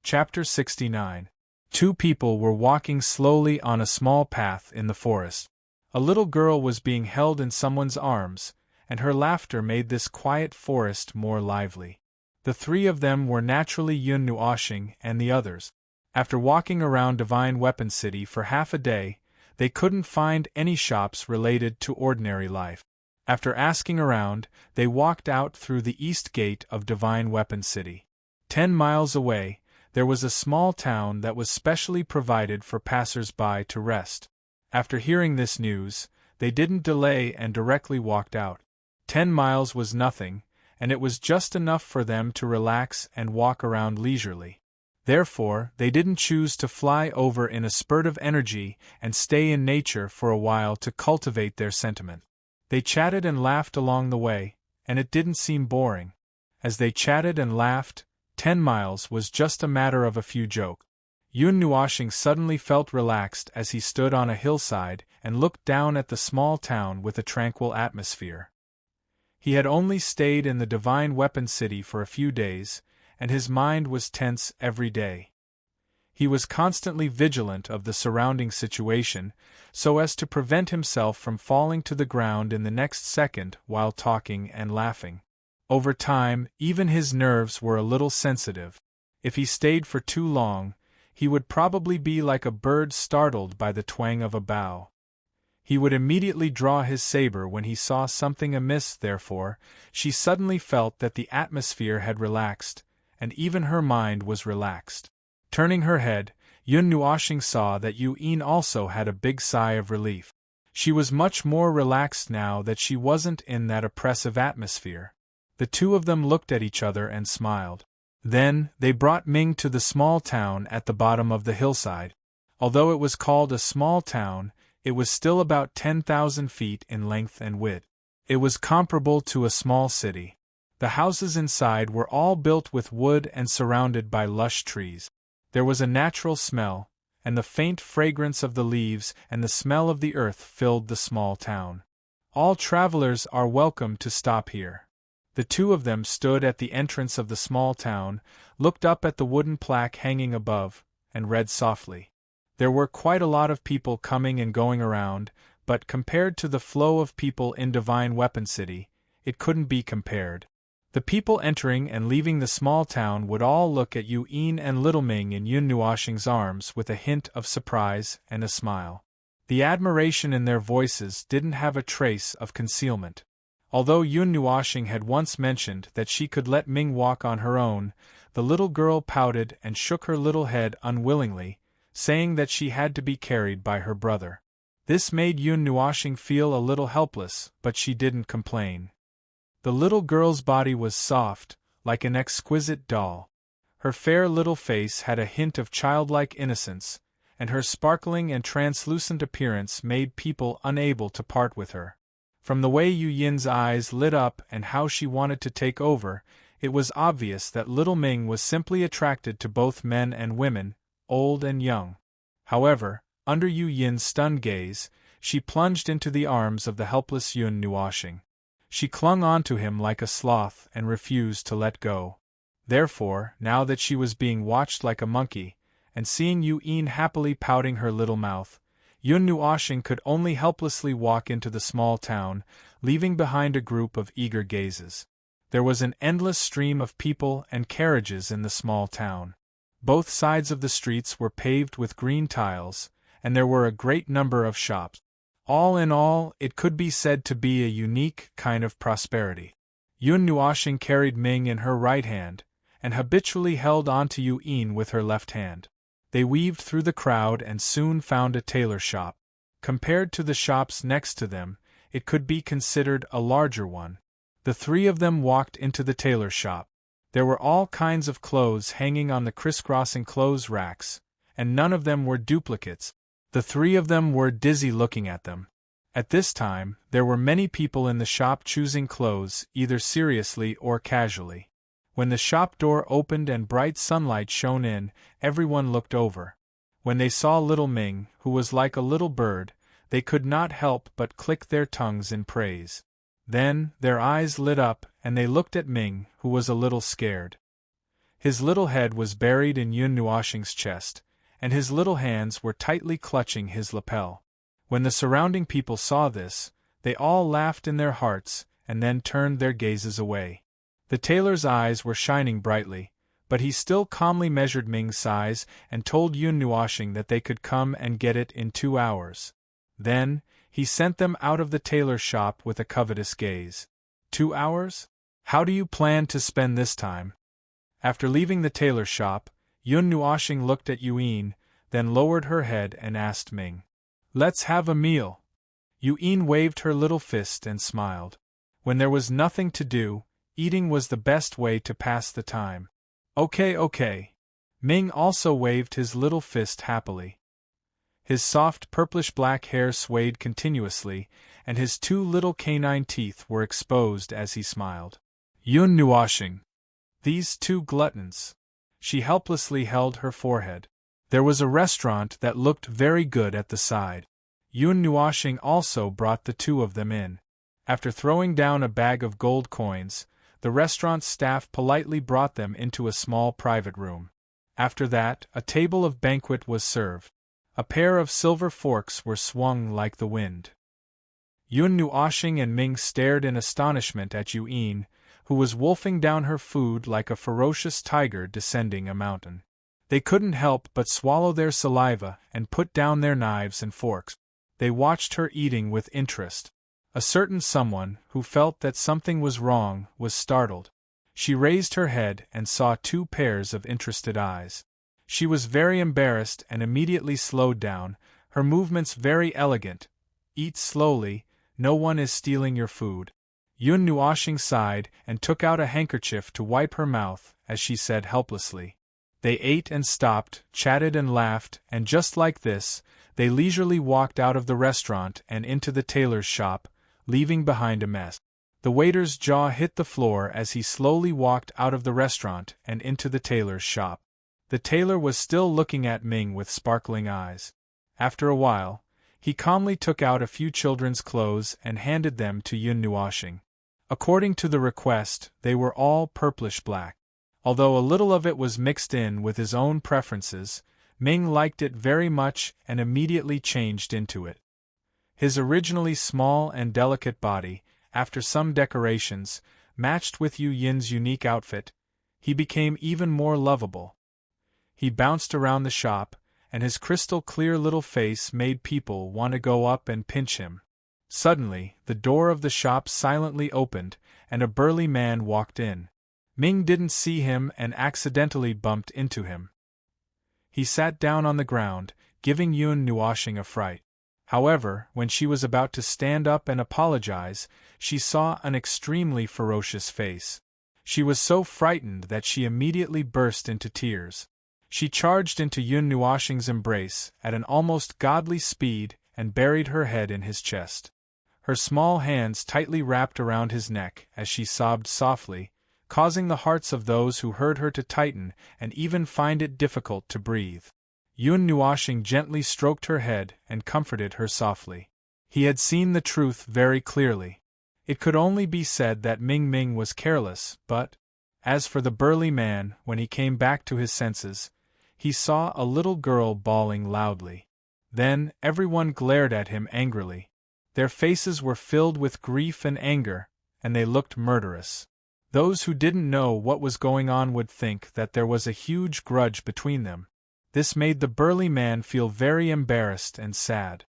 Chapter 69. Two people were walking slowly on a small path in the forest. A little girl was being held in someone's arms, and her laughter made this quiet forest more lively. The three of them were naturally Yun Nuoshing and the others. After walking around Divine Weapon City for half a day, they couldn't find any shops related to ordinary life. After asking around, they walked out through the east gate of Divine Weapon City. 10 miles away, there was a small town that was specially provided for passers-by to rest. After hearing this news, they didn't delay and directly walked out. 10 miles was nothing, and it was just enough for them to relax and walk around leisurely. Therefore, they didn't choose to fly over in a spurt of energy and stay in nature for a while to cultivate their sentiment. They chatted and laughed along the way, and it didn't seem boring. As they chatted and laughed, 10 miles was just a matter of a few jokes. Yun Nuoshing suddenly felt relaxed as he stood on a hillside and looked down at the small town with a tranquil atmosphere. He had only stayed in the Divine Weapon City for a few days, and his mind was tense every day. He was constantly vigilant of the surrounding situation, so as to prevent himself from falling to the ground in the next second while talking and laughing. Over time, even his nerves were a little sensitive. If he stayed for too long, he would probably be like a bird startled by the twang of a bough. He would immediately draw his saber when he saw something amiss. Therefore, she suddenly felt that the atmosphere had relaxed, and even her mind was relaxed. Turning her head, Yun Nuoshing saw that Yu-Yin also had a big sigh of relief. She was much more relaxed now that she wasn't in that oppressive atmosphere. The two of them looked at each other and smiled. Then, they brought Ming to the small town at the bottom of the hillside. Although it was called a small town, it was still about 10,000 feet in length and width. It was comparable to a small city. The houses inside were all built with wood and surrounded by lush trees. There was a natural smell, and the faint fragrance of the leaves and the smell of the earth filled the small town. All travelers are welcome to stop here. The two of them stood at the entrance of the small town, looked up at the wooden plaque hanging above, and read softly. There were quite a lot of people coming and going around, but compared to the flow of people in Divine Weapon City, it couldn't be compared. The people entering and leaving the small town would all look at Yu-Yin and Little Ming in Yun Nuoshing's arms with a hint of surprise and a smile. The admiration in their voices didn't have a trace of concealment. Although Yun Nuoshing had once mentioned that she could let Ming walk on her own, the little girl pouted and shook her little head unwillingly, saying that she had to be carried by her brother. This made Yun Nuoshing feel a little helpless, but she didn't complain. The little girl's body was soft, like an exquisite doll. Her fair little face had a hint of childlike innocence, and her sparkling and translucent appearance made people unable to part with her. From the way Yu-Yin's eyes lit up and how she wanted to take over, it was obvious that Little Ming was simply attracted to both men and women, old and young. However, under Yu-Yin's stunned gaze, she plunged into the arms of the helpless Yun Nuoshing. She clung onto him like a sloth and refused to let go. Therefore, now that she was being watched like a monkey, and seeing Yu-Yin happily pouting her little mouth, Yun Nuoshing could only helplessly walk into the small town, leaving behind a group of eager gazes. There was an endless stream of people and carriages in the small town. Both sides of the streets were paved with green tiles, and there were a great number of shops. All in all, it could be said to be a unique kind of prosperity. Yun Nuoshing carried Ming in her right hand, and habitually held onto Yu-Yin with her left hand. They weaved through the crowd and soon found a tailor shop. Compared to the shops next to them, it could be considered a larger one. The three of them walked into the tailor shop. There were all kinds of clothes hanging on the crisscrossing clothes racks, and none of them were duplicates. The three of them were dizzy looking at them. At this time, there were many people in the shop choosing clothes either seriously or casually. When the shop door opened and bright sunlight shone in, everyone looked over. When they saw Little Ming, who was like a little bird, they could not help but click their tongues in praise. Then, their eyes lit up and they looked at Ming, who was a little scared. His little head was buried in Yun Nuoshing's chest, and his little hands were tightly clutching his lapel. When the surrounding people saw this, they all laughed in their hearts and then turned their gazes away. The tailor's eyes were shining brightly, but he still calmly measured Ming's size and told Yun Nuoshing that they could come and get it in 2 hours. Then, he sent them out of the tailor's shop with a covetous gaze. 2 hours? How do you plan to spend this time? After leaving the tailor's shop, Yun Nuoshing looked at Yuan, then lowered her head and asked Ming, "Let's have a meal." Yuan waved her little fist and smiled. When there was nothing to do, eating was the best way to pass the time. Okay. Ming also waved his little fist happily. His soft purplish-black hair swayed continuously, and his 2 little canine teeth were exposed as he smiled. Yun Nuoshing. These 2 gluttons. She helplessly held her forehead. There was a restaurant that looked very good at the side. Yun Nuoshing also brought the 2 of them in. After throwing down a bag of gold coins, the restaurant staff politely brought them into a small private room. After that, a table of banquet was served. A pair of silver forks were swung like the wind. Yun Nuoshing and Ming stared in astonishment at Yuan, who was wolfing down her food like a ferocious tiger descending a mountain. They couldn't help but swallow their saliva and put down their knives and forks. They watched her eating with interest. A certain someone, who felt that something was wrong, was startled. She raised her head and saw 2 pairs of interested eyes. She was very embarrassed and immediately slowed down, her movements very elegant. "Eat slowly, no one is stealing your food." Yun Nuoshing sighed and took out a handkerchief to wipe her mouth as she said helplessly. They ate and stopped, chatted and laughed, and just like this, they leisurely walked out of the restaurant and into the tailor's shop, leaving behind a mess. The waiter's jaw hit the floor as he slowly walked out of the restaurant and into the tailor's shop. The tailor was still looking at Ming with sparkling eyes. After a while, he calmly took out a few children's clothes and handed them to Yun Nuoshing. According to the request, they were all purplish-black. Although a little of it was mixed in with his own preferences, Ming liked it very much and immediately changed into it. His originally small and delicate body, after some decorations, matched with Yu Yin's unique outfit, he became even more lovable. He bounced around the shop, and his crystal-clear little face made people want to go up and pinch him. Suddenly, the door of the shop silently opened, and a burly man walked in. Ming didn't see him and accidentally bumped into him. He sat down on the ground, giving Yun Nuoshing a fright. However, when she was about to stand up and apologize, she saw an extremely ferocious face. She was so frightened that she immediately burst into tears. She charged into Yun Nuoshing's embrace at an almost godly speed and buried her head in his chest. Her small hands tightly wrapped around his neck as she sobbed softly, causing the hearts of those who heard her to tighten and even find it difficult to breathe. Yun Nuoshing gently stroked her head and comforted her softly. He had seen the truth very clearly. It could only be said that Ming was careless, but, as for the burly man, when he came back to his senses, he saw a little girl bawling loudly. Then everyone glared at him angrily. Their faces were filled with grief and anger, and they looked murderous. Those who didn't know what was going on would think that there was a huge grudge between them. This made the burly man feel very embarrassed and sad.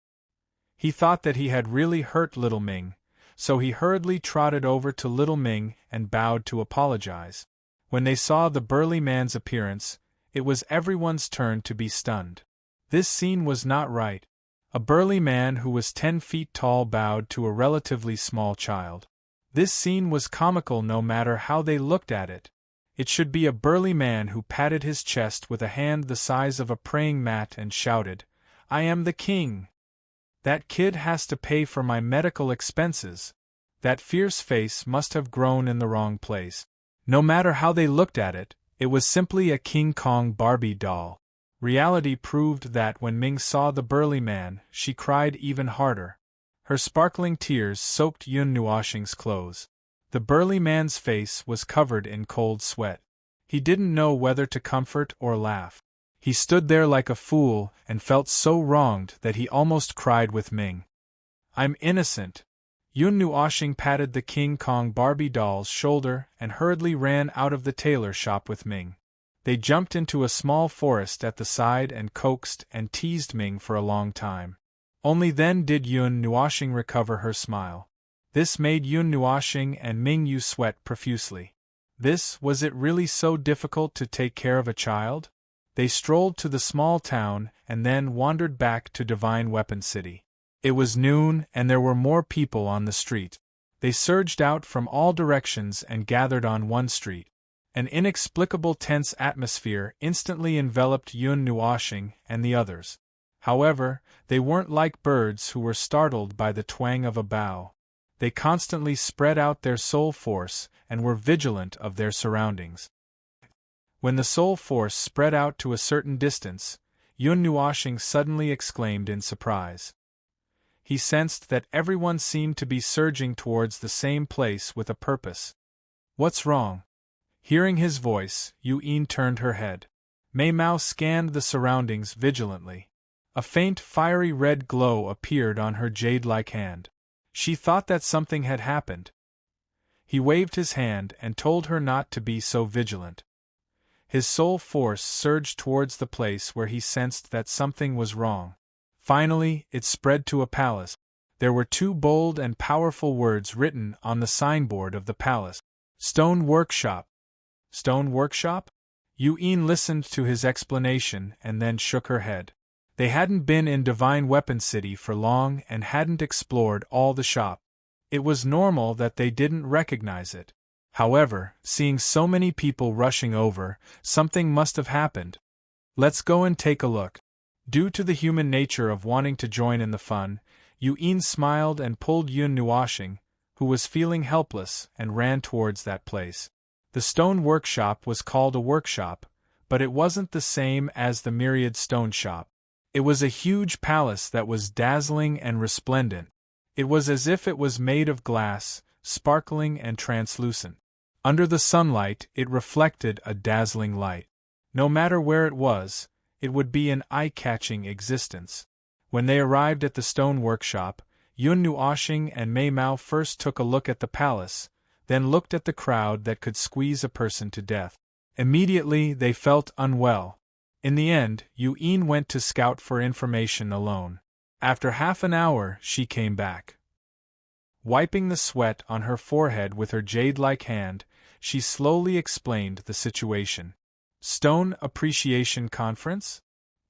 He thought that he had really hurt little Ming, so he hurriedly trotted over to little Ming and bowed to apologize. When they saw the burly man's appearance, it was everyone's turn to be stunned. This scene was not right. A burly man who was 10 feet tall bowed to a relatively small child. This scene was comical no matter how they looked at it. It should be a burly man who patted his chest with a hand the size of a praying mat and shouted, "I am the king! That kid has to pay for my medical expenses." That fierce face must have grown in the wrong place. No matter how they looked at it, it was simply a King Kong Barbie doll. Reality proved that when Ming saw the burly man, she cried even harder. Her sparkling tears soaked Yun Nuoshing's clothes. The burly man's face was covered in cold sweat. He didn't know whether to comfort or laugh. He stood there like a fool and felt so wronged that he almost cried with Ming. "I'm innocent." Yun Nuoshing patted the King Kong Barbie doll's shoulder and hurriedly ran out of the tailor shop with Ming. They jumped into a small forest at the side and coaxed and teased Ming for a long time. Only then did Yun Nuoshing recover her smile. This made Yun Nuoshing and Ming Yu sweat profusely. Was it really so difficult to take care of a child? They strolled to the small town and then wandered back to Divine Weapon City. It was noon and there were more people on the street. They surged out from all directions and gathered on one street. An inexplicable tense atmosphere instantly enveloped Yun Nuoshing and the others. However, they weren't like birds who were startled by the twang of a bough. They constantly spread out their soul force and were vigilant of their surroundings. When the soul force spread out to a certain distance, Yun Nuoshing suddenly exclaimed in surprise. He sensed that everyone seemed to be surging towards the same place with a purpose. "What's wrong?" Hearing his voice, Yu-Yin turned her head. Mei Mao scanned the surroundings vigilantly. A faint fiery red glow appeared on her jade-like hand. She thought that something had happened. He waved his hand and told her not to be so vigilant. His soul force surged towards the place where he sensed that something was wrong. Finally, it spread to a palace. There were 2 bold and powerful words written on the signboard of the palace. "Stone Workshop." "Stone Workshop?" Yu-Yin listened to his explanation and then shook her head. They hadn't been in Divine Weapon City for long and hadn't explored all the shop. It was normal that they didn't recognize it. However, seeing so many people rushing over, something must have happened. "Let's go and take a look." Due to the human nature of wanting to join in the fun, Yu-Yin smiled and pulled Yun Nuoshing, who was feeling helpless, and ran towards that place. The stone workshop was called a workshop, but it wasn't the same as the myriad stone shop. It was a huge palace that was dazzling and resplendent. It was as if it was made of glass, sparkling and translucent. Under the sunlight, it reflected a dazzling light. No matter where it was, it would be an eye-catching existence. When they arrived at the stone workshop, Yun Nuoshing and Mei Mao first took a look at the palace, then looked at the crowd that could squeeze a person to death. Immediately they felt unwell. In the end, Yu-Yin went to scout for information alone. After half an hour, she came back. Wiping the sweat on her forehead with her jade-like hand, she slowly explained the situation. "Stone Appreciation Conference?"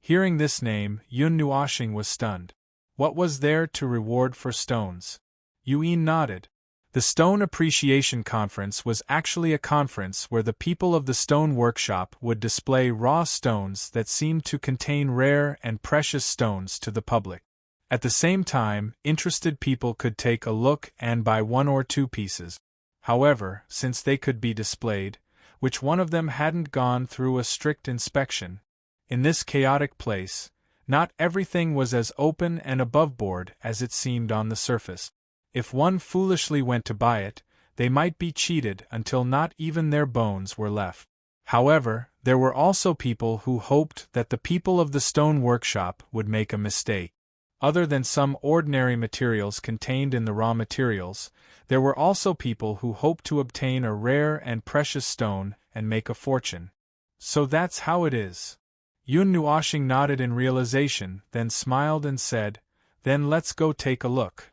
Hearing this name, Yun Nuoshing was stunned. What was there to reward for stones? Yu-Yin nodded. The Stone Appreciation Conference was actually a conference where the people of the stone workshop would display raw stones that seemed to contain rare and precious stones to the public. At the same time, interested people could take a look and buy 1 or 2 pieces. However, since they could be displayed, which one of them hadn't gone through a strict inspection, in this chaotic place, not everything was as open and aboveboard as it seemed on the surface. If one foolishly went to buy it, they might be cheated until not even their bones were left. However, there were also people who hoped that the people of the stone workshop would make a mistake. Other than some ordinary materials contained in the raw materials, there were also people who hoped to obtain a rare and precious stone and make a fortune. So that's how it is. Yun Nuoshing nodded in realization, then smiled and said, "Then let's go take a look."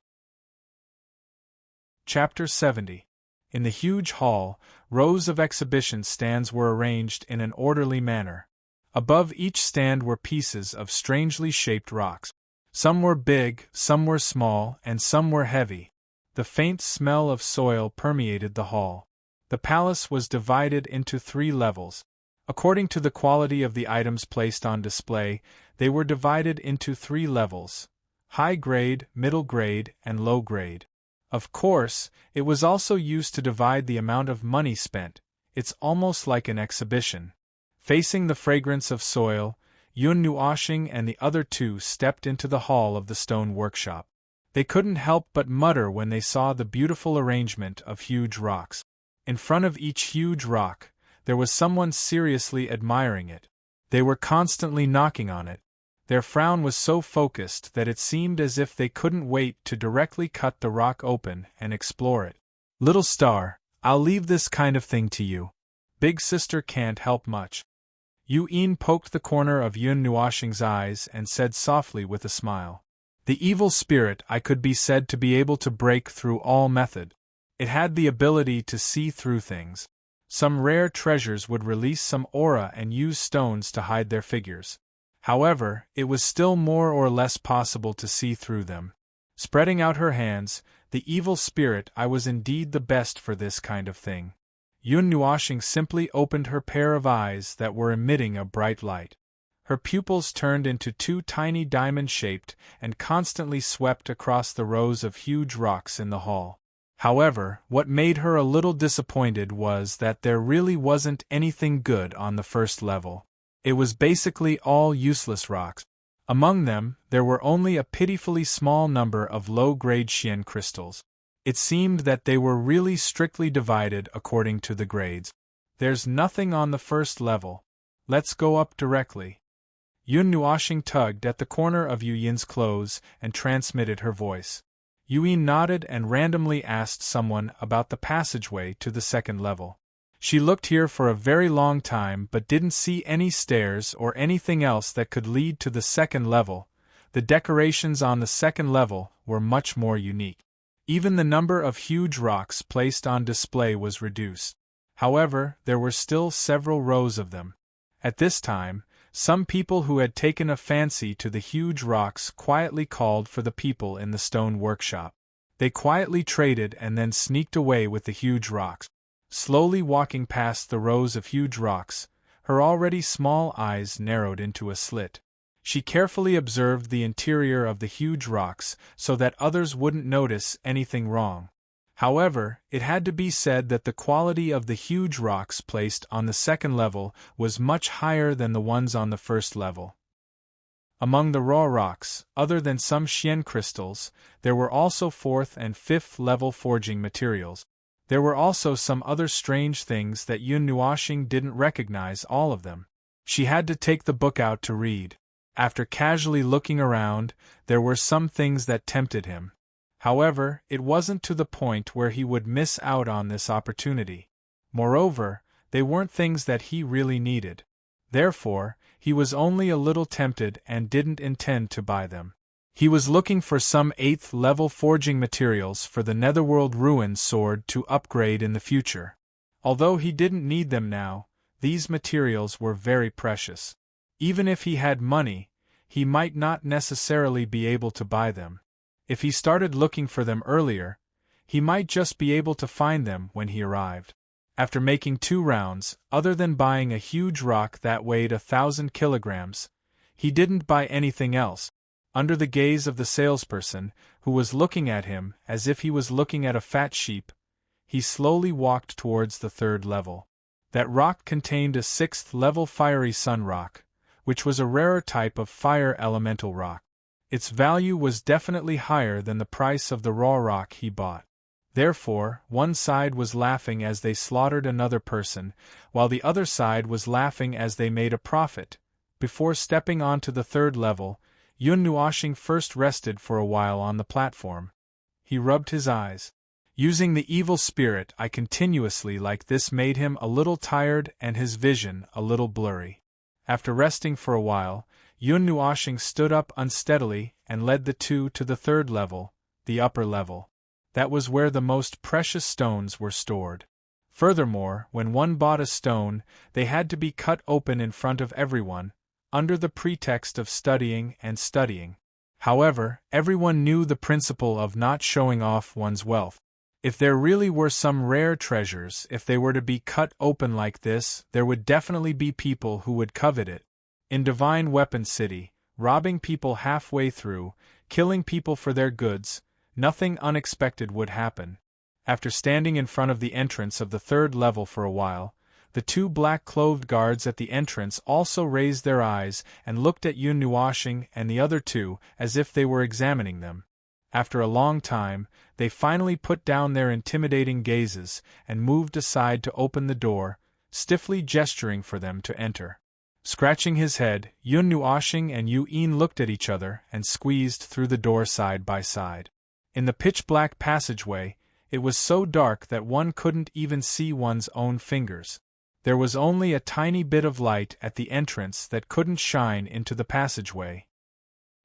Chapter 70. In the huge hall, rows of exhibition stands were arranged in an orderly manner. Above each stand were pieces of strangely shaped rocks. Some were big, some were small, and some were heavy. The faint smell of soil permeated the hall. The palace was divided into 3 levels. According to the quality of the items placed on display, they were divided into 3 levels: high grade, middle grade, and low grade. Of course, it was also used to divide the amount of money spent. It's almost like an exhibition. Facing the fragrance of soil, Yun Nuoshing and the other 2 stepped into the hall of the stone workshop. They couldn't help but mutter when they saw the beautiful arrangement of huge rocks. In front of each huge rock, There was someone seriously admiring it. They were constantly knocking on it. Their frown was so focused that it seemed as if they couldn't wait to directly cut the rock open and explore it. Little star, I'll leave this kind of thing to you. Big sister can't help much. Yun poked the corner of Yun Nuoshing's eyes and said softly with a smile. The evil spirit I could be said to be able to break through all method. It had the ability to see through things. Some rare treasures would release some aura and use stones to hide their figures. However, it was still more or less possible to see through them. Spreading out her hands, the evil spirit I was indeed the best for this kind of thing. Yun Nuoshing simply opened her pair of eyes that were emitting a bright light. Her pupils turned into two tiny diamond-shaped and constantly swept across the rows of huge rocks in the hall. However, what made her a little disappointed was that there really wasn't anything good on the first level. It was basically all useless rocks. Among them, there were only a pitifully small number of low-grade Xian crystals. It seemed that they were really strictly divided according to the grades. There's nothing on the first level. Let's go up directly. Yun Nuoshing tugged at the corner of Yun's clothes and transmitted her voice. Yun nodded and randomly asked someone about the passageway to the second level. She looked here for a very long time but didn't see any stairs or anything else that could lead to the second level. The decorations on the second level were much more unique. Even the number of huge rocks placed on display was reduced. However, there were still several rows of them. At this time, some people who had taken a fancy to the huge rocks quietly called for the people in the stone workshop. They quietly traded and then sneaked away with the huge rocks. Slowly walking past the rows of huge rocks, her already small eyes narrowed into a slit. She carefully observed the interior of the huge rocks so that others wouldn't notice anything wrong. However, it had to be said that the quality of the huge rocks placed on the second level was much higher than the ones on the first level. Among the raw rocks, other than some Xian crystals, there were also fourth and fifth level forging materials. There were also some other strange things that Yun Nuoshing didn't recognize all of them. She had to take the book out to read. After casually looking around, there were some things that tempted him. However, it wasn't to the point where he would miss out on this opportunity. Moreover, they weren't things that he really needed. Therefore, he was only a little tempted and didn't intend to buy them. He was looking for some 8th level forging materials for the Netherworld Ruin sword to upgrade in the future. Although he didn't need them now, these materials were very precious. Even if he had money, he might not necessarily be able to buy them. If he started looking for them earlier, he might just be able to find them when he arrived. After making 2 rounds, other than buying a huge rock that weighed 1,000 kilograms, he didn't buy anything else. Under the gaze of the salesperson, who was looking at him as if he was looking at a fat sheep, he slowly walked towards the 3rd level. That rock contained a 6th level fiery sun rock, which was a rarer type of fire elemental rock. Its value was definitely higher than the price of the raw rock he bought. Therefore, one side was laughing as they slaughtered another person, while the other side was laughing as they made a profit. Before stepping onto the 3rd level, Yun Nuoshing first rested for a while on the platform. He rubbed his eyes. Using the evil spirit I continuously like this made him a little tired and his vision a little blurry. After resting for a while, Yun Nuoshing stood up unsteadily and led the 2 to the 3rd level, the upper level. That was where the most precious stones were stored. Furthermore, when one bought a stone, they had to be cut open in front of everyone, under the pretext of studying and studying. However, everyone knew the principle of not showing off one's wealth. If there really were some rare treasures, if they were to be cut open like this, there would definitely be people who would covet it. In Divine Weapon City, robbing people halfway through, killing people for their goods, nothing unexpected would happen. After standing in front of the entrance of the 3rd level for a while, the 2 black-clothed guards at the entrance also raised their eyes and looked at Yun Nuoshing and the other 2 as if they were examining them. After a long time, they finally put down their intimidating gazes and moved aside to open the door, stiffly gesturing for them to enter. Scratching his head, Yun Nuoshing and Yu Yin looked at each other and squeezed through the door side by side. In the pitch-black passageway, it was so dark that one couldn't even see one's own fingers. There was only a tiny bit of light at the entrance that couldn't shine into the passageway.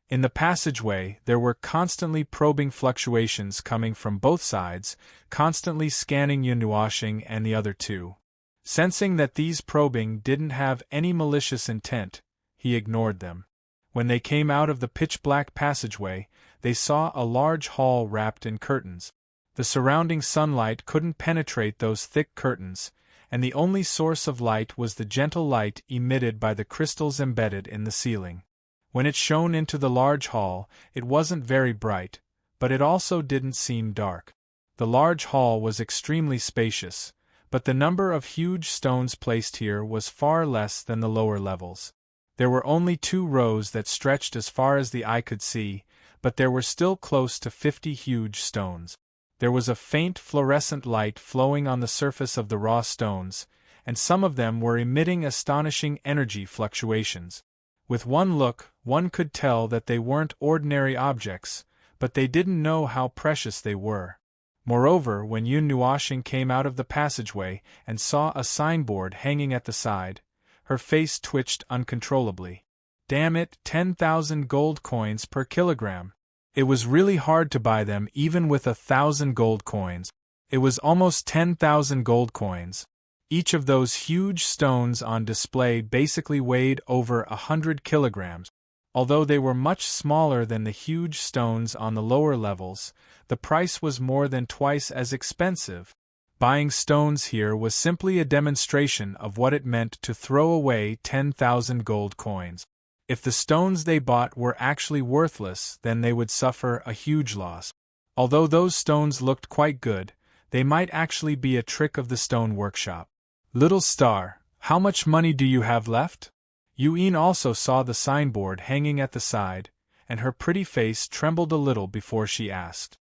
In the passageway, there were constantly probing fluctuations coming from both sides, constantly scanning Yun Nuoshing and the other two. Sensing that these probing didn't have any malicious intent, he ignored them. When they came out of the pitch-black passageway, they saw a large hall wrapped in curtains. The surrounding sunlight couldn't penetrate those thick curtains, and the only source of light was the gentle light emitted by the crystals embedded in the ceiling. When it shone into the large hall, it wasn't very bright, but it also didn't seem dark. The large hall was extremely spacious, but the number of huge stones placed here was far less than the lower levels. There were only 2 rows that stretched as far as the eye could see, but there were still close to 50 huge stones. There was a faint fluorescent light flowing on the surface of the raw stones, and some of them were emitting astonishing energy fluctuations. With one look, one could tell that they weren't ordinary objects, but they didn't know how precious they were. Moreover, when Yun Nuoshing came out of the passageway and saw a signboard hanging at the side, her face twitched uncontrollably. Damn it, 10,000 gold coins per kilogram. It was really hard to buy them even with 1,000 gold coins. It was almost 10,000 gold coins. Each of those huge stones on display basically weighed over 100 kilograms. Although they were much smaller than the huge stones on the lower levels, the price was more than twice as expensive. Buying stones here was simply a demonstration of what it meant to throw away 10,000 gold coins. If the stones they bought were actually worthless, then they would suffer a huge loss. Although those stones looked quite good, they might actually be a trick of the stone workshop. Little star, how much money do you have left? Yu-Yin also saw the signboard hanging at the side, and her pretty face trembled a little before she asked.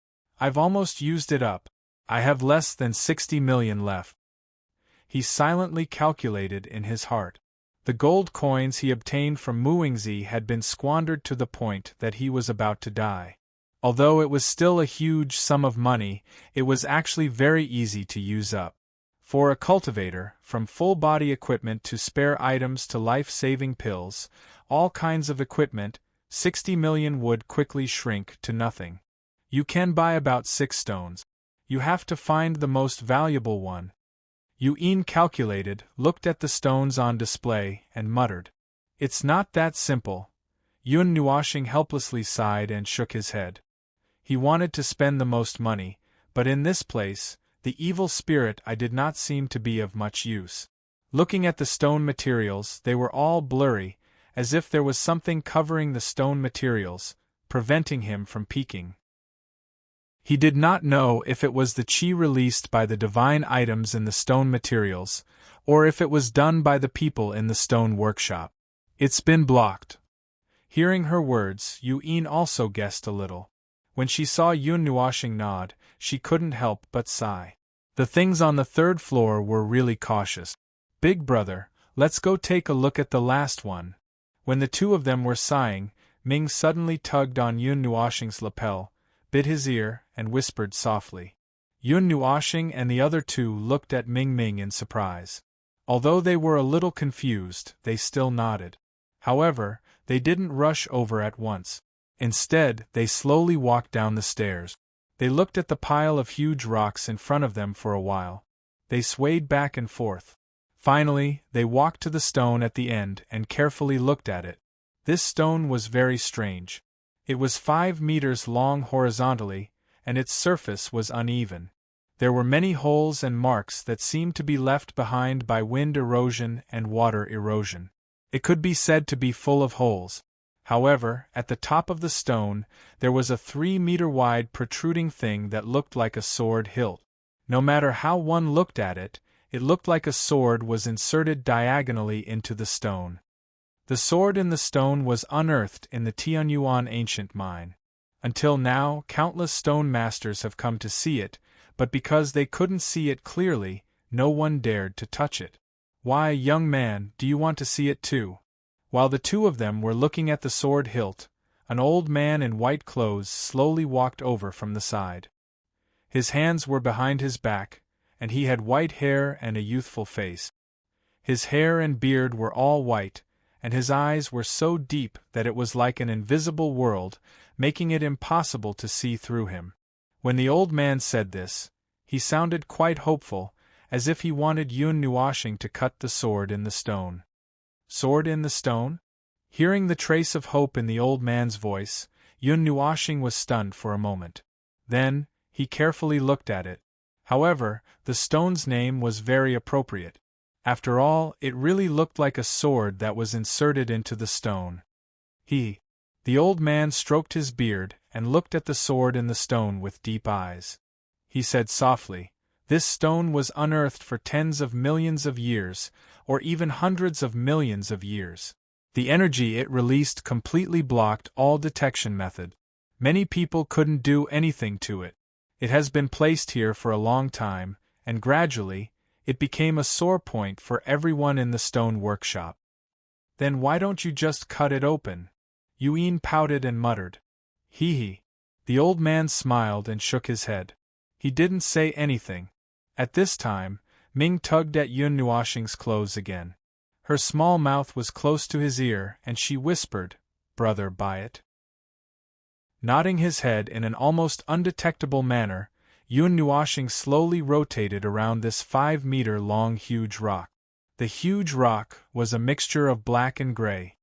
I've almost used it up. I have less than 60 million left. He silently calculated in his heart. The gold coins he obtained from Muingzi had been squandered to the point that he was about to die. Although it was still a huge sum of money, it was actually very easy to use up. For a cultivator, from full-body equipment to spare items to life-saving pills, all kinds of equipment, 60 million would quickly shrink to nothing. You can buy about 6 stones. You have to find the most valuable one. Yu-Yin calculated, looked at the stones on display, and muttered. It's not that simple. Yun Nuoshing helplessly sighed and shook his head. He wanted to spend the most money, but in this place, the evil spirit did not seem to be of much use. Looking at the stone materials, they were all blurry, as if there was something covering the stone materials, preventing him from peeking. He did not know if it was the qi released by the divine items in the stone materials, or if it was done by the people in the stone workshop. It's been blocked. Hearing her words, Yu-Yin also guessed a little. When she saw Yun Nuoshing nod, she couldn't help but sigh. The things on the 3rd floor were really cautious. Big brother, let's go take a look at the last one. When the two of them were sighing, Ming suddenly tugged on Yun Nuoshing's lapel, bit his ear, and whispered softly. Yun Nuoshing and the other two looked at Ming in surprise. Although they were a little confused, they still nodded. However, they didn't rush over at once. Instead, they slowly walked down the stairs. They looked at the pile of huge rocks in front of them for a while. They swayed back and forth. Finally, they walked to the stone at the end and carefully looked at it. This stone was very strange. It was 5 meters long horizontally, and its surface was uneven. There were many holes and marks that seemed to be left behind by wind erosion and water erosion. It could be said to be full of holes. However, at the top of the stone, there was a 3-meter-wide protruding thing that looked like a sword hilt. No matter how one looked at it, it looked like a sword was inserted diagonally into the stone. The sword in the stone was unearthed in the Tianyuan ancient mine. Until now, countless stone masters have come to see it, but because they couldn't see it clearly, no one dared to touch it. Why, young man, do you want to see it too? While the two of them were looking at the sword hilt, an old man in white clothes slowly walked over from the side. His hands were behind his back, and he had white hair and a youthful face. His hair and beard were all white, and his eyes were so deep that it was like an invisible world, making it impossible to see through him. When the old man said this, he sounded quite hopeful, as if he wanted Yun Nuoshing to cut the sword in the stone. Sword in the stone? Hearing the trace of hope in the old man's voice, Yun Nuoshing was stunned for a moment. Then, he carefully looked at it. However, the stone's name was very appropriate. After all, it really looked like a sword that was inserted into the stone. The old man stroked his beard and looked at the sword in the stone with deep eyes. He said softly, "This stone was unearthed for tens of millions of years, or even hundreds of millions of years. The energy it released completely blocked all detection method. Many people couldn't do anything to it. It has been placed here for a long time, and gradually, it became a sore point for everyone in the stone workshop." "Then why don't you just cut it open?" Yuen pouted and muttered. "Hee." The old man smiled and shook his head. He didn't say anything. At this time, Ming tugged at Yun Nuoshing's clothes again. Her small mouth was close to his ear, and she whispered, "Brother, buy it." Nodding his head in an almost undetectable manner, Yun Nuoshing slowly rotated around this 5-meter-long huge rock. The huge rock was a mixture of black and gray.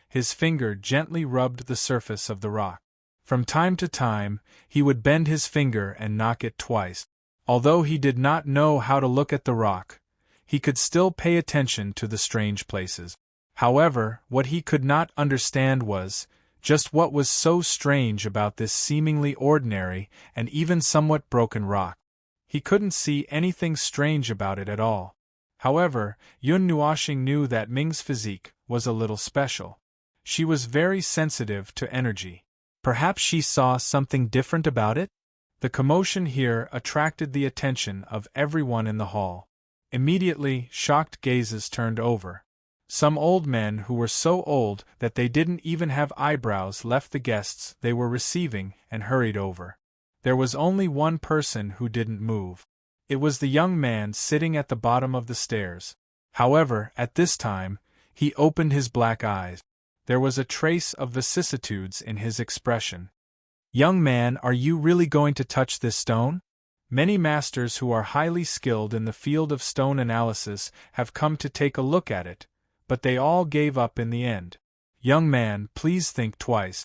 His finger gently rubbed the surface of the rock. From time to time, he would bend his finger and knock it twice. Although he did not know how to look at the rock, he could still pay attention to the strange places. However, what he could not understand was just what was so strange about this seemingly ordinary and even somewhat broken rock. He couldn't see anything strange about it at all. However, Yun Nuoshing knew that Ming's physique was a little special. She was very sensitive to energy. Perhaps she saw something different about it? The commotion here attracted the attention of everyone in the hall. Immediately, shocked gazes turned over. Some old men who were so old that they didn't even have eyebrows left the guests they were receiving and hurried over. There was only one person who didn't move. It was the young man sitting at the bottom of the stairs. However, at this time, he opened his black eyes. There was a trace of vicissitudes in his expression. "Young man, are you really going to touch this stone?" Many masters who are highly skilled in the field of stone analysis have come to take a look at it, but they all gave up in the end. "Young man, please think twice."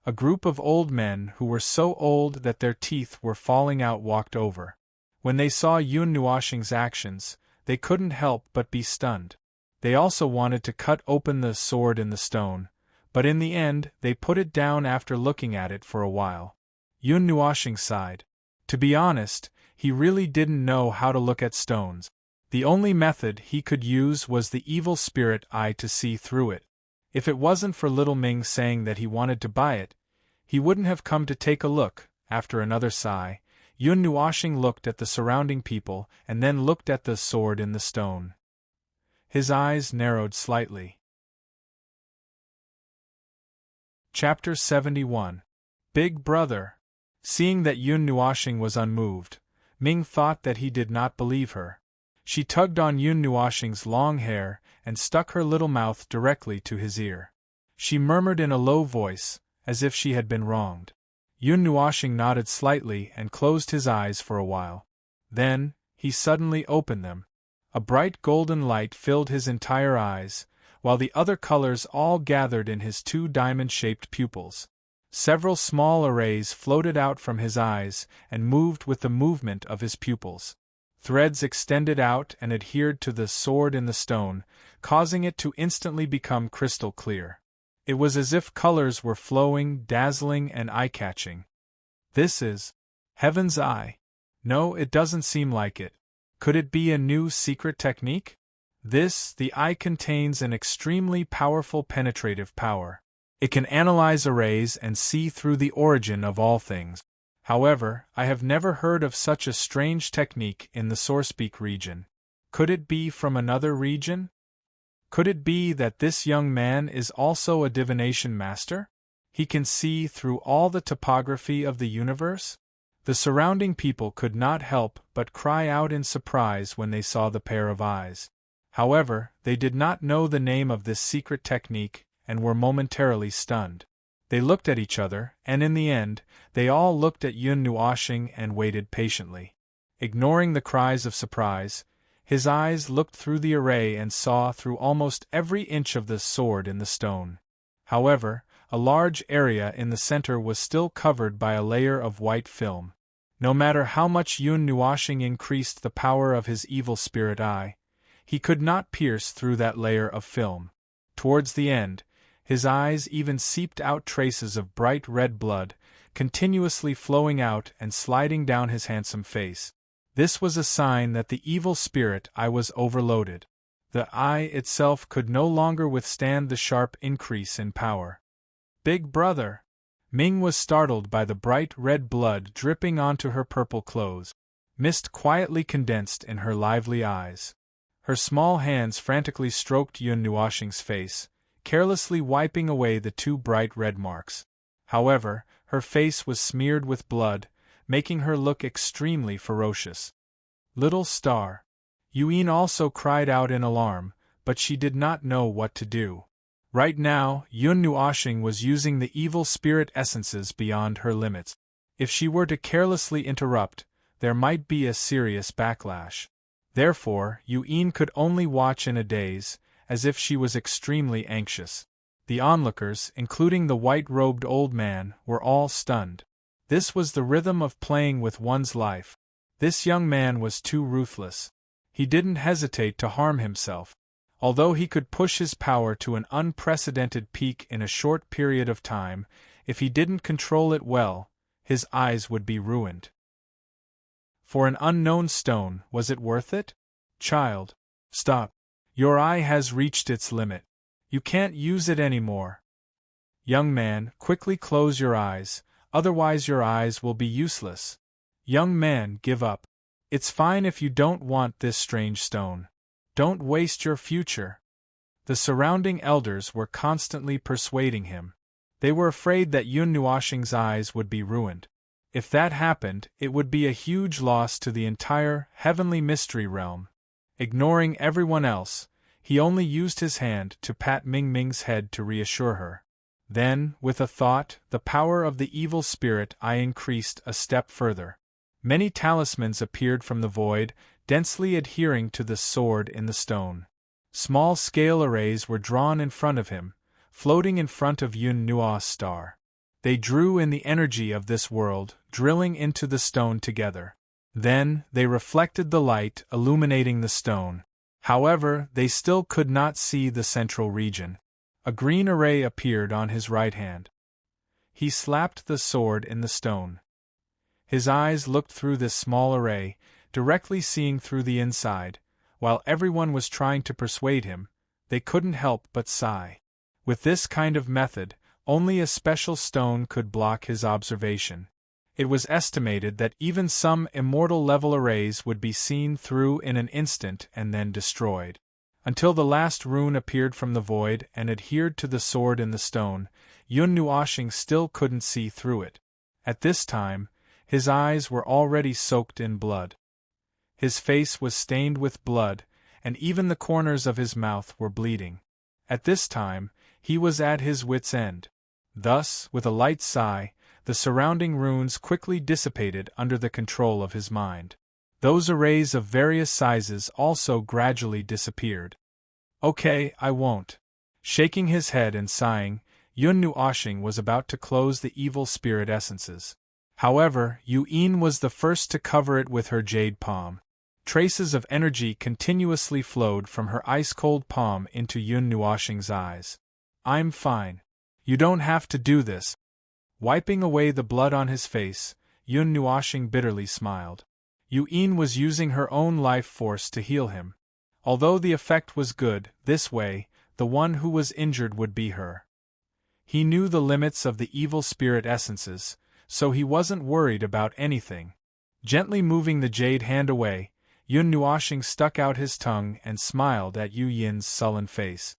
A group of old men who were so old that their teeth were falling out walked over. When they saw Yun Nuoshing's actions, they couldn't help but be stunned. They also wanted to cut open the sword in the stone, but in the end they put it down after looking at it for a while. Yun Nuoshing sighed. To be honest, he really didn't know how to look at stones. The only method he could use was the evil spirit eye to see through it. If it wasn't for little Ming saying that he wanted to buy it, he wouldn't have come to take a look. After another sigh, Yun Nuoshing looked at the surrounding people and then looked at the sword in the stone. His eyes narrowed slightly. Chapter 71. Big Brother. Seeing that Yun Nuoshing was unmoved, Ming thought that he did not believe her. She tugged on Yun Nuoshing's long hair and stuck her little mouth directly to his ear. She murmured in a low voice, as if she had been wronged. Yun Nuoshing nodded slightly and closed his eyes for a while. Then, he suddenly opened them. A bright golden light filled his entire eyes, while the other colors all gathered in his two diamond-shaped pupils. Several small arrays floated out from his eyes and moved with the movement of his pupils. Threads extended out and adhered to the sword in the stone, causing it to instantly become crystal clear. It was as if colors were flowing, dazzling and eye-catching. This is Heaven's Eye. No, it doesn't seem like it. Could it be a new secret technique? The eye contains an extremely powerful penetrative power. It can analyze arrays and see through the origin of all things. However, I have never heard of such a strange technique in the Sourcepeak region. Could it be from another region? Could it be that this young man is also a divination master? He can see through all the topography of the universe? The surrounding people could not help but cry out in surprise when they saw the pair of eyes. However, they did not know the name of this secret technique and were momentarily stunned. They looked at each other, and in the end, they all looked at Yun Nuoxing and waited patiently. Ignoring the cries of surprise, his eyes looked through the array and saw through almost every inch of the sword in the stone. However, a large area in the center was still covered by a layer of white film. No matter how much Yun Nuoxing increased the power of his evil spirit eye, he could not pierce through that layer of film. Towards the end, his eyes even seeped out traces of bright red blood, continuously flowing out and sliding down his handsome face. This was a sign that the evil spirit eye was overloaded. The eye itself could no longer withstand the sharp increase in power. Big brother! Ming was startled by the bright red blood dripping onto her purple clothes. Mist quietly condensed in her lively eyes. Her small hands frantically stroked Yun Nuoxing's face, carelessly wiping away the two bright red marks. However, her face was smeared with blood, making her look extremely ferocious. Little star! Yun also cried out in alarm, but she did not know what to do. Right now, Yun Nuoxing was using the evil spirit essences beyond her limits. If she were to carelessly interrupt, there might be a serious backlash. Therefore, Yun could only watch in a daze, as if she was extremely anxious. The onlookers, including the white-robed old man, were all stunned. This was the rhythm of playing with one's life. This young man was too ruthless. He didn't hesitate to harm himself. Although he could push his power to an unprecedented peak in a short period of time, if he didn't control it well, his eyes would be ruined. For an unknown stone, was it worth it? Child, stop. Your eye has reached its limit. You can't use it anymore. Young man, quickly close your eyes, otherwise your eyes will be useless. Young man, give up. It's fine if you don't want this strange stone. Don't waste your future. The surrounding elders were constantly persuading him. They were afraid that Yun Nuoxing's eyes would be ruined. If that happened, it would be a huge loss to the entire heavenly mystery realm. Ignoring everyone else, he only used his hand to pat Ming Ming's head to reassure her. Then, with a thought, the power of the evil spirit eye increased a step further. Many talismans appeared from the void, densely adhering to the sword in the stone. Small scale arrays were drawn in front of him, floating in front of Yun Nuo's star. They drew in the energy of this world, drilling into the stone together. Then, they reflected the light, illuminating the stone. However, they still could not see the central region. A green array appeared on his right hand. He slapped the sword in the stone. His eyes looked through this small array, directly seeing through the inside. While everyone was trying to persuade him, they couldn't help but sigh. With this kind of method, only a special stone could block his observation. It was estimated that even some immortal-level arrays would be seen through in an instant and then destroyed. Until the last rune appeared from the void and adhered to the sword in the stone, Yun Nuoxing still couldn't see through it. At this time, his eyes were already soaked in blood. His face was stained with blood, and even the corners of his mouth were bleeding. At this time, he was at his wits' end. Thus, with a light sigh, the surrounding runes quickly dissipated under the control of his mind. Those arrays of various sizes also gradually disappeared. Okay, I won't. Shaking his head and sighing, Yun Nuoxing was about to close the evil spirit essences. However, Yun was the first to cover it with her jade palm. Traces of energy continuously flowed from her ice-cold palm into Yun Nuoxing's eyes. I'm fine. You don't have to do this. Wiping away the blood on his face, Yun Nuoxing bitterly smiled. Yun was using her own life force to heal him. Although the effect was good, this way, the one who was injured would be her. He knew the limits of the evil spirit essences, so he wasn't worried about anything. Gently moving the jade hand away, Yun Nuoshing stuck out his tongue and smiled at Yu Yin's sullen face.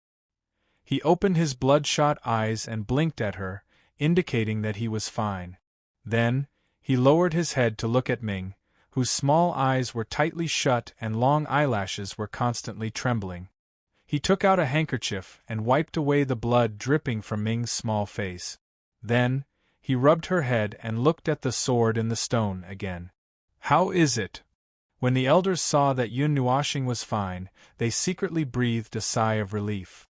He opened his bloodshot eyes and blinked at her, indicating that he was fine. Then, he lowered his head to look at Ming, whose small eyes were tightly shut and long eyelashes were constantly trembling. He took out a handkerchief and wiped away the blood dripping from Ming's small face. Then, he rubbed her head and looked at the sword in the stone again. "How is it?" When the elders saw that Yun Nuoshing was fine, they secretly breathed a sigh of relief.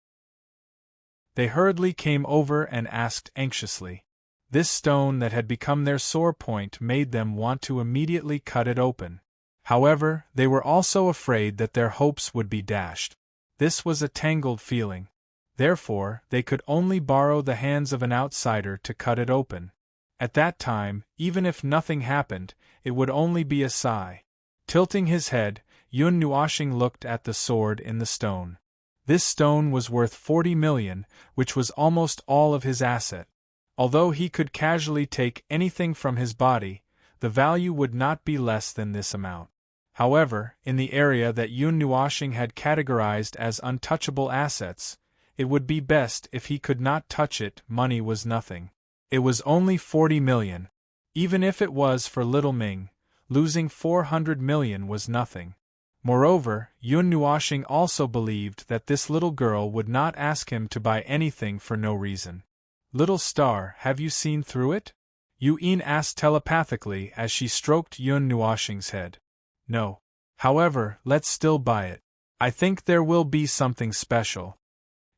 They hurriedly came over and asked anxiously. This stone that had become their sore point made them want to immediately cut it open. However, they were also afraid that their hopes would be dashed. This was a tangled feeling. Therefore, they could only borrow the hands of an outsider to cut it open. At that time, even if nothing happened, it would only be a sigh. Tilting his head, Yun Nuoshing looked at the sword in the stone. This stone was worth 40 million, which was almost all of his asset. Although he could casually take anything from his body, the value would not be less than this amount. However, in the area that Yun Nuoshing had categorized as untouchable assets, it would be best if he could not touch it. Money was nothing. It was only 40 million. Even if it was for little Ming, losing 400 million was nothing. Moreover, Yun Nuoshing also believed that this little girl would not ask him to buy anything for no reason. "Little star, have you seen through it?" Yu Yin asked telepathically as she stroked Yun Nuoshing's head. "No. However, let's still buy it. I think there will be something special."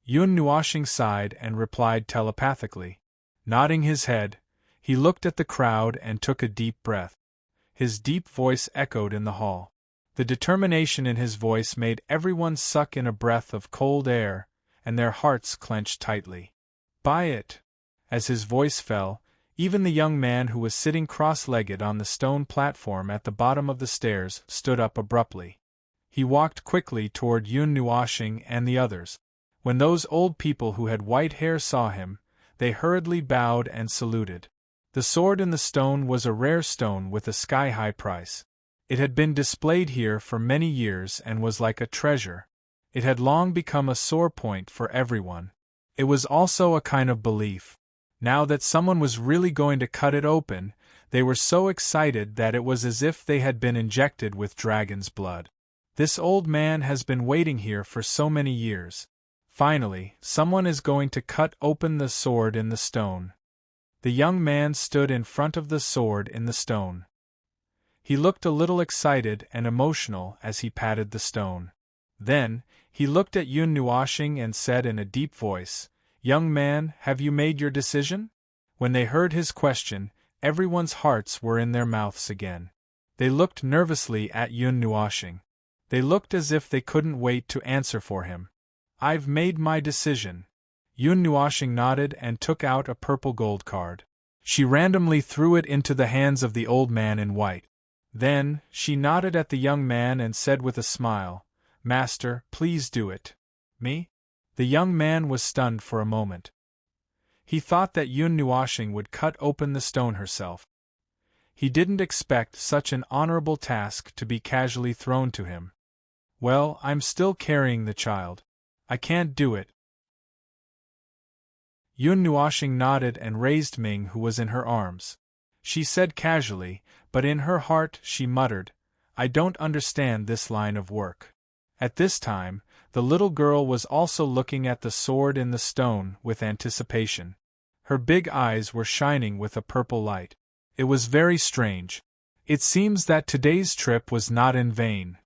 Yun Nuoshing sighed and replied telepathically. Nodding his head, he looked at the crowd and took a deep breath. His deep voice echoed in the hall. The determination in his voice made everyone suck in a breath of cold air, and their hearts clenched tightly. "Buy it!" As his voice fell, even the young man who was sitting cross-legged on the stone platform at the bottom of the stairs stood up abruptly. He walked quickly toward Yun Nuoshing and the others. When those old people who had white hair saw him, they hurriedly bowed and saluted. The sword in the stone was a rare stone with a sky-high price. It had been displayed here for many years and was like a treasure. It had long become a sore point for everyone. It was also a kind of belief. Now that someone was really going to cut it open, they were so excited that it was as if they had been injected with dragon's blood. This old man has been waiting here for so many years. Finally, someone is going to cut open the sword in the stone. The young man stood in front of the sword in the stone. He looked a little excited and emotional as he patted the stone. Then, he looked at Yun Nuoshing and said in a deep voice, "Young man, have you made your decision?" When they heard his question, everyone's hearts were in their mouths again. They looked nervously at Yun Nuoshing. They looked as if they couldn't wait to answer for him. "I've made my decision." Yun Nuoshing nodded and took out a purple gold card. She randomly threw it into the hands of the old man in white. Then, she nodded at the young man and said with a smile, "Master, please do it." "Me?" The young man was stunned for a moment. He thought that Yun Nuoshing would cut open the stone herself. He didn't expect such an honorable task to be casually thrown to him. "Well, I'm still carrying the child. I can't do it." Yun Nuoshing nodded and raised Ming, who was in her arms. She said casually, but in her heart she muttered, "I don't understand this line of work." At this time, the little girl was also looking at the sword in the stone with anticipation. Her big eyes were shining with a purple light. It was very strange. It seems that today's trip was not in vain.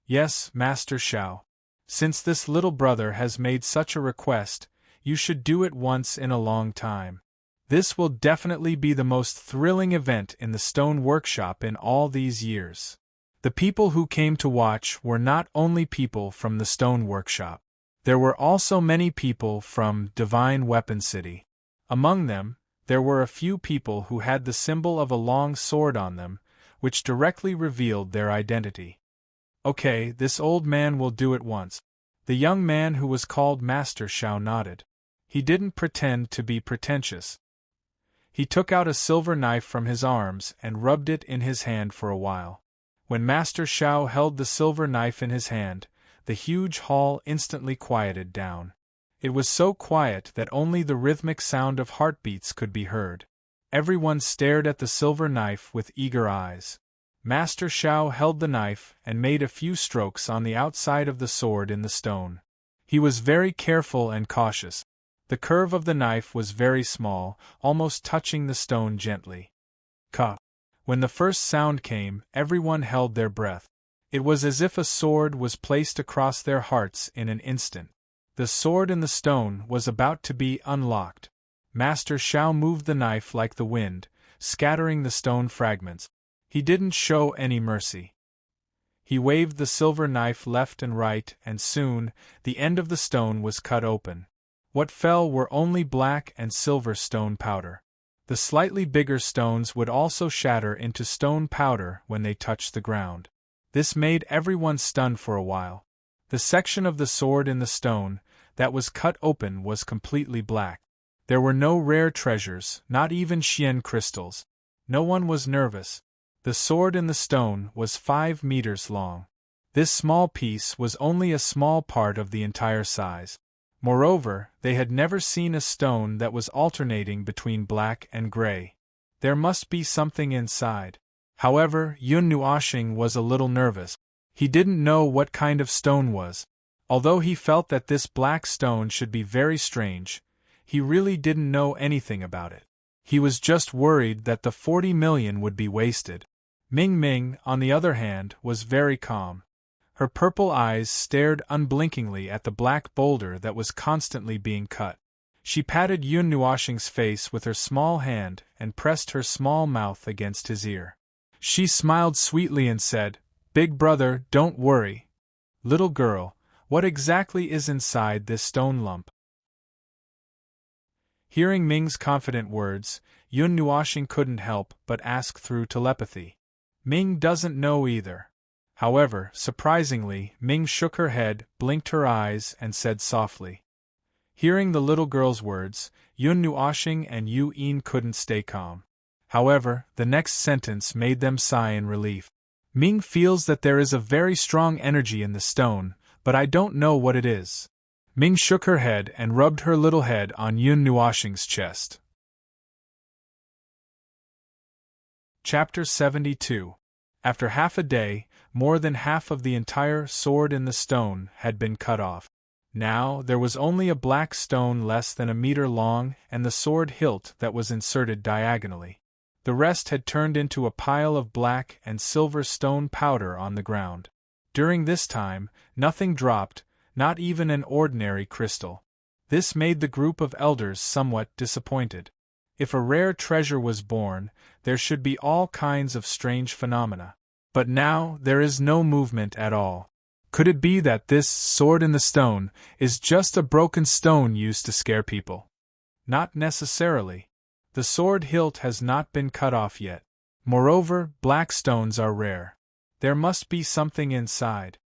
"Yes, Master Xiao. Since this little brother has made such a request, you should do it once in a long time. This will definitely be the most thrilling event in the stone workshop in all these years." The people who came to watch were not only people from the stone workshop. There were also many people from Divine Weapon City. Among them, there were a few people who had the symbol of a long sword on them, which directly revealed their identity. "Okay, this old man will do it once." The young man who was called Master Xiao nodded. He didn't pretend to be pretentious. He took out a silver knife from his arms and rubbed it in his hand for a while. When Master Shao held the silver knife in his hand, the huge hall instantly quieted down. It was so quiet that only the rhythmic sound of heartbeats could be heard. Everyone stared at the silver knife with eager eyes. Master Shao held the knife and made a few strokes on the outside of the sword in the stone. He was very careful and cautious. The curve of the knife was very small, almost touching the stone gently. Ka! When the first sound came, everyone held their breath. It was as if a sword was placed across their hearts in an instant. The sword in the stone was about to be unlocked. Master Shao moved the knife like the wind, scattering the stone fragments. He didn't show any mercy. He waved the silver knife left and right, and soon, the end of the stone was cut open. What fell were only black and silver stone powder. The slightly bigger stones would also shatter into stone powder when they touched the ground. This made everyone stunned for a while. The section of the sword in the stone that was cut open was completely black. There were no rare treasures, not even Xian crystals. No one was nervous. The sword in the stone was 5 meters long. This small piece was only a small part of the entire size. Moreover, they had never seen a stone that was alternating between black and gray. There must be something inside. However, Yun Nuoxing was a little nervous. He didn't know what kind of stone was. Although he felt that this black stone should be very strange, he really didn't know anything about it. He was just worried that the 40 million would be wasted. Ming Ming, on the other hand, was very calm. Her purple eyes stared unblinkingly at the black boulder that was constantly being cut. She patted Yun Nuoxing's face with her small hand and pressed her small mouth against his ear. She smiled sweetly and said, "Big brother, don't worry. Little girl, what exactly is inside this stone lump?" Hearing Ming's confident words, Yun Nuoxing couldn't help but ask through telepathy. Ming doesn't know either. However, surprisingly, Ming shook her head, blinked her eyes, and said softly. Hearing the little girl's words, Yun Nuoxing and Yu Yin couldn't stay calm. However, the next sentence made them sigh in relief. Ming feels that there is a very strong energy in the stone, but I don't know what it is. Ming shook her head and rubbed her little head on Yun Nuoxing's chest. Chapter 72. After half a day, more than half of the entire sword in the stone had been cut off. Now there was only a black stone less than a meter long and the sword hilt that was inserted diagonally. The rest had turned into a pile of black and silver stone powder on the ground. During this time, nothing dropped, not even an ordinary crystal. This made the group of elders somewhat disappointed. If a rare treasure was born, there should be all kinds of strange phenomena. But now there is no movement at all. Could it be that this sword in the stone is just a broken stone used to scare people? Not necessarily. The sword hilt has not been cut off yet. Moreover, black stones are rare. There must be something inside.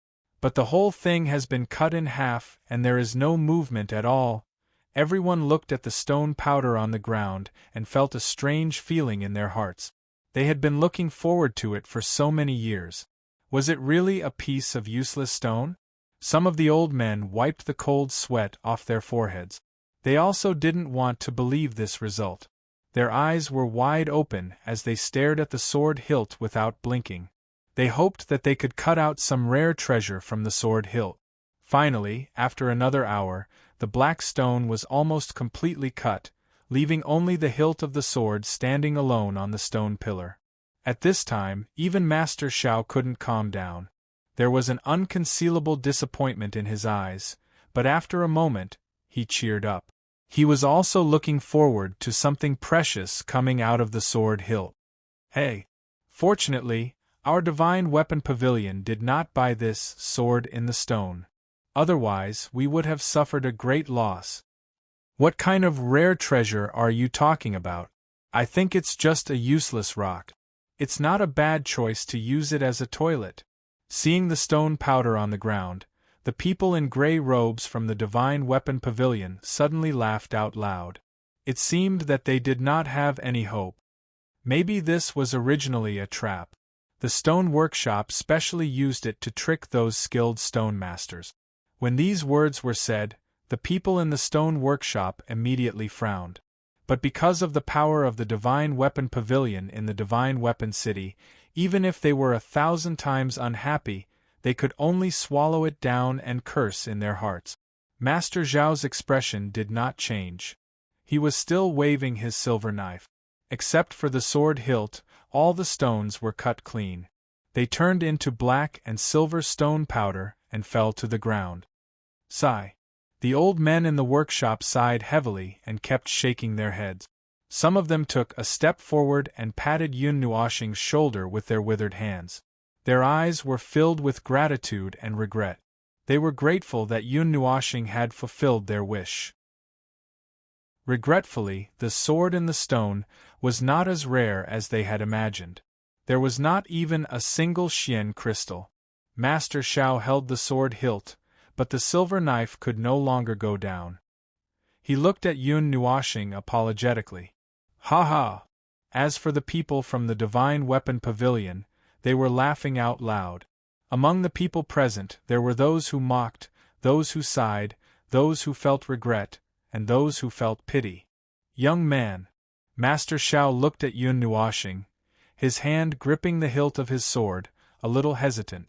But the whole thing has been cut in half and there is no movement at all. Everyone looked at the stone powder on the ground and felt a strange feeling in their hearts. They had been looking forward to it for so many years. Was it really a piece of useless stone? Some of the old men wiped the cold sweat off their foreheads. They also didn't want to believe this result. Their eyes were wide open as they stared at the sword hilt without blinking. They hoped that they could cut out some rare treasure from the sword hilt. Finally, after another hour, the black stone was almost completely cut, leaving only the hilt of the sword standing alone on the stone pillar. At this time, even Master Shao couldn't calm down. There was an unconcealable disappointment in his eyes, but after a moment, he cheered up. He was also looking forward to something precious coming out of the sword hilt. Hey! Fortunately, our divine weapon pavilion did not buy this sword in the stone. Otherwise, we would have suffered a great loss. What kind of rare treasure are you talking about? I think it's just a useless rock. It's not a bad choice to use it as a toilet. Seeing the stone powder on the ground, the people in gray robes from the Divine Weapon Pavilion suddenly laughed out loud. It seemed that they did not have any hope. Maybe this was originally a trap. The stone workshop specially used it to trick those skilled stone masters. When these words were said, the people in the stone workshop immediately frowned. But because of the power of the divine weapon pavilion in the divine weapon city, even if they were 1,000 times unhappy, they could only swallow it down and curse in their hearts. Master Zhao's expression did not change. He was still waving his silver knife. Except for the sword hilt, all the stones were cut clean. They turned into black and silver stone powder and fell to the ground. Sigh. The old men in the workshop sighed heavily and kept shaking their heads. Some of them took a step forward and patted Yun Nuoxing's shoulder with their withered hands. Their eyes were filled with gratitude and regret. They were grateful that Yun Nuoxing had fulfilled their wish. Regretfully, the sword in the stone was not as rare as they had imagined. There was not even a single Xian crystal. Master Xiao held the sword hilt, but the silver knife could no longer go down. He looked at Yun Nuoxing apologetically. Ha ha! As for the people from the Divine Weapon Pavilion, they were laughing out loud. Among the people present there were those who mocked, those who sighed, those who felt regret, and those who felt pity. Young man! Master Xiao looked at Yun Nuoxing, his hand gripping the hilt of his sword, a little hesitant.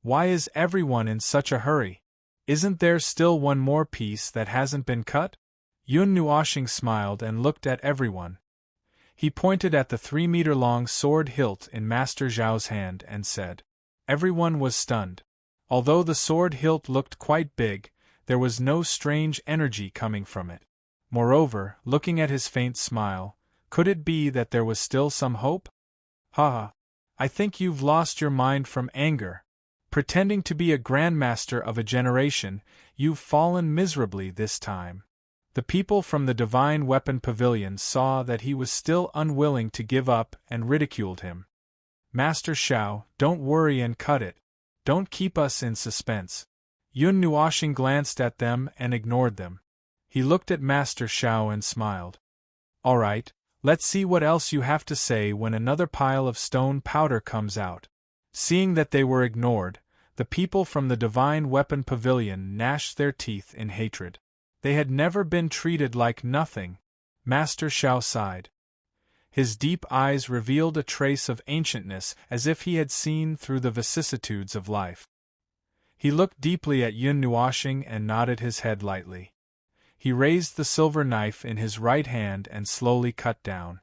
Why is everyone in such a hurry? Isn't there still one more piece that hasn't been cut? Yun Nuoxing smiled and looked at everyone. He pointed at the 3-meter-long sword hilt in Master Zhao's hand and said. Everyone was stunned. Although the sword hilt looked quite big, there was no strange energy coming from it. Moreover, looking at his faint smile, could it be that there was still some hope? Ha! I think you've lost your mind from anger. Pretending to be a grandmaster of a generation, you've fallen miserably this time. The people from the Divine Weapon Pavilion saw that he was still unwilling to give up and ridiculed him. Master Xiao, don't worry and cut it. Don't keep us in suspense. Yun Nuoxing glanced at them and ignored them. He looked at Master Xiao and smiled. All right, let's see what else you have to say when another pile of stone powder comes out. Seeing that they were ignored, the people from the Divine Weapon Pavilion gnashed their teeth in hatred. They had never been treated like nothing. Master Xiao sighed. His deep eyes revealed a trace of ancientness as if he had seen through the vicissitudes of life. He looked deeply at Yun Nuoxing and nodded his head lightly. He raised the silver knife in his right hand and slowly cut down.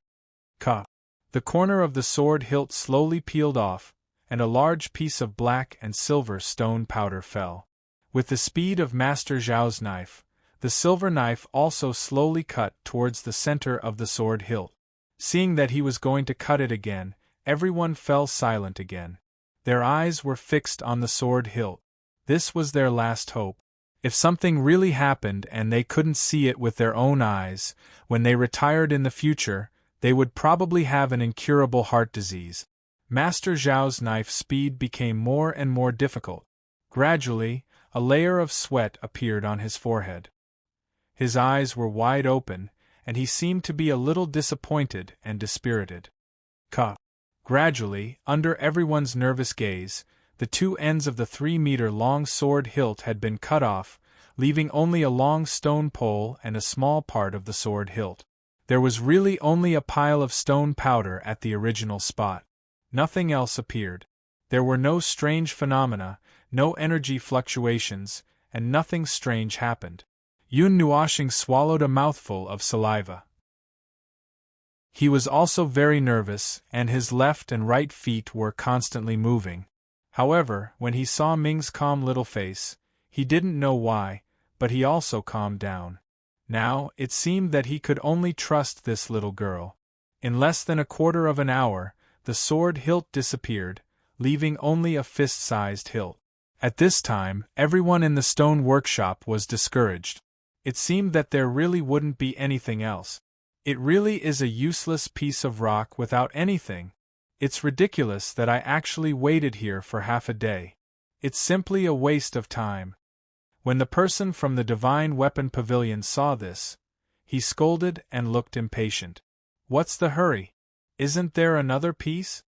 Ka! The corner of the sword hilt slowly peeled off, and a large piece of black and silver stone powder fell. With the speed of Master Zhao's knife, the silver knife also slowly cut towards the center of the sword hilt. Seeing that he was going to cut it again, everyone fell silent again. Their eyes were fixed on the sword hilt. This was their last hope. If something really happened and they couldn't see it with their own eyes, when they retired in the future, they would probably have an incurable heart disease. Master Zhao's knife speed became more and more difficult. Gradually, a layer of sweat appeared on his forehead. His eyes were wide open, and he seemed to be a little disappointed and dispirited. Gradually, under everyone's nervous gaze, the two ends of the 3-meter-long sword hilt had been cut off, leaving only a long stone pole and a small part of the sword hilt. There was really only a pile of stone powder at the original spot. Nothing else appeared. There were no strange phenomena, no energy fluctuations, and nothing strange happened. Yun Nuoxing swallowed a mouthful of saliva. He was also very nervous, and his left and right feet were constantly moving. However, when he saw Ming's calm little face, he didn't know why, but he also calmed down. Now, it seemed that he could only trust this little girl. In less than a quarter of an hour, the sword hilt disappeared, leaving only a fist-sized hilt. At this time, everyone in the stone workshop was discouraged. It seemed that there really wouldn't be anything else. It really is a useless piece of rock without anything. It's ridiculous that I actually waited here for half a day. It's simply a waste of time. When the person from the Divine Weapon Pavilion saw this, he scolded and looked impatient. What's the hurry? Isn't there another piece?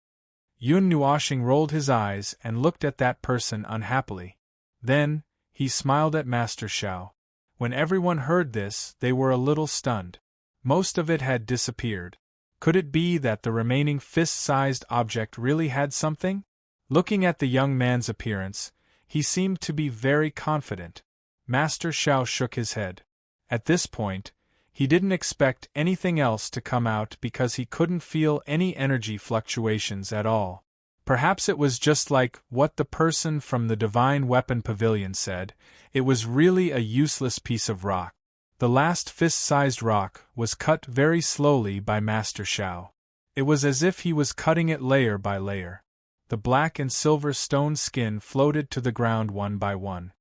Yun Nuoshing rolled his eyes and looked at that person unhappily. Then, he smiled at Master Xiao. When everyone heard this, they were a little stunned. Most of it had disappeared. Could it be that the remaining fist-sized object really had something? Looking at the young man's appearance, he seemed to be very confident. Master Xiao shook his head. At this point, he didn't expect anything else to come out because he couldn't feel any energy fluctuations at all. Perhaps it was just like what the person from the Divine Weapon Pavilion said, it was really a useless piece of rock. The last fist-sized rock was cut very slowly by Master Xiao. It was as if he was cutting it layer by layer. The black and silver stone skin floated to the ground one by one.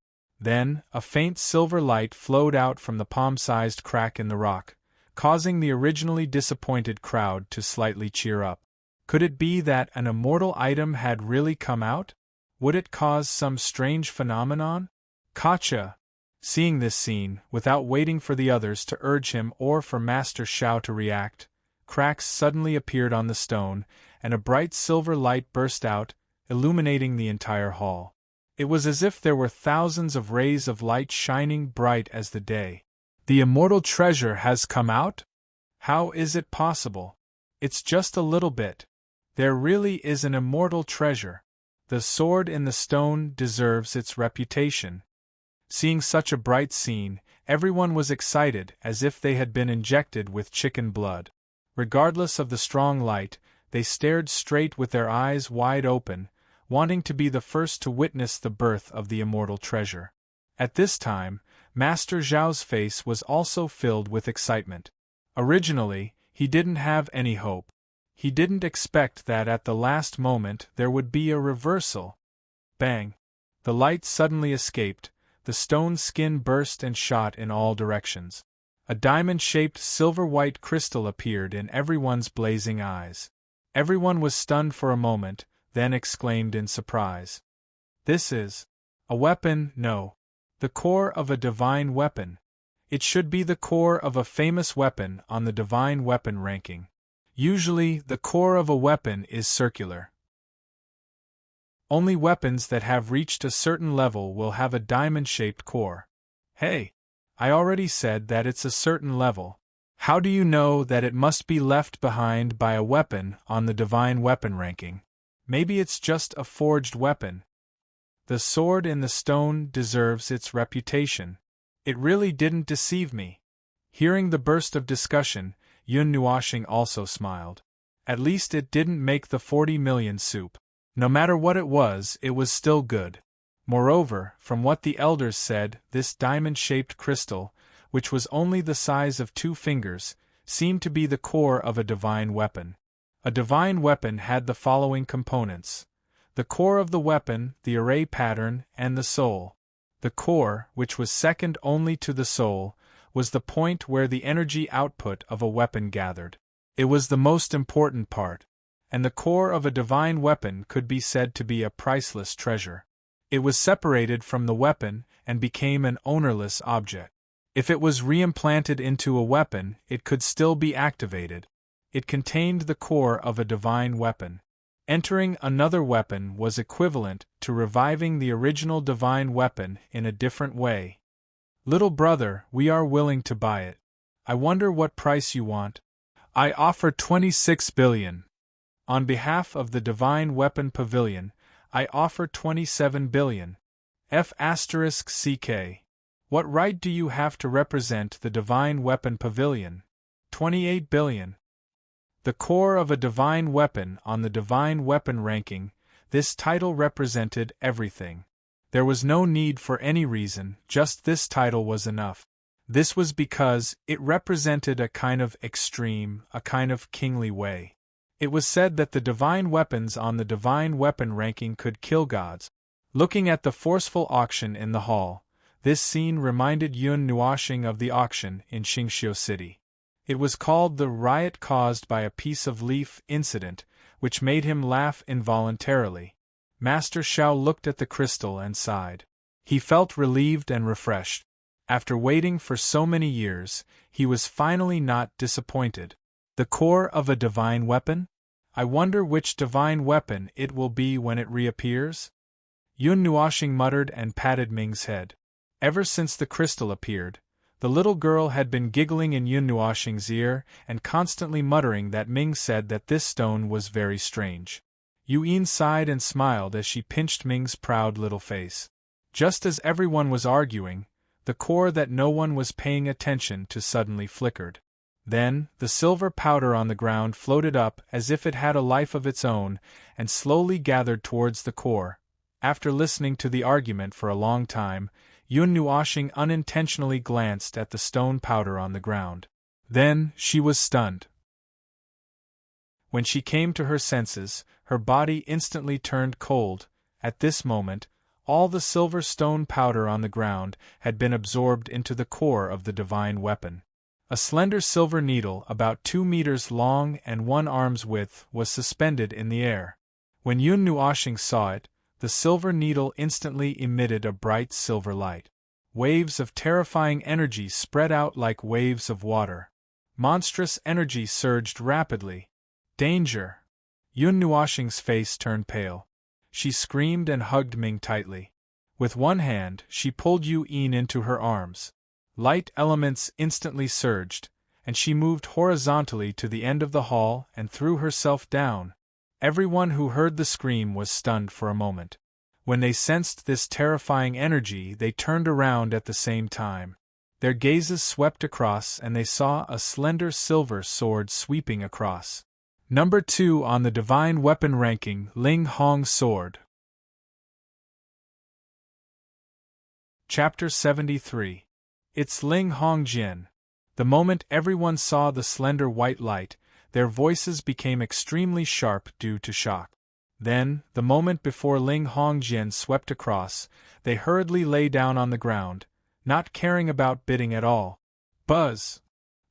Then, a faint silver light flowed out from the palm-sized crack in the rock, causing the originally disappointed crowd to slightly cheer up. Could it be that an immortal item had really come out? Would it cause some strange phenomenon? Gotcha! Seeing this scene, without waiting for the others to urge him or for Master Xiao to react, cracks suddenly appeared on the stone, and a bright silver light burst out, illuminating the entire hall. It was as if there were thousands of rays of light shining bright as the day. The immortal treasure has come out? How is it possible? It's just a little bit. There really is an immortal treasure. The sword in the stone deserves its reputation. Seeing such a bright scene, everyone was excited as if they had been injected with chicken blood. Regardless of the strong light, they stared straight with their eyes wide open, wanting to be the first to witness the birth of the immortal treasure. At this time, Master Zhao's face was also filled with excitement. Originally, he didn't have any hope. He didn't expect that at the last moment there would be a reversal. Bang! The light suddenly escaped, the stone skin burst and shot in all directions. A diamond-shaped silver-white crystal appeared in everyone's blazing eyes. Everyone was stunned for a moment, then exclaimed in surprise. This is a weapon, no. The core of a divine weapon. It should be the core of a famous weapon on the divine weapon ranking. Usually, the core of a weapon is circular. Only weapons that have reached a certain level will have a diamond-shaped core. Hey! I already said that it's a certain level. How do you know that it must be left behind by a weapon on the divine weapon ranking? Maybe it's just a forged weapon. The sword in the stone deserves its reputation. It really didn't deceive me. Hearing the burst of discussion, Yun Nuoshing also smiled. At least it didn't make the 40 million soup. No matter what it was still good. Moreover, from what the elders said, this diamond-shaped crystal, which was only the size of 2 fingers, seemed to be the core of a divine weapon. A divine weapon had the following components: the core of the weapon, the array pattern, and the soul. The core, which was second only to the soul, was the point where the energy output of a weapon gathered. It was the most important part, and the core of a divine weapon could be said to be a priceless treasure. It was separated from the weapon and became an ownerless object. If it was reimplanted into a weapon, it could still be activated. It contained the core of a divine weapon. Entering another weapon was equivalent to reviving the original divine weapon in a different way. Little brother, we are willing to buy it. I wonder what price you want. I offer 26 billion. On behalf of the Divine Weapon Pavilion, I offer 27 billion. F***CK. What right do you have to represent the Divine Weapon Pavilion? 28 billion. The core of a divine weapon on the divine weapon ranking, this title represented everything. There was no need for any reason, just this title was enough. This was because it represented a kind of extreme, a kind of kingly way. It was said that the divine weapons on the divine weapon ranking could kill gods. Looking at the forceful auction in the hall, this scene reminded Yun Nuoshing of the auction in Xingqiu City. It was called the riot caused by a piece of leaf incident, which made him laugh involuntarily. Master Xiao looked at the crystal and sighed. He felt relieved and refreshed. After waiting for so many years, he was finally not disappointed. The core of a divine weapon? I wonder which divine weapon it will be when it reappears? Yun Nuoxing muttered and patted Ming's head. Ever since the crystal appeared, the little girl had been giggling in Yun Nuoxing's ear and constantly muttering that Ming said that this stone was very strange. Yuan sighed and smiled as she pinched Ming's proud little face. Just as everyone was arguing, the core that no one was paying attention to suddenly flickered. Then, the silver powder on the ground floated up as if it had a life of its own and slowly gathered towards the core. After listening to the argument for a long time, Yun Nuoxing unintentionally glanced at the stone powder on the ground. Then, she was stunned. When she came to her senses, her body instantly turned cold. At this moment, all the silver stone powder on the ground had been absorbed into the core of the divine weapon. A slender silver needle about 2 meters long and 1 arm's width was suspended in the air. When Yun Nuoxing saw it, the silver needle instantly emitted a bright silver light. Waves of terrifying energy spread out like waves of water. Monstrous energy surged rapidly. Danger! Yun Nuoxing's face turned pale. She screamed and hugged Ming tightly. With one hand, she pulled Yuan into her arms. Light elements instantly surged, and she moved horizontally to the end of the hall and threw herself down. Everyone who heard the scream was stunned for a moment. When they sensed this terrifying energy, they turned around at the same time. Their gazes swept across and they saw a slender silver sword sweeping across. Number 2 on the Divine Weapon ranking, Ling Hong Sword. Chapter 73. It's Ling Hong Jin. The moment everyone saw the slender white light, their voices became extremely sharp due to shock. Then, the moment before Ling Hong Jin swept across, they hurriedly lay down on the ground, not caring about bidding at all. Buzz!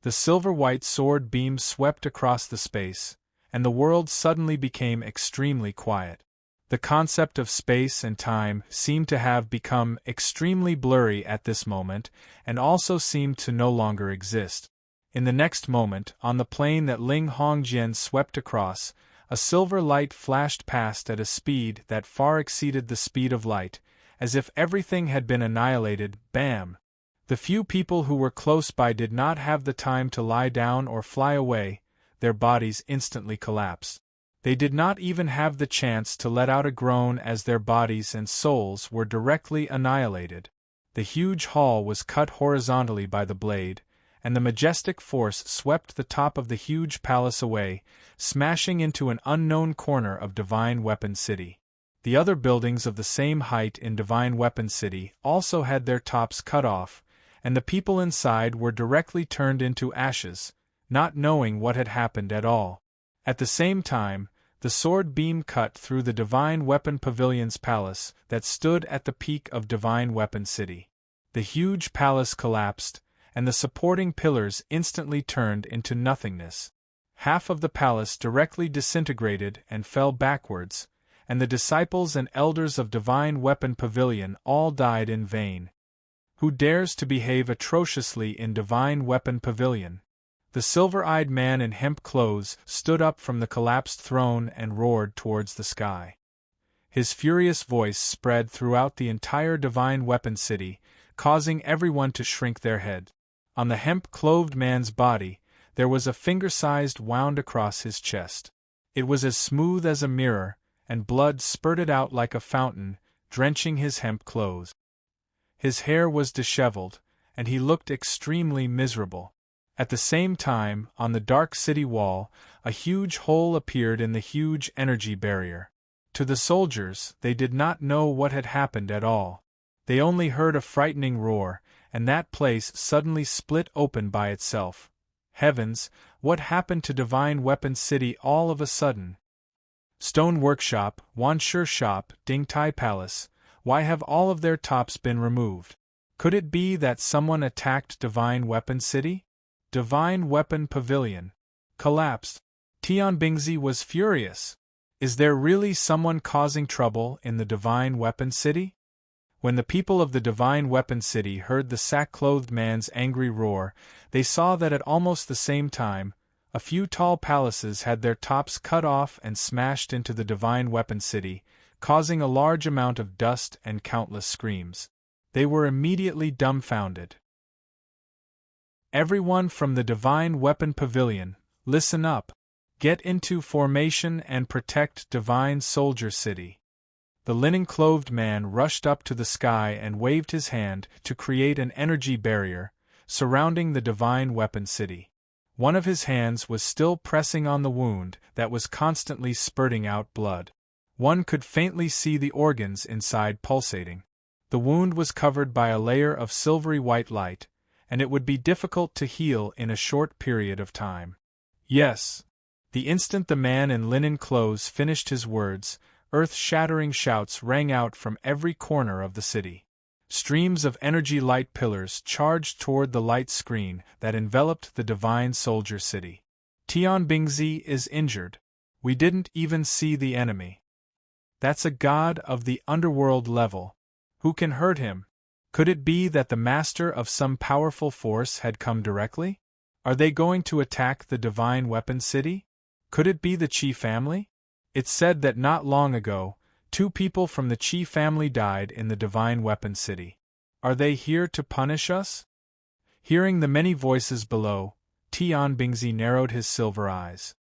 The silver-white sword beam swept across the space, and the world suddenly became extremely quiet. The concept of space and time seemed to have become extremely blurry at this moment, and also seemed to no longer exist. In the next moment, on the plane that Ling Hong Jin swept across, a silver light flashed past at a speed that far exceeded the speed of light, as if everything had been annihilated. Bam! The few people who were close by did not have the time to lie down or fly away, their bodies instantly collapsed. They did not even have the chance to let out a groan as their bodies and souls were directly annihilated. The huge hall was cut horizontally by the blade, and the majestic force swept the top of the huge palace away, smashing into an unknown corner of Divine Weapon City. The other buildings of the same height in Divine Weapon City also had their tops cut off, and the people inside were directly turned into ashes, not knowing what had happened at all. At the same time, the sword beam cut through the Divine Weapon Pavilion's palace that stood at the peak of Divine Weapon City. The huge palace collapsed, and the supporting pillars instantly turned into nothingness. Half of the palace directly disintegrated and fell backwards, and the disciples and elders of Divine Weapon Pavilion all died in vain. Who dares to behave atrociously in Divine Weapon Pavilion? The silver-eyed man in hemp clothes stood up from the collapsed throne and roared towards the sky. His furious voice spread throughout the entire Divine Weapon City, causing everyone to shrink their head. On the hemp-clothed man's body, there was a finger-sized wound across his chest. It was as smooth as a mirror, and blood spurted out like a fountain, drenching his hemp clothes. His hair was disheveled, and he looked extremely miserable. At the same time, on the dark city wall, a huge hole appeared in the huge energy barrier. To the soldiers, they did not know what had happened at all. They only heard a frightening roar, and that place suddenly split open by itself. Heavens, what happened to Divine Weapon City all of a sudden? Stone Workshop, Wanshi Shop, Ding Tai Palace, why have all of their tops been removed? Could it be that someone attacked Divine Weapon City? Divine Weapon Pavilion collapsed. Tianbingzi was furious. Is there really someone causing trouble in the Divine Weapon City? When the people of the Divine Weapon City heard the sack-clothed man's angry roar, they saw that at almost the same time, A few tall palaces had their tops cut off and smashed into the divine weapon city, causing a large amount of dust and countless screams. They were immediately dumbfounded. Everyone from the divine weapon pavilion, listen up. Get into formation and protect divine soldier city. The linen-clothed man rushed up to the sky and waved his hand to create an energy barrier surrounding the divine weapon city. One of his hands was still pressing on the wound that was constantly spurting out blood. One could faintly see the organs inside pulsating. The wound was covered by a layer of silvery white light, and it would be difficult to heal in a short period of time. Yes. The instant the man in linen clothes finished his words, earth-shattering shouts rang out from every corner of the city. Streams of energy light pillars charged toward the light screen that enveloped the divine soldier city. Tian Bingzi is injured. We didn't even see the enemy. That's a god of the underworld level. Who can hurt him? Could it be that the master of some powerful force had come directly? Are they going to attack the divine weapon city? Could it be the Qi family? It's said that not long ago, 2 people from the Qi family died in the divine weapon city. Are they here to punish us? Hearing the many voices below, Tian Bingzi narrowed his silver eyes.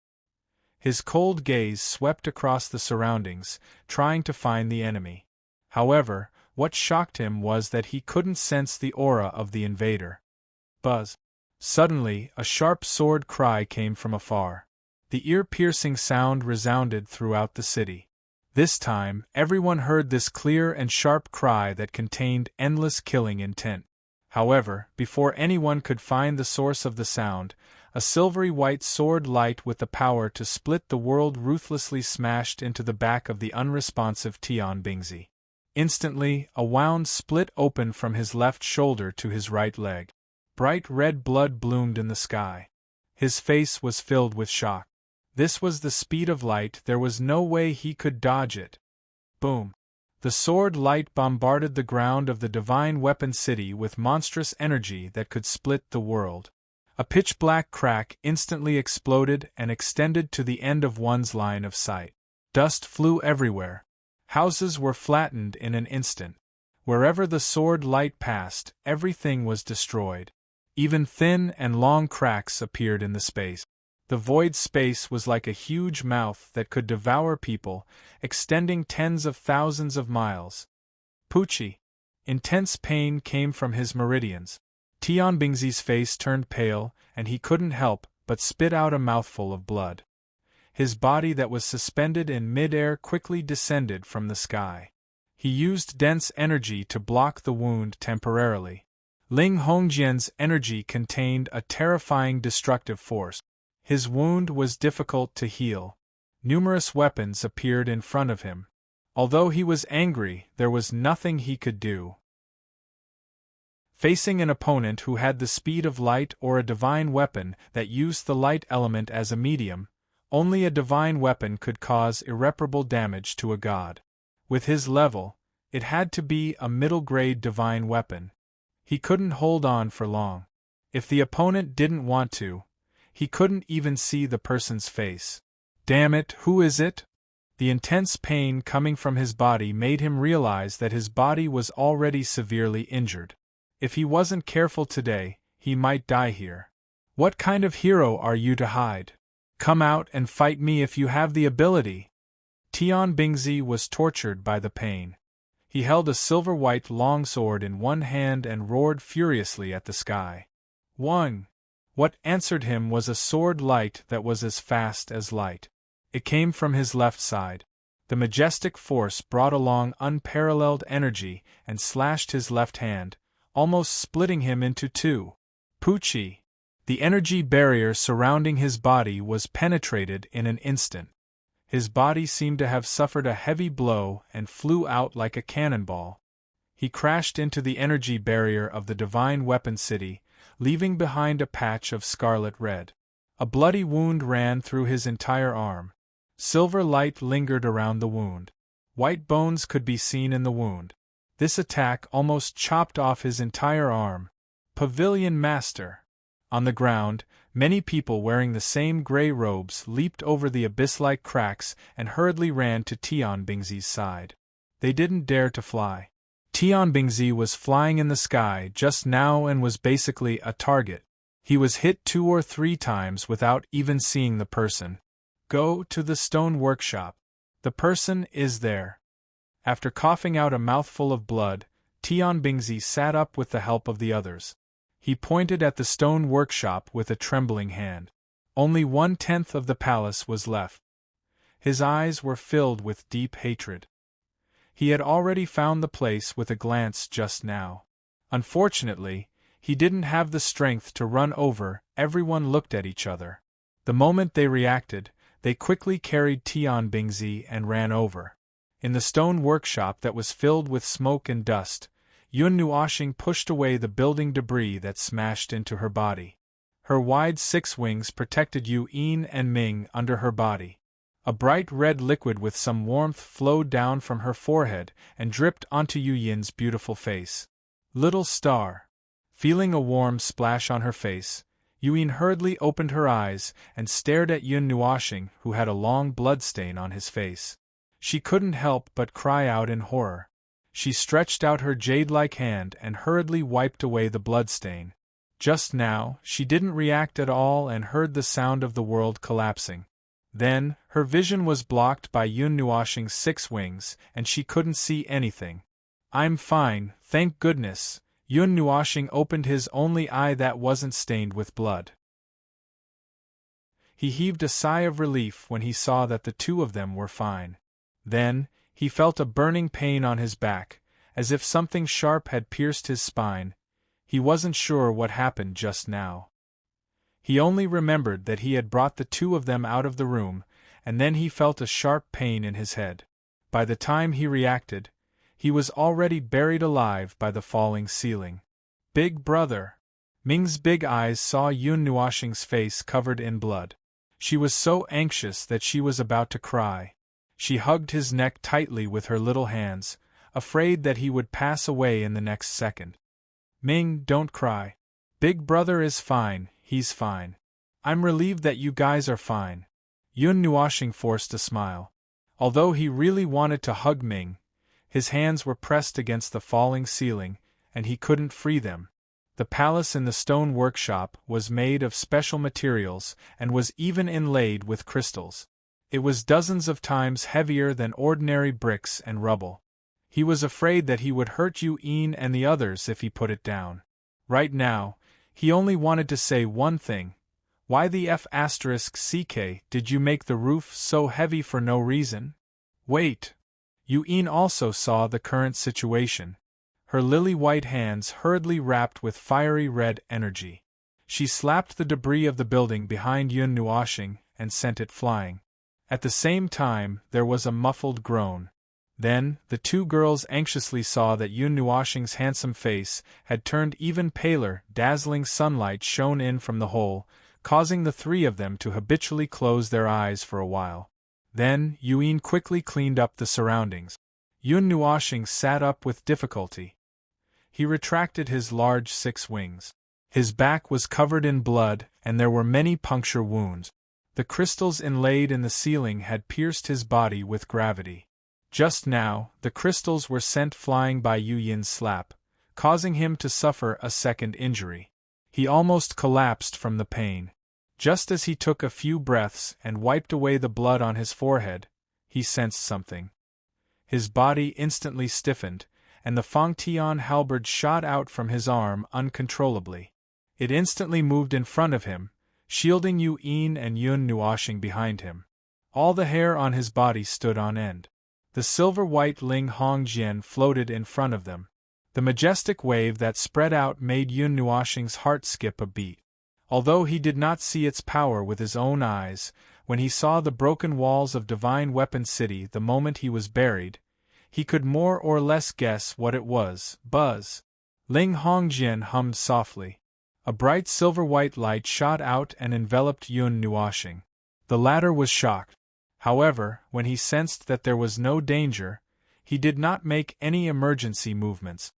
His cold gaze swept across the surroundings, trying to find the enemy. However, what shocked him was that he couldn't sense the aura of the invader. Buzz! Suddenly, a sharp sword cry came from afar. The ear-piercing sound resounded throughout the city. This time, everyone heard this clear and sharp cry that contained endless killing intent. However, before anyone could find the source of the sound, a silvery white sword light with the power to split the world ruthlessly smashed into the back of the unresponsive Tian Bingzi. Instantly, a wound split open from his left shoulder to his right leg. Bright red blood bloomed in the sky. His face was filled with shock. This was the speed of light, there was no way he could dodge it. Boom! The sword light bombarded the ground of the divine weapon city with monstrous energy that could split the world. A pitch-black crack instantly exploded and extended to the end of one's line of sight. Dust flew everywhere. Houses were flattened in an instant. Wherever the sword light passed, everything was destroyed. Even thin and long cracks appeared in the space. The void space was like a huge mouth that could devour people, extending tens of thousands of miles. Pucci! Intense pain came from his meridians. Tian Bingzi's face turned pale, and he couldn't help but spit out a mouthful of blood. His body that was suspended in mid-air quickly descended from the sky. He used dense energy to block the wound temporarily. Ling Hongjian's energy contained a terrifying destructive force. His wound was difficult to heal. Numerous weapons appeared in front of him. Although he was angry, there was nothing he could do. Facing an opponent who had the speed of light or a divine weapon that used the light element as a medium, only a divine weapon could cause irreparable damage to a god. With his level, it had to be a middle-grade divine weapon. He couldn't hold on for long. If the opponent didn't want to, he couldn't even see the person's face. Damn it, who is it? The intense pain coming from his body made him realize that his body was already severely injured. If he wasn't careful today, he might die here. What kind of hero are you to hide? Come out and fight me if you have the ability. Tian Bingzi was tortured by the pain. He held a silver-white longsword in one hand and roared furiously at the sky. What answered him was a sword light that was as fast as light. It came from his left side. The majestic force brought along unparalleled energy and slashed his left hand, almost splitting him into two. Pucci! The energy barrier surrounding his body was penetrated in an instant. His body seemed to have suffered a heavy blow and flew out like a cannonball. He crashed into the energy barrier of the divine weapon city, leaving behind a patch of scarlet red. A bloody wound ran through his entire arm. Silver light lingered around the wound. White bones could be seen in the wound. This attack almost chopped off his entire arm. Pavilion Master! On the ground, Many people wearing the same gray robes leaped over the abyss-like cracks and hurriedly ran to Tianbingzi's side. They didn't dare to fly. Tianbingzi was flying in the sky just now and was basically a target. He was hit 2 or 3 times without even seeing the person. Go to the stone workshop. The person is there. After coughing out a mouthful of blood, Tianbingzi sat up with the help of the others. He pointed at the stone workshop with a trembling hand. Only 1/10 of the palace was left. His eyes were filled with deep hatred. He had already found the place with a glance just now. Unfortunately, he didn't have the strength to run over. Everyone looked at each other. The moment they reacted, they quickly carried Tianbingzi and ran over. In the stone workshop that was filled with smoke and dust, Yun Nuoxing pushed away the building debris that smashed into her body. Her wide 6 wings protected Yu Yin and Ming under her body. A bright red liquid with some warmth flowed down from her forehead and dripped onto Yu Yin's beautiful face. Little star. Feeling a warm splash on her face, Yu Yin hurriedly opened her eyes and stared at Yun Nuoxing, who had a long bloodstain on his face. She couldn't help but cry out in horror. She stretched out her jade-like hand and hurriedly wiped away the bloodstain. Just now, she didn't react at all and heard the sound of the world collapsing. Then, her vision was blocked by Yun Nuoxing's 6 wings, and she couldn't see anything. I'm fine, thank goodness. Yun Nuoxing opened his only eye that wasn't stained with blood. He heaved a sigh of relief when he saw that the 2 of them were fine. Then, he felt a burning pain on his back, as if something sharp had pierced his spine. He wasn't sure what happened just now. He only remembered that he had brought the 2 of them out of the room, and then he felt a sharp pain in his head. By the time he reacted, he was already buried alive by the falling ceiling. Big brother! Ming's big eyes saw Yun Nuoxing's face covered in blood. She was so anxious that she was about to cry. She hugged his neck tightly with her little hands, afraid that he would pass away in the next second. Ming, don't cry. Big brother is fine, he's fine. I'm relieved that you guys are fine. Yun Nuoxing forced a smile. Although he really wanted to hug Ming, his hands were pressed against the falling ceiling, and he couldn't free them. The palace in the stone workshop was made of special materials and was even inlaid with crystals. It was dozens of times heavier than ordinary bricks and rubble. He was afraid that he would hurt Yu Yin and the others if he put it down. Right now, he only wanted to say one thing. Why the F***ck did you make the roof so heavy for no reason? Wait! Yu Yin also saw the current situation. Her lily-white hands hurriedly wrapped with fiery red energy. She slapped the debris of the building behind Yun Nuoxing and sent it flying. At the same time, there was a muffled groan. Then, the 2 girls anxiously saw that Yun Nuoxing's handsome face had turned even paler. Dazzling sunlight shone in from the hole, causing the 3 of them to habitually close their eyes for a while. Then, Yu Yin quickly cleaned up the surroundings. Yun Nuoxing sat up with difficulty. He retracted his large 6 wings. His back was covered in blood, and there were many puncture wounds. The crystals inlaid in the ceiling had pierced his body with gravity. Just now, the crystals were sent flying by Yu Yin's slap, causing him to suffer a second injury. He almost collapsed from the pain. Just as he took a few breaths and wiped away the blood on his forehead, he sensed something. His body instantly stiffened, and the Fangtian halberd shot out from his arm uncontrollably. It instantly moved in front of him, shielding Yu Yin and Yun Nuoxing behind him. All the hair on his body stood on end. The silver-white Ling Hongjian floated in front of them. The majestic wave that spread out made Yun Nuoxing's heart skip a beat. Although he did not see its power with his own eyes, when he saw the broken walls of Divine Weapon City the moment he was buried, he could more or less guess what it was. Buzz! Ling Hongjian hummed softly. A bright silver-white light shot out and enveloped Yun Nuoxing. The latter was shocked. However, when he sensed that there was no danger, he did not make any emergency movements.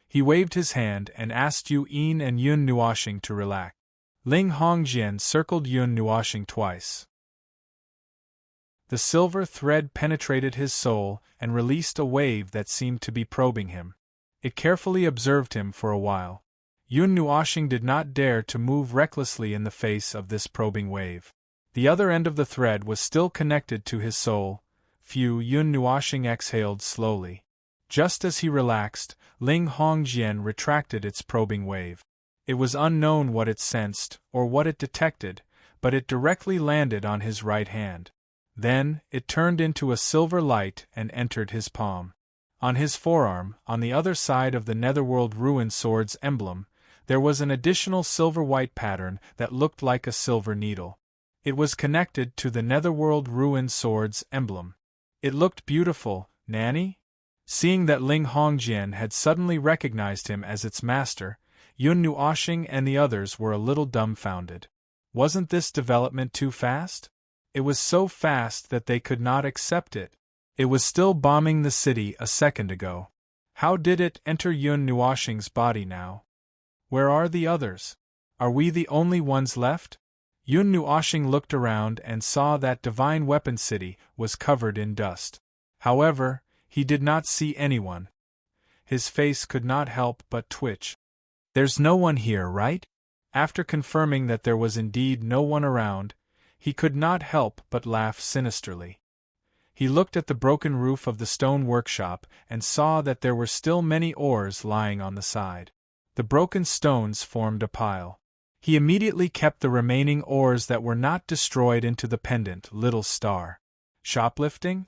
He waved his hand and asked Yu Yin and Yun Nuoxing to relax. Ling Hongjian circled Yun Nuoxing twice. The silver thread penetrated his soul and released a wave that seemed to be probing him. It carefully observed him for a while. Yun Nuoxing did not dare to move recklessly in the face of this probing wave. The other end of the thread was still connected to his soul. Yun Nuoxing exhaled slowly. Just as he relaxed, Ling Hongjian retracted its probing wave. It was unknown what it sensed, or what it detected, but it directly landed on his right hand. Then, it turned into a silver light and entered his palm. On his forearm, on the other side of the Netherworld Ruin Sword's emblem, there was an additional silver-white pattern that looked like a silver needle. It was connected to the Netherworld Ruin Sword's emblem. It looked beautiful, Nanny? Seeing that Ling Hongjian had suddenly recognized him as its master, Yun Nuoxing and the others were a little dumbfounded. Wasn't this development too fast? It was so fast that they could not accept it. It was still bombing the city a second ago. How did it enter Yun Nuoxing's body now? Where are the others? Are we the only ones left? Yun Nuoxing looked around and saw that Divine Weapon City was covered in dust. However, he did not see anyone. His face could not help but twitch. There's no one here, right? After confirming that there was indeed no one around, he could not help but laugh sinisterly. He looked at the broken roof of the stone workshop and saw that there were still many ores lying on the side. The broken stones formed a pile. He immediately kept the remaining ores that were not destroyed into the pendant little star. Shoplifting?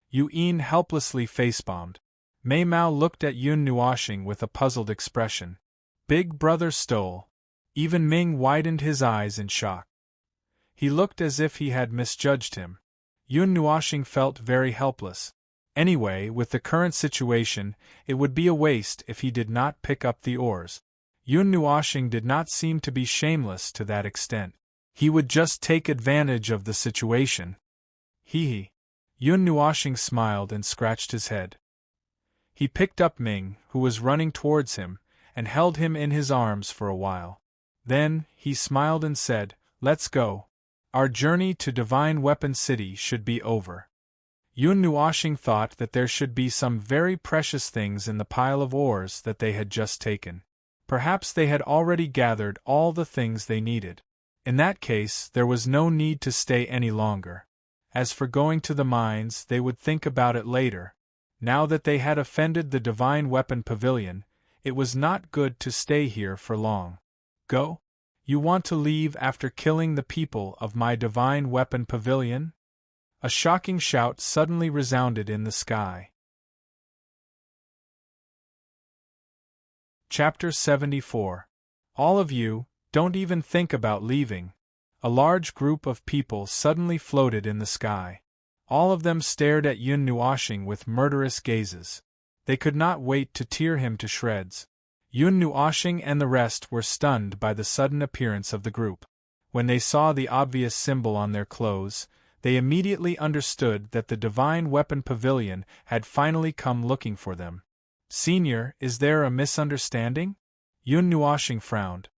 Yin helplessly facebombed. Mei Mao looked at Yun Nuoxing with a puzzled expression. Big brother stole. Even Ming widened his eyes in shock. He looked as if he had misjudged him. Yun Nuoxing felt very helpless. Anyway, with the current situation, it would be a waste if he did not pick up the ores. Yun Nuoxing did not seem to be shameless to that extent. He would just take advantage of the situation. Hee. Yun Nuoxing smiled and scratched his head. He picked up Ming, who was running towards him, and held him in his arms for a while. Then, he smiled and said, "Let's go. Our journey to Divine Weapon City should be over." Yun Nuoxing thought that there should be some very precious things in the pile of ores that they had just taken. Perhaps they had already gathered all the things they needed. In that case, there was no need to stay any longer. As for going to the mines, they would think about it later. Now that they had offended the Divine Weapon Pavilion, it was not good to stay here for long. Go? You want to leave after killing the people of my Divine Weapon Pavilion? A shocking shout suddenly resounded in the sky. Chapter 74. All of you, don't even think about leaving. A large group of people suddenly floated in the sky. All of them stared at Yun Nuoxing with murderous gazes. They could not wait to tear him to shreds. Yun Nuoxing and the rest were stunned by the sudden appearance of the group. When they saw the obvious symbol on their clothes, they immediately understood that the Divine Weapon Pavilion had finally come looking for them. "Senior, is there a misunderstanding?" Yun Nuoxing frowned.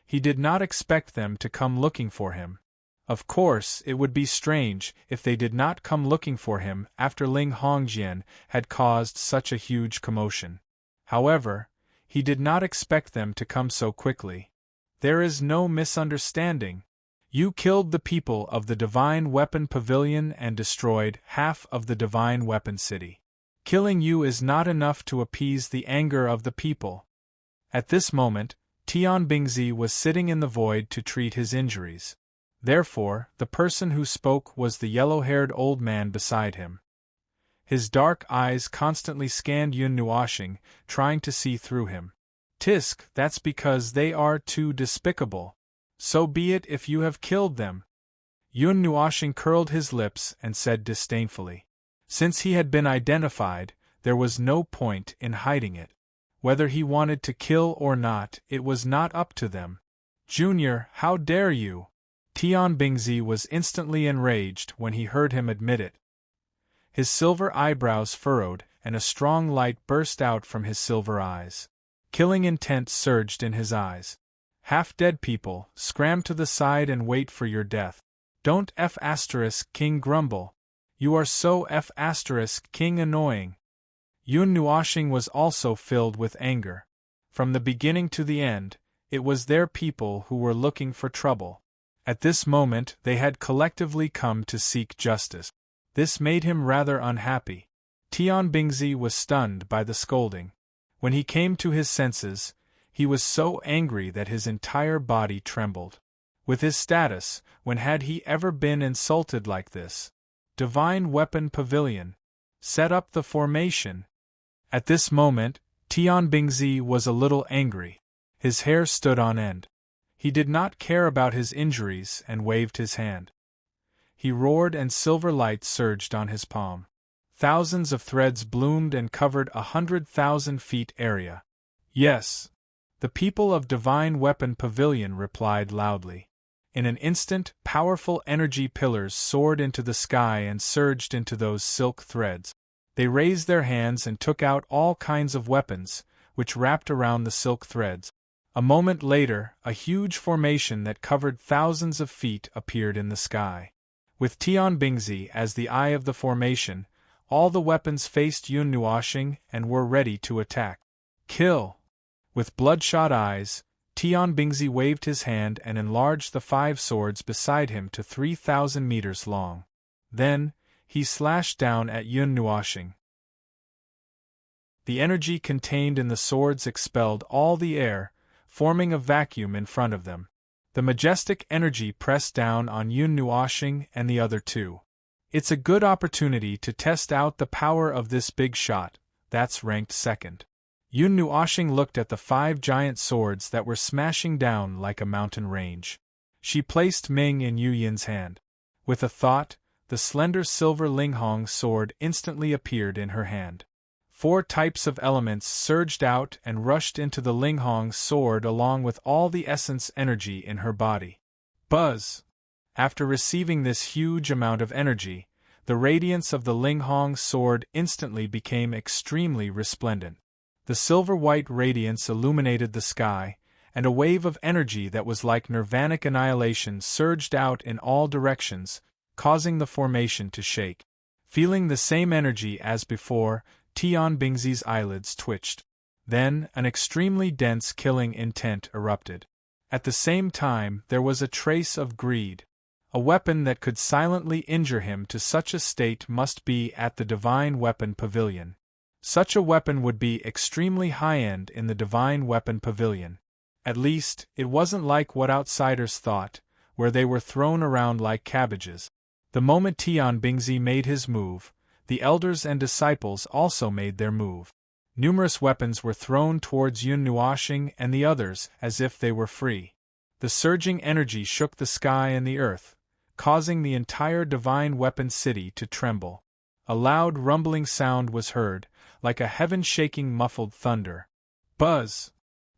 He did not expect them to come looking for him. Of course, it would be strange if they did not come looking for him after Ling Hongjian had caused such a huge commotion. However, he did not expect them to come so quickly. "There is no misunderstanding. You killed the people of the Divine Weapon Pavilion and destroyed half of the Divine Weapon City. Killing you is not enough to appease the anger of the people." At this moment, Tian Bingzi was sitting in the void to treat his injuries. Therefore, the person who spoke was the yellow-haired old man beside him. His dark eyes constantly scanned Yun Nuoxing, trying to see through him. "Tisk, that's because they are too despicable. So be it if you have killed them." Yun Nuoxing curled his lips and said disdainfully. Since he had been identified, there was no point in hiding it. Whether he wanted to kill or not, it was not up to them. "Junior, how dare you?" Tian Bingzi was instantly enraged when he heard him admit it. His silver eyebrows furrowed, and a strong light burst out from his silver eyes. Killing intent surged in his eyes. Half-dead people, scram to the side and wait for your death. Don't King grumble. You are so King annoying. Yun Nuashing was also filled with anger. From the beginning to the end, it was their people who were looking for trouble. At this moment they had collectively come to seek justice. This made him rather unhappy. Tian Bingzi was stunned by the scolding. When he came to his senses, he was so angry that his entire body trembled. With his status, when had he ever been insulted like this? Divine Weapon Pavilion. Set up the formation. At this moment, Tian Bingzi was a little angry. His hair stood on end. He did not care about his injuries and waved his hand. He roared and silver light surged on his palm. Thousands of threads bloomed and covered 100,000 feet area. Yes. The people of Divine Weapon Pavilion replied loudly. In an instant, powerful energy pillars soared into the sky and surged into those silk threads. They raised their hands and took out all kinds of weapons, which wrapped around the silk threads. A moment later, a huge formation that covered thousands of feet appeared in the sky. With Tian Bingzi as the eye of the formation, all the weapons faced Yun Nuashing and were ready to attack. Kill! With bloodshot eyes, Tian Bingzi waved his hand and enlarged the 5 swords beside him to 3,000 meters long. Then, he slashed down at Yun Nuashing. The energy contained in the swords expelled all the air, forming a vacuum in front of them. The majestic energy pressed down on Yun Nuashing and the other two. It's a good opportunity to test out the power of this big shot, that's ranked second. Yun Nuashing looked at the 5 giant swords that were smashing down like a mountain range. She placed Ming in Yu Yin's hand. With a thought, the slender silver Linghong sword instantly appeared in her hand. 4 types of elements surged out and rushed into the Linghong sword along with all the essence energy in her body. Buzz! After receiving this huge amount of energy, the radiance of the Linghong sword instantly became extremely resplendent. The silver-white radiance illuminated the sky, and a wave of energy that was like nirvanic annihilation surged out in all directions, causing the formation to shake. Feeling the same energy as before, Tian Bingzi's eyelids twitched. Then, an extremely dense killing intent erupted. At the same time, there was a trace of greed. A weapon that could silently injure him to such a state must be at the Divine Weapon Pavilion. Such a weapon would be extremely high-end in the Divine Weapon Pavilion. At least, it wasn't like what outsiders thought, where they were thrown around like cabbages. The moment Tian Bingzi made his move, the elders and disciples also made their move. Numerous weapons were thrown towards Yun Nuashing and the others as if they were free. The surging energy shook the sky and the earth, causing the entire Divine Weapon City to tremble. A loud rumbling sound was heard, like a heaven-shaking muffled thunder. Buzz!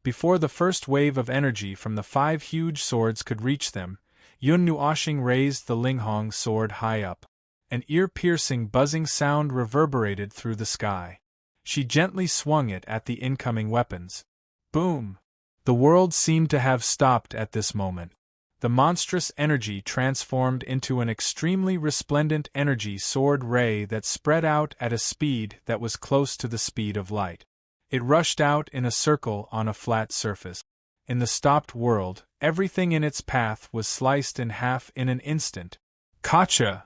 Before the first wave of energy from the 5 huge swords could reach them, Yun Nuashing raised the Linghong sword high up. An ear-piercing buzzing sound reverberated through the sky. She gently swung it at the incoming weapons. Boom! The world seemed to have stopped at this moment. The monstrous energy transformed into an extremely resplendent energy sword ray that spread out at a speed that was close to the speed of light. It rushed out in a circle on a flat surface. In the stopped world, everything in its path was sliced in half in an instant. Gotcha!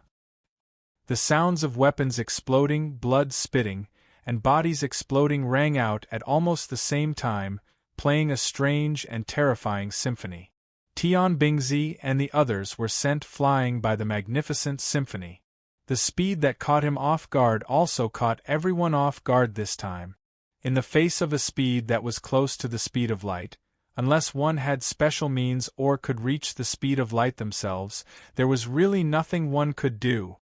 The sounds of weapons exploding, blood spitting, and bodies exploding rang out at almost the same time, playing a strange and terrifying symphony. Tian Bingzi and the others were sent flying by the magnificent symphony. The speed that caught him off guard also caught everyone off guard this time. In the face of a speed that was close to the speed of light, unless one had special means or could reach the speed of light themselves, there was really nothing one could do.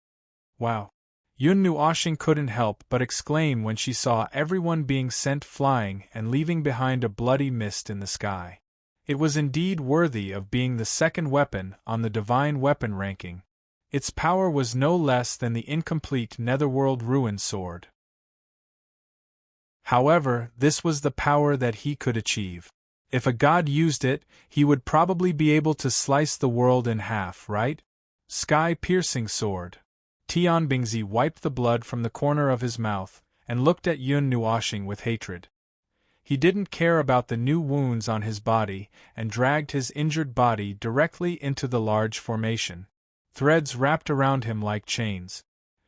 Wow! Yun Nuashing couldn't help but exclaim when she saw everyone being sent flying and leaving behind a bloody mist in the sky. It was indeed worthy of being the second weapon on the Divine Weapon ranking. Its power was no less than the incomplete Netherworld Ruin Sword. However, this was the power that he could achieve. If a god used it, he would probably be able to slice the world in half, right? Sky-piercing sword. Tianbingzi wiped the blood from the corner of his mouth, and looked at Yun Nuoxing with hatred. He didn't care about the new wounds on his body, and dragged his injured body directly into the large formation. Threads wrapped around him like chains.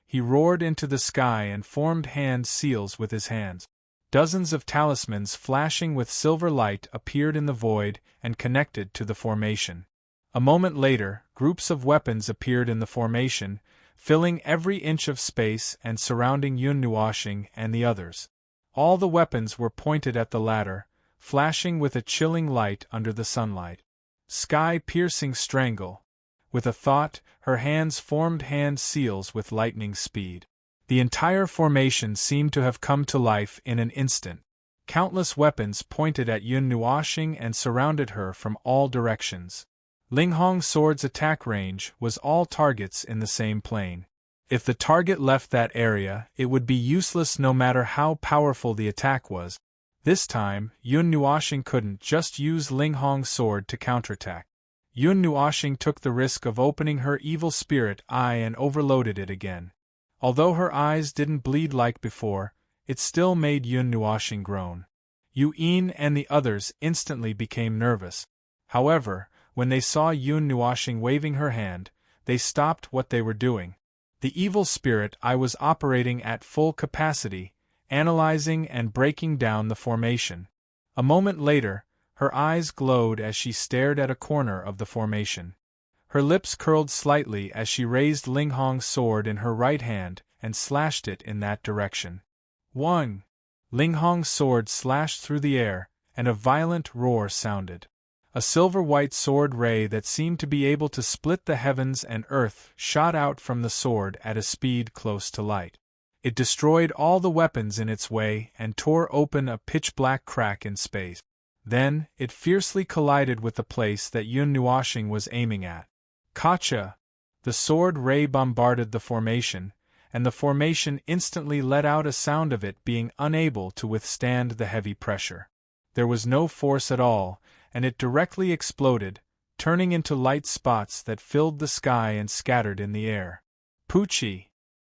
He roared into the sky and formed hand seals with his hands. Dozens of talismans flashing with silver light appeared in the void and connected to the formation. A moment later, groups of weapons appeared in the formation, filling every inch of space and surrounding Yun Nuoxing and the others. All the weapons were pointed at the latter, flashing with a chilling light under the sunlight. Sky-piercing strangle. With a thought, her hands formed hand seals with lightning speed. The entire formation seemed to have come to life in an instant. Countless weapons pointed at Yun Nuoxing and surrounded her from all directions. Linghong's sword's attack range was all targets in the same plane. If the target left that area, it would be useless no matter how powerful the attack was. This time, Yun Nuoxing couldn't just use Linghong's sword to counterattack. Yun Nuoxing took the risk of opening her evil spirit eye and overloaded it again. Although her eyes didn't bleed like before, it still made Yun Nuoxing groan. Yu Yin and the others instantly became nervous. However, when they saw Yun Nuoxing waving her hand, they stopped what they were doing. The evil spirit eye was operating at full capacity, analyzing and breaking down the formation. A moment later, her eyes glowed as she stared at a corner of the formation. Her lips curled slightly as she raised Linghong's sword in her right hand and slashed it in that direction. One! Linghong's sword slashed through the air, and a violent roar sounded. A silver-white sword ray that seemed to be able to split the heavens and earth shot out from the sword at a speed close to light. It destroyed all the weapons in its way and tore open a pitch-black crack in space. Then, it fiercely collided with the place that Yun Nuoxing was aiming at. Kacha! The sword ray bombarded the formation, and the formation instantly let out a sound of it being unable to withstand the heavy pressure. There was no force at all, and it directly exploded, turning into light spots that filled the sky and scattered in the air. Pucci!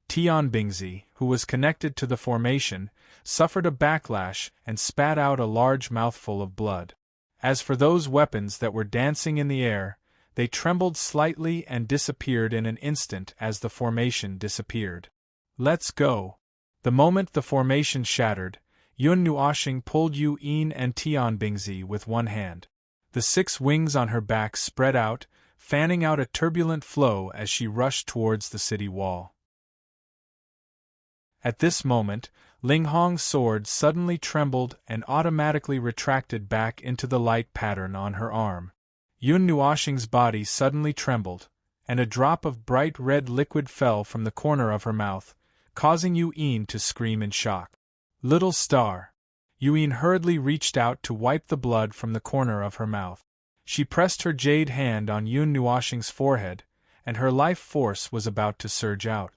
Tianbingzi, who was connected to the formation, suffered a backlash and spat out a large mouthful of blood. As for those weapons that were dancing in the air, they trembled slightly and disappeared in an instant as the formation disappeared. Let's go! The moment the formation shattered, Yun Nuoxing pulled Yu Yin and Tianbingzi with one hand. The 6 wings on her back spread out, fanning out a turbulent flow as she rushed towards the city wall. At this moment, Linghong's sword suddenly trembled and automatically retracted back into the light pattern on her arm. Yun Nuoxing's body suddenly trembled, and a drop of bright red liquid fell from the corner of her mouth, causing Yu Yin to scream in shock. Little star! Yu Yin hurriedly reached out to wipe the blood from the corner of her mouth. She pressed her jade hand on Yun Nuoxing's forehead, and her life force was about to surge out.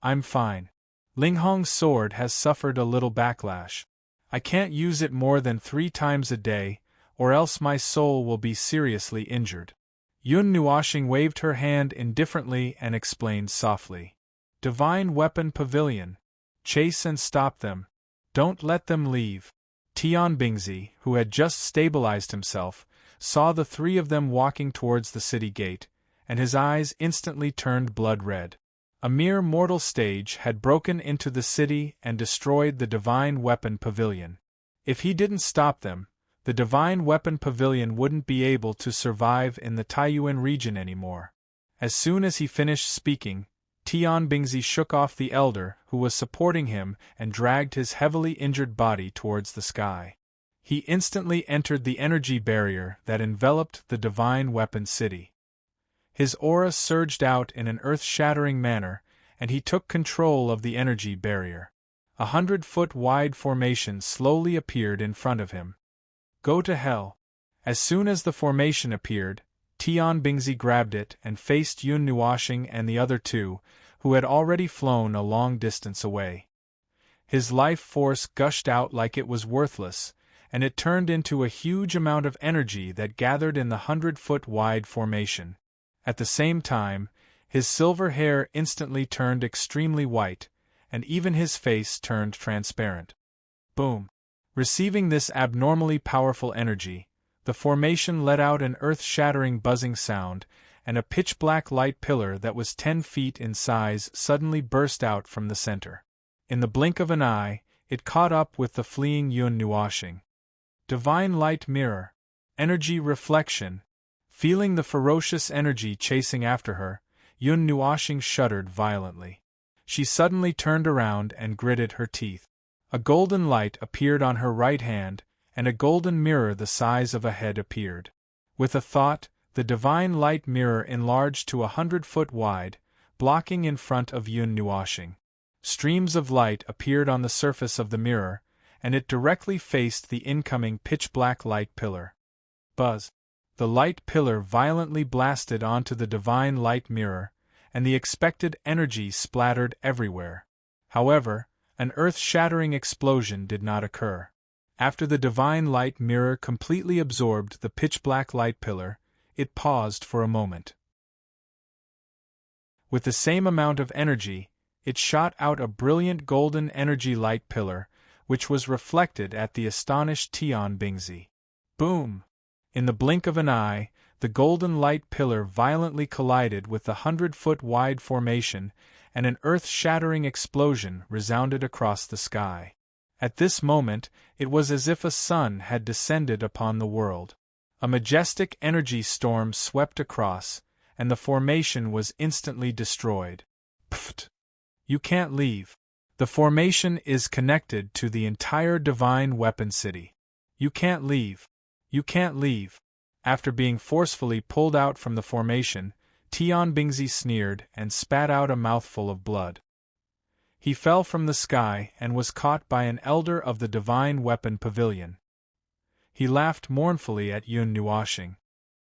I'm fine. Linghong's sword has suffered a little backlash. I can't use it more than 3 times a day, or else my soul will be seriously injured. Yun Nuoxing waved her hand indifferently and explained softly. Divine Weapon Pavilion. Chase and stop them. Don't let them leave. Tianbingzi, who had just stabilized himself, saw the 3 of them walking towards the city gate, and his eyes instantly turned blood red. A mere mortal stage had broken into the city and destroyed the Divine Weapon Pavilion. If he didn't stop them, the Divine Weapon Pavilion wouldn't be able to survive in the Taiyuan region anymore. As soon as he finished speaking, Tianbingzi shook off the elder who was supporting him and dragged his heavily injured body towards the sky. He instantly entered the energy barrier that enveloped the Divine Weapon City. His aura surged out in an earth-shattering manner, and he took control of the energy barrier. 100-foot-wide formation slowly appeared in front of him. Go to hell! As soon as the formation appeared, Tianbingzi grabbed it and faced Yun Nuoxing and the other 2, who had already flown a long distance away. His life force gushed out like it was worthless, and it turned into a huge amount of energy that gathered in the 100-foot-wide formation. At the same time, his silver hair instantly turned extremely white, and even his face turned transparent. Boom! Receiving this abnormally powerful energy, the formation let out an earth-shattering buzzing sound, and a pitch-black light pillar that was 10 feet in size suddenly burst out from the center. In the blink of an eye, it caught up with the fleeing Yun Nuoxing. Divine light mirror. Energy reflection. Feeling the ferocious energy chasing after her, Yun Nuoxing shuddered violently. She suddenly turned around and gritted her teeth. A golden light appeared on her right hand, and a golden mirror the size of a head appeared. With a thought, the divine light mirror enlarged to 100 foot wide, blocking in front of Yun Nuoxing. Streams of light appeared on the surface of the mirror, and it directly faced the incoming pitch-black light pillar. Buzz! The light pillar violently blasted onto the divine light mirror, and the expected energy splattered everywhere. However, an earth-shattering explosion did not occur. After the divine light mirror completely absorbed the pitch-black light pillar, it paused for a moment. With the same amount of energy, it shot out a brilliant golden energy light pillar, which was reflected at the astonished Tian Bingzi. Boom! In the blink of an eye, the golden light pillar violently collided with the 100-foot-wide formation, and an earth-shattering explosion resounded across the sky. At this moment, it was as if a sun had descended upon the world. A majestic energy storm swept across, and the formation was instantly destroyed. Pfft! You can't leave. The formation is connected to the entire divine weapon city. You can't leave. You can't leave. After being forcefully pulled out from the formation, Tian Bingzi sneered and spat out a mouthful of blood. He fell from the sky and was caught by an elder of the divine weapon pavilion. He laughed mournfully at Yun Nuoxing.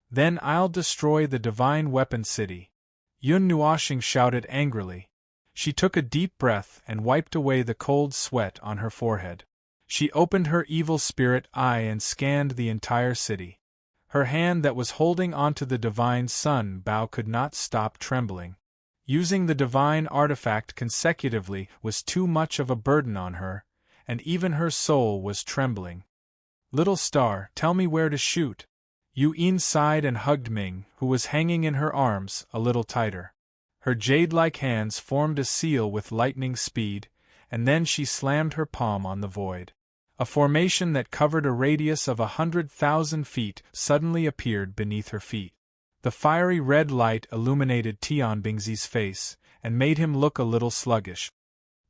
Then I'll destroy the divine weapon city. Yun Nuoxing shouted angrily. She took a deep breath and wiped away the cold sweat on her forehead. She opened her evil spirit eye and scanned the entire city. Her hand that was holding onto the divine sun bow could not stop trembling. Using the divine artifact consecutively was too much of a burden on her, and even her soul was trembling. Little star, tell me where to shoot. Yu Yin sighed and hugged Ming, who was hanging in her arms, a little tighter. Her jade-like hands formed a seal with lightning speed, and then she slammed her palm on the void. A formation that covered a radius of 100,000 feet suddenly appeared beneath her feet. The fiery red light illuminated Tian Bingzi's face, and made him look a little sluggish.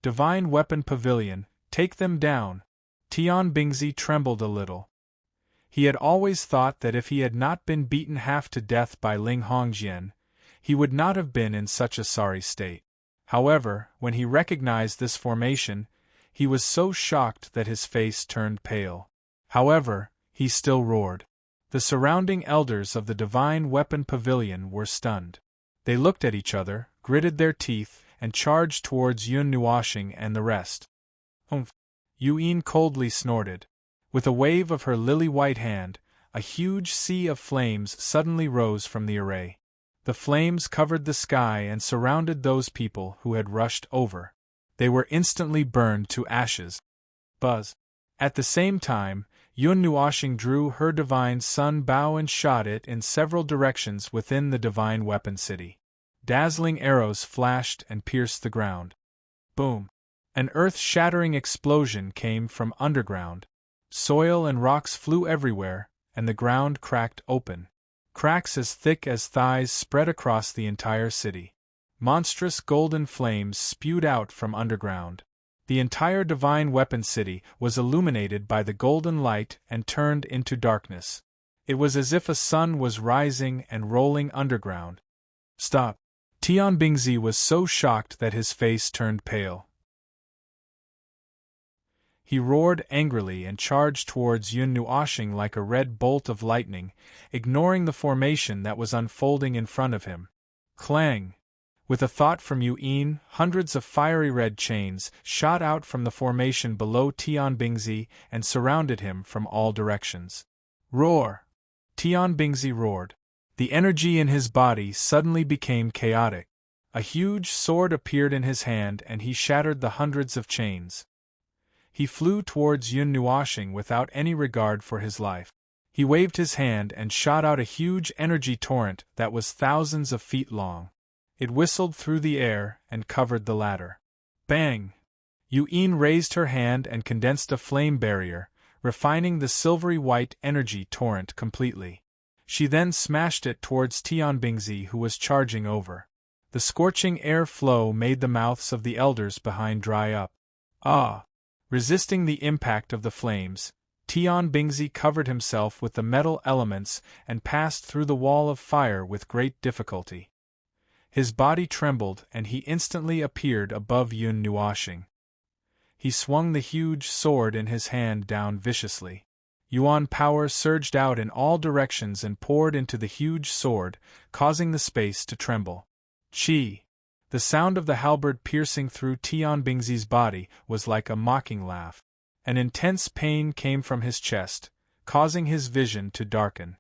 Divine Weapon Pavilion, take them down. Tian Bingzi trembled a little. He had always thought that if he had not been beaten half to death by Ling Hongjian, he would not have been in such a sorry state. However, when he recognized this formation, he was so shocked that his face turned pale. However, he still roared. The surrounding elders of the Divine Weapon Pavilion were stunned. They looked at each other, gritted their teeth, and charged towards Yun Nuoxing and the rest. Humph! Yu Yin coldly snorted. With a wave of her lily-white hand, a huge sea of flames suddenly rose from the array. The flames covered the sky and surrounded those people who had rushed over. They were instantly burned to ashes. Buzz! At the same time, Yun Nuoxing drew her divine sun bow and shot it in several directions within the divine weapon city. Dazzling arrows flashed and pierced the ground. Boom! An earth-shattering explosion came from underground. Soil and rocks flew everywhere, and the ground cracked open. Cracks as thick as thighs spread across the entire city. Monstrous golden flames spewed out from underground. The entire divine weapon city was illuminated by the golden light and turned into darkness. It was as if a sun was rising and rolling underground. Stop! Tian Bingzi was so shocked that his face turned pale. He roared angrily and charged towards Yun Nuoxing like a red bolt of lightning, ignoring the formation that was unfolding in front of him. Clang! With a thought from Yuan, hundreds of fiery red chains shot out from the formation below Tianbingzi and surrounded him from all directions. Roar! Tianbingzi roared. The energy in his body suddenly became chaotic. A huge sword appeared in his hand and he shattered the hundreds of chains. He flew towards Yun Nuoshing without any regard for his life. He waved his hand and shot out a huge energy torrent that was thousands of feet long. It whistled through the air and covered the latter. Bang! Yuan raised her hand and condensed a flame barrier, refining the silvery white energy torrent completely. She then smashed it towards Tianbingzi, who was charging over. The scorching air flow made the mouths of the elders behind dry up. Ah! Resisting the impact of the flames, Tianbingzi covered himself with the metal elements and passed through the wall of fire with great difficulty. His body trembled and he instantly appeared above Yun Nuoshing. He swung the huge sword in his hand down viciously. Yuan power surged out in all directions and poured into the huge sword, causing the space to tremble. Chi! The sound of the halberd piercing through Tianbingzi's body was like a mocking laugh. An intense pain came from his chest, causing his vision to darken.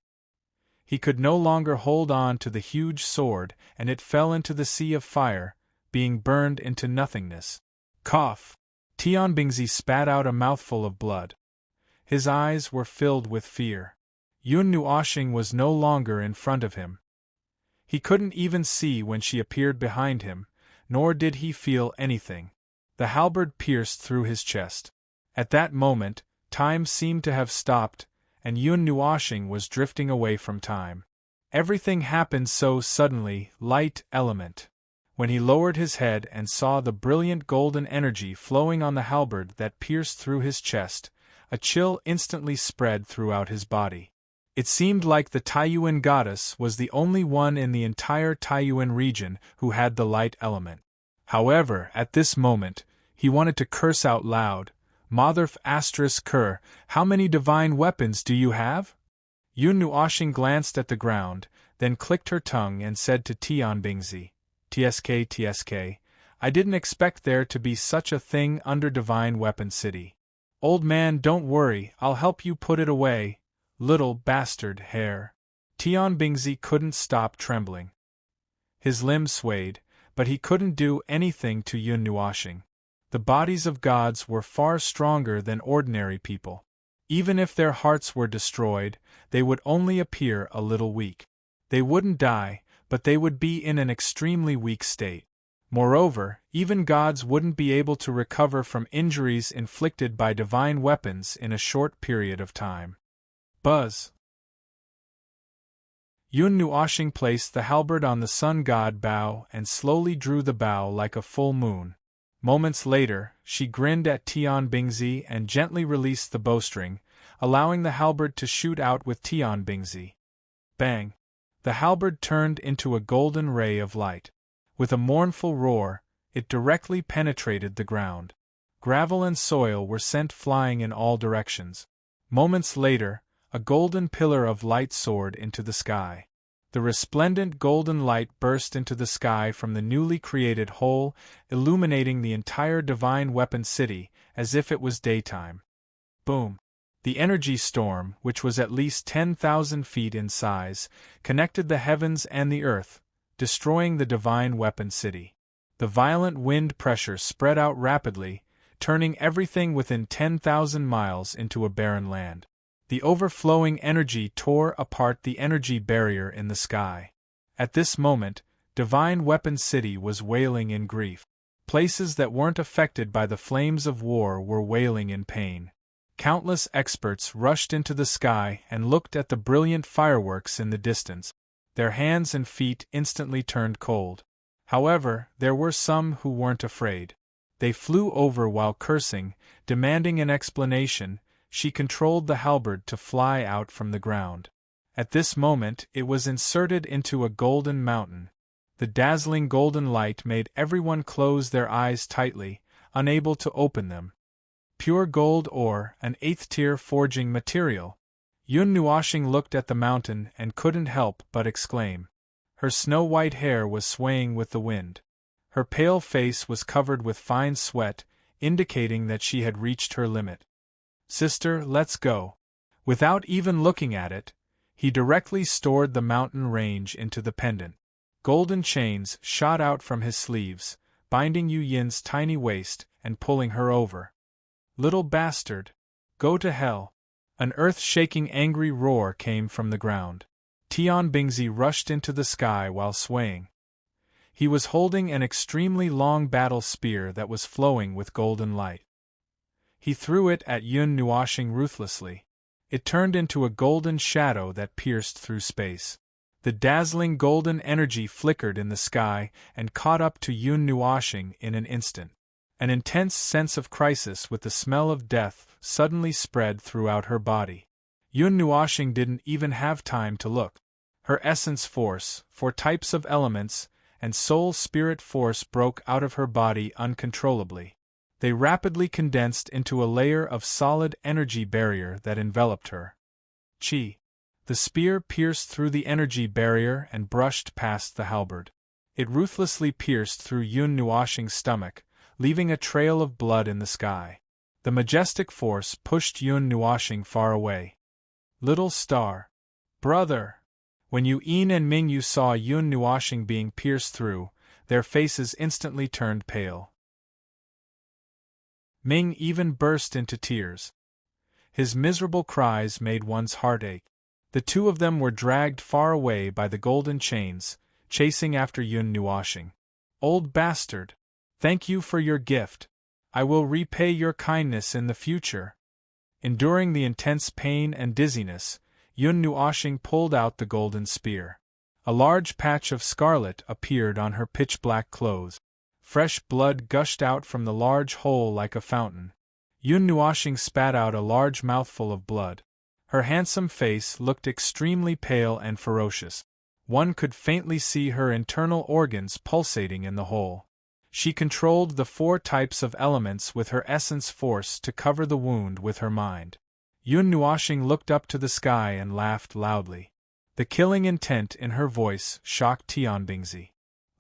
He could no longer hold on to the huge sword, and it fell into the sea of fire, being burned into nothingness. Cough! Tianbingzi spat out a mouthful of blood. His eyes were filled with fear. Yun Nuoshing was no longer in front of him. He couldn't even see when she appeared behind him, nor did he feel anything. The halberd pierced through his chest. At that moment, time seemed to have stopped, and Yun Nuoshing was drifting away from time. Everything happened so suddenly, light element. When he lowered his head and saw the brilliant golden energy flowing on the halberd that pierced through his chest, a chill instantly spread throughout his body. It seemed like the Taiyuan goddess was the only one in the entire Taiyuan region who had the light element. However, at this moment, he wanted to curse out loud, "Motherf *Ker, how many divine weapons do you have?" Yun Nuoshing glanced at the ground, then clicked her tongue and said to Tianbingzi, "Tsk, I didn't expect there to be such a thing under Divine Weapon City. Old man, don't worry, I'll help you put it away, little bastard hare." Tianbingzi couldn't stop trembling. His limbs swayed, but he couldn't do anything to Yun Nuoshing. The bodies of gods were far stronger than ordinary people. Even if their hearts were destroyed, they would only appear a little weak. They wouldn't die, but they would be in an extremely weak state. Moreover, even gods wouldn't be able to recover from injuries inflicted by divine weapons in a short period of time. Buzz! Yun Nuoshing placed the halberd on the sun god bow and slowly drew the bow like a full moon. Moments later, she grinned at Tianbingzi and gently released the bowstring, allowing the halberd to shoot out with Tianbingzi. Bang! The halberd turned into a golden ray of light. With a mournful roar, it directly penetrated the ground. Gravel and soil were sent flying in all directions. Moments later, a golden pillar of light soared into the sky. The resplendent golden light burst into the sky from the newly created hole, illuminating the entire Divine Weapon City, as if it was daytime. Boom! The energy storm, which was at least 10,000 feet in size, connected the heavens and the earth, destroying the Divine Weapon City. The violent wind pressure spread out rapidly, turning everything within 10,000 miles into a barren land. The overflowing energy tore apart the energy barrier in the sky. At this moment, Divine Weapon City was wailing in grief. Places that weren't affected by the flames of war were wailing in pain. Countless experts rushed into the sky and looked at the brilliant fireworks in the distance. Their hands and feet instantly turned cold. However, there were some who weren't afraid. They flew over while cursing, demanding an explanation. She controlled the halberd to fly out from the ground. At this moment, it was inserted into a golden mountain. The dazzling golden light made everyone close their eyes tightly, unable to open them. Pure gold ore, an 8th-tier forging material. Yun Nuoshing looked at the mountain and couldn't help but exclaim. Her snow-white hair was swaying with the wind. Her pale face was covered with fine sweat, indicating that she had reached her limit. "Sister, let's go." Without even looking at it, he directly stored the mountain range into the pendant. Golden chains shot out from his sleeves, binding Yu Yin's tiny waist and pulling her over. "Little bastard! Go to hell!" An earth-shaking angry roar came from the ground. Tian Bingzi rushed into the sky while swaying. He was holding an extremely long battle spear that was flowing with golden light. He threw it at Yun Nuoxing ruthlessly. It turned into a golden shadow that pierced through space. The dazzling golden energy flickered in the sky and caught up to Yun Nuoxing in an instant. An intense sense of crisis with the smell of death suddenly spread throughout her body. Yun Nuoxing didn't even have time to look. Her essence force, 4 types of elements, and soul-spirit force broke out of her body uncontrollably. They rapidly condensed into a layer of solid energy barrier that enveloped her. Chi. The spear pierced through the energy barrier and brushed past the halberd. It ruthlessly pierced through Yun Nuoxing's stomach, leaving a trail of blood in the sky. The majestic force pushed Yun Nuoxing far away. "Little star. Brother!" When Yin and Ming saw Yun Nuoxing being pierced through, their faces instantly turned pale. Ming even burst into tears. His miserable cries made one's heart ache. The two of them were dragged far away by the golden chains, chasing after Yun Nuoxing. "Old bastard! Thank you for your gift. I will repay your kindness in the future." Enduring the intense pain and dizziness, Yun Nuoxing pulled out the golden spear. A large patch of scarlet appeared on her pitch-black clothes. Fresh blood gushed out from the large hole like a fountain. Yun Nuoxing spat out a large mouthful of blood. Her handsome face looked extremely pale and ferocious. One could faintly see her internal organs pulsating in the hole. She controlled the 4 types of elements with her essence force to cover the wound with her mind. Yun Nuoxing looked up to the sky and laughed loudly. The killing intent in her voice shocked Tian Bingzi.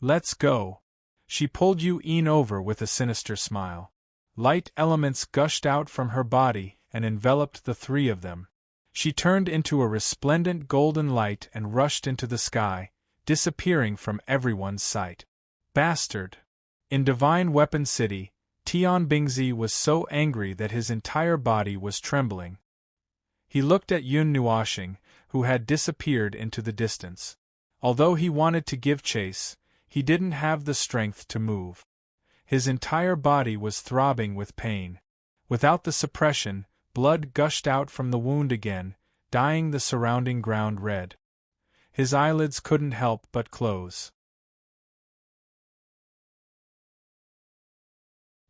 "Let's go." She pulled Yin over with a sinister smile. Light elements gushed out from her body and enveloped the 3 of them. She turned into a resplendent golden light and rushed into the sky, disappearing from everyone's sight. "Bastard!" In Divine Weapon City, Tian Bingzi was so angry that his entire body was trembling. He looked at Yun Nuoxing, who had disappeared into the distance. Although he wanted to give chase, he didn't have the strength to move. His entire body was throbbing with pain. Without the suppression, blood gushed out from the wound again, dyeing the surrounding ground red. His eyelids couldn't help but close.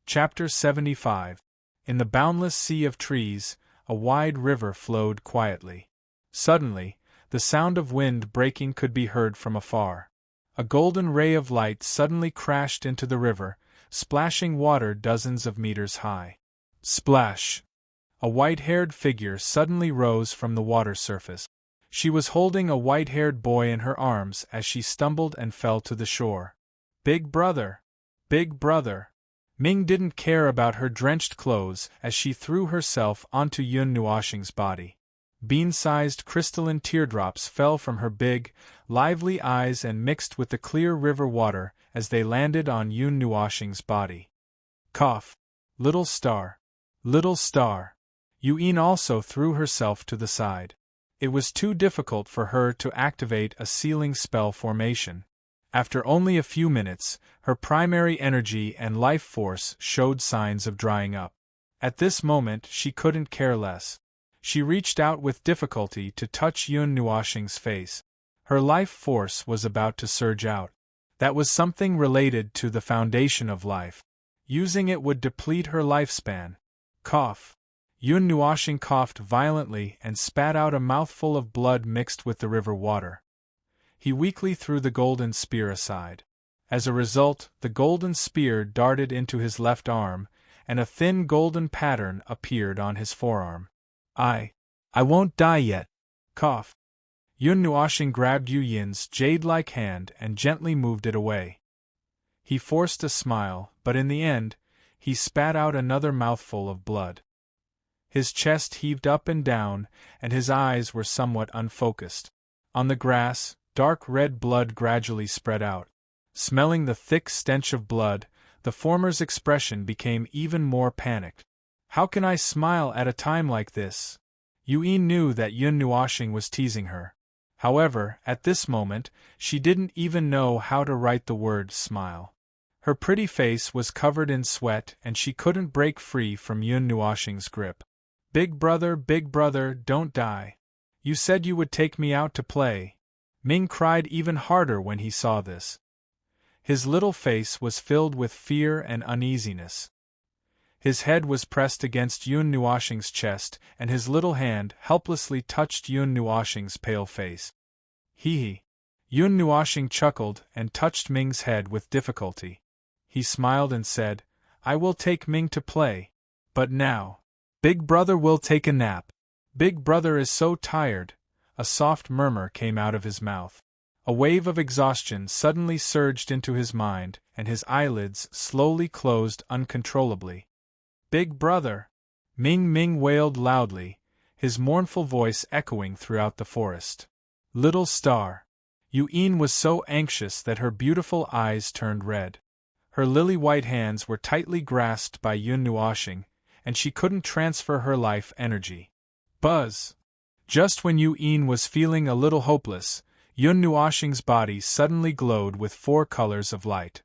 Chapter 75. In the boundless sea of trees, a wide river flowed quietly. Suddenly, the sound of wind breaking could be heard from afar. A golden ray of light suddenly crashed into the river, splashing water dozens of meters high. Splash! A white-haired figure suddenly rose from the water surface. She was holding a white-haired boy in her arms as she stumbled and fell to the shore. "Big brother! Big brother!" Ming didn't care about her drenched clothes as she threw herself onto Yun Nuoxing's body. Bean-sized crystalline teardrops fell from her big, lively eyes and mixed with the clear river water as they landed on Yun Nuoxing's body. Cough! Little star! Little star! Yin also threw herself to the side. It was too difficult for her to activate a sealing spell formation. After only a few minutes, her primary energy and life force showed signs of drying up. At this moment she couldn't care less. She reached out with difficulty to touch Yun Nuoxing's face. Her life force was about to surge out. That was something related to the foundation of life. Using it would deplete her lifespan. Cough! Yun Nuoxing coughed violently and spat out a mouthful of blood mixed with the river water. He weakly threw the golden spear aside. As a result, the golden spear darted into his left arm, and a thin golden pattern appeared on his forearm. I won't die yet. Cough. Yun Nuoxing grabbed Yu Yin's jade-like hand and gently moved it away. He forced a smile, but in the end, he spat out another mouthful of blood. His chest heaved up and down, and his eyes were somewhat unfocused. On the grass, dark red blood gradually spread out. Smelling the thick stench of blood, the former's expression became even more panicked. How can I smile at a time like this? Yu Yin knew that Yun Nuoxing was teasing her. However, at this moment, she didn't even know how to write the word smile. Her pretty face was covered in sweat and she couldn't break free from Yun Nuoxing's grip. Big brother, don't die. You said you would take me out to play. Ming cried even harder when he saw this. His little face was filled with fear and uneasiness. His head was pressed against Yun Nuoxing's chest, and his little hand helplessly touched Yun Nuoxing's pale face. Hee. Yun Nuoxing chuckled and touched Ming's head with difficulty. He smiled and said, I will take Ming to play. But now, Big brother will take a nap. Big brother is so tired. A soft murmur came out of his mouth. A wave of exhaustion suddenly surged into his mind, and his eyelids slowly closed uncontrollably. Big brother! Ming wailed loudly, his mournful voice echoing throughout the forest. Little star! Yu Yin was so anxious that her beautiful eyes turned red. Her lily-white hands were tightly grasped by Yun Nuoxing, and she couldn't transfer her life energy. Buzz! Just when Yu Yin was feeling a little hopeless, Yun Nuoxing's body suddenly glowed with 4 colors of light.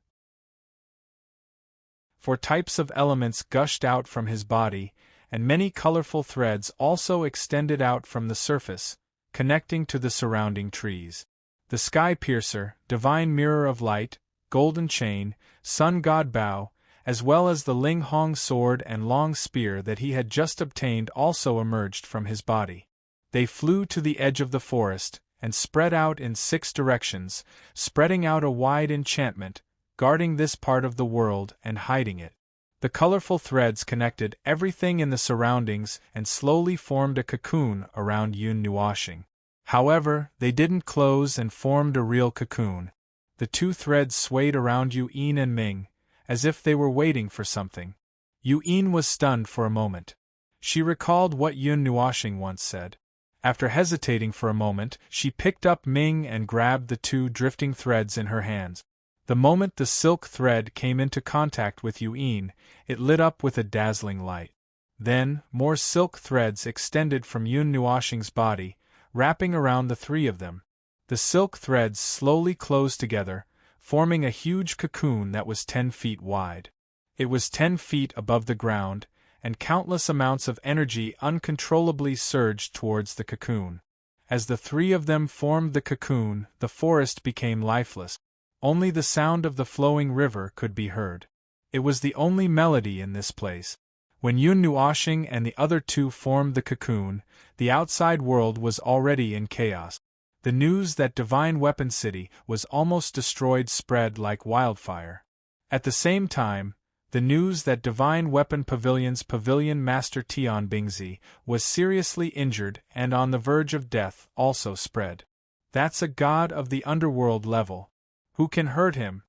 4 types of elements gushed out from his body, and many colorful threads also extended out from the surface, connecting to the surrounding trees. The Sky Piercer, Divine Mirror of Light, Golden Chain, Sun God Bow, as well as the Ling Hong sword and long spear that he had just obtained also emerged from his body. They flew to the edge of the forest, and spread out in 6 directions, spreading out a wide enchantment, guarding this part of the world and hiding it. The colorful threads connected everything in the surroundings and slowly formed a cocoon around Yun Nuoxing. However, they didn't close and formed a real cocoon. The 2 threads swayed around Yu Yin and Ming, as if they were waiting for something. Yu Yin was stunned for a moment. She recalled what Yun Nuoxing once said. After hesitating for a moment, she picked up Ming and grabbed the 2 drifting threads in her hands. The moment the silk thread came into contact with Yu Yin, it lit up with a dazzling light. Then, more silk threads extended from Yun Nuoxing's body, wrapping around the 3 of them. The silk threads slowly closed together, forming a huge cocoon that was 10 feet wide. It was 10 feet above the ground, and countless amounts of energy uncontrollably surged towards the cocoon. As the 3 of them formed the cocoon, the forest became lifeless. Only the sound of the flowing river could be heard. It was the only melody in this place. When Yun Nuoxing and the other 2 formed the cocoon, the outside world was already in chaos. The news that Divine Weapon City was almost destroyed spread like wildfire. At the same time, the news that Divine Weapon Pavilion's Pavilion Master Tian Bingzi was seriously injured and on the verge of death also spread. That's a god of the underworld level. Who can hurt him?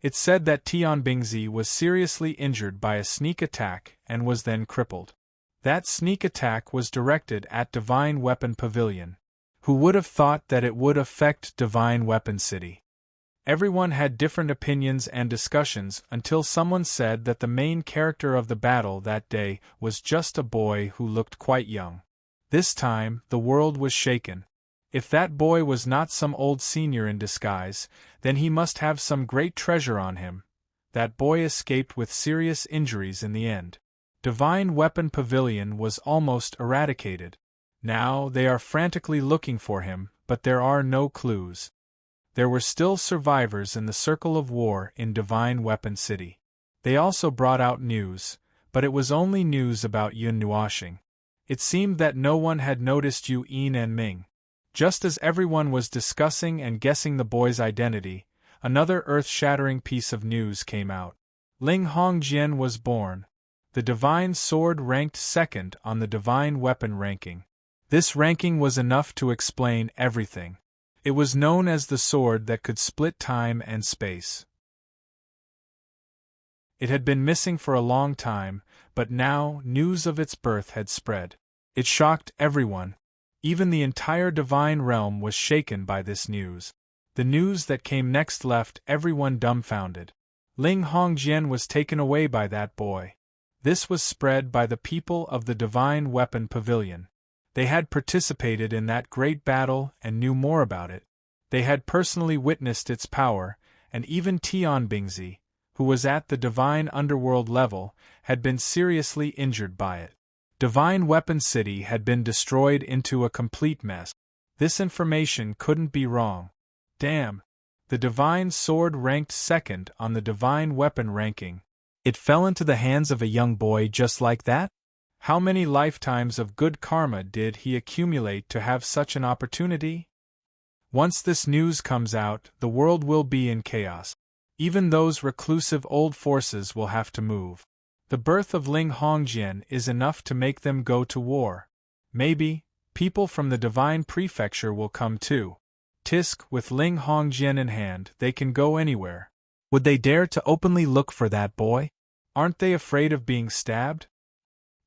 It's said that Tian Bingzi was seriously injured by a sneak attack and was then crippled. That sneak attack was directed at Divine Weapon Pavilion. Who would have thought that it would affect Divine Weapon City? Everyone had different opinions and discussions until someone said that the main character of the battle that day was just a boy who looked quite young. This time, the world was shaken. If that boy was not some old senior in disguise, then he must have some great treasure on him. That boy escaped with serious injuries in the end. Divine Weapon Pavilion was almost eradicated. Now they are frantically looking for him, but there are no clues. There were still survivors in the circle of war in Divine Weapon City. They also brought out news, but it was only news about Yun Nuoxing. It seemed that no one had noticed Yu Yin and Ming. Just as everyone was discussing and guessing the boy's identity, another earth-shattering piece of news came out. Ling Hongjian was born. The divine sword ranked 2nd on the divine weapon ranking. This ranking was enough to explain everything. It was known as the sword that could split time and space. It had been missing for a long time, but now news of its birth had spread. It shocked everyone. Even the entire divine realm was shaken by this news. The news that came next left everyone dumbfounded. Ling Hongjian was taken away by that boy. This was spread by the people of the Divine Weapon Pavilion. They had participated in that great battle and knew more about it. They had personally witnessed its power, and even Tian Bingzi, who was at the Divine Underworld level, had been seriously injured by it. Divine Weapon City had been destroyed into a complete mess. This information couldn't be wrong. Damn! The Divine Sword ranked second on the Divine Weapon ranking. It fell into the hands of a young boy just like that? How many lifetimes of good karma did he accumulate to have such an opportunity? Once this news comes out, the world will be in chaos. Even those reclusive old forces will have to move. The birth of Ling Hongjian is enough to make them go to war. Maybe people from the Divine Prefecture will come too. Tisk, with Ling Hongjian in hand, they can go anywhere. Would they dare to openly look for that boy? Aren't they afraid of being stabbed?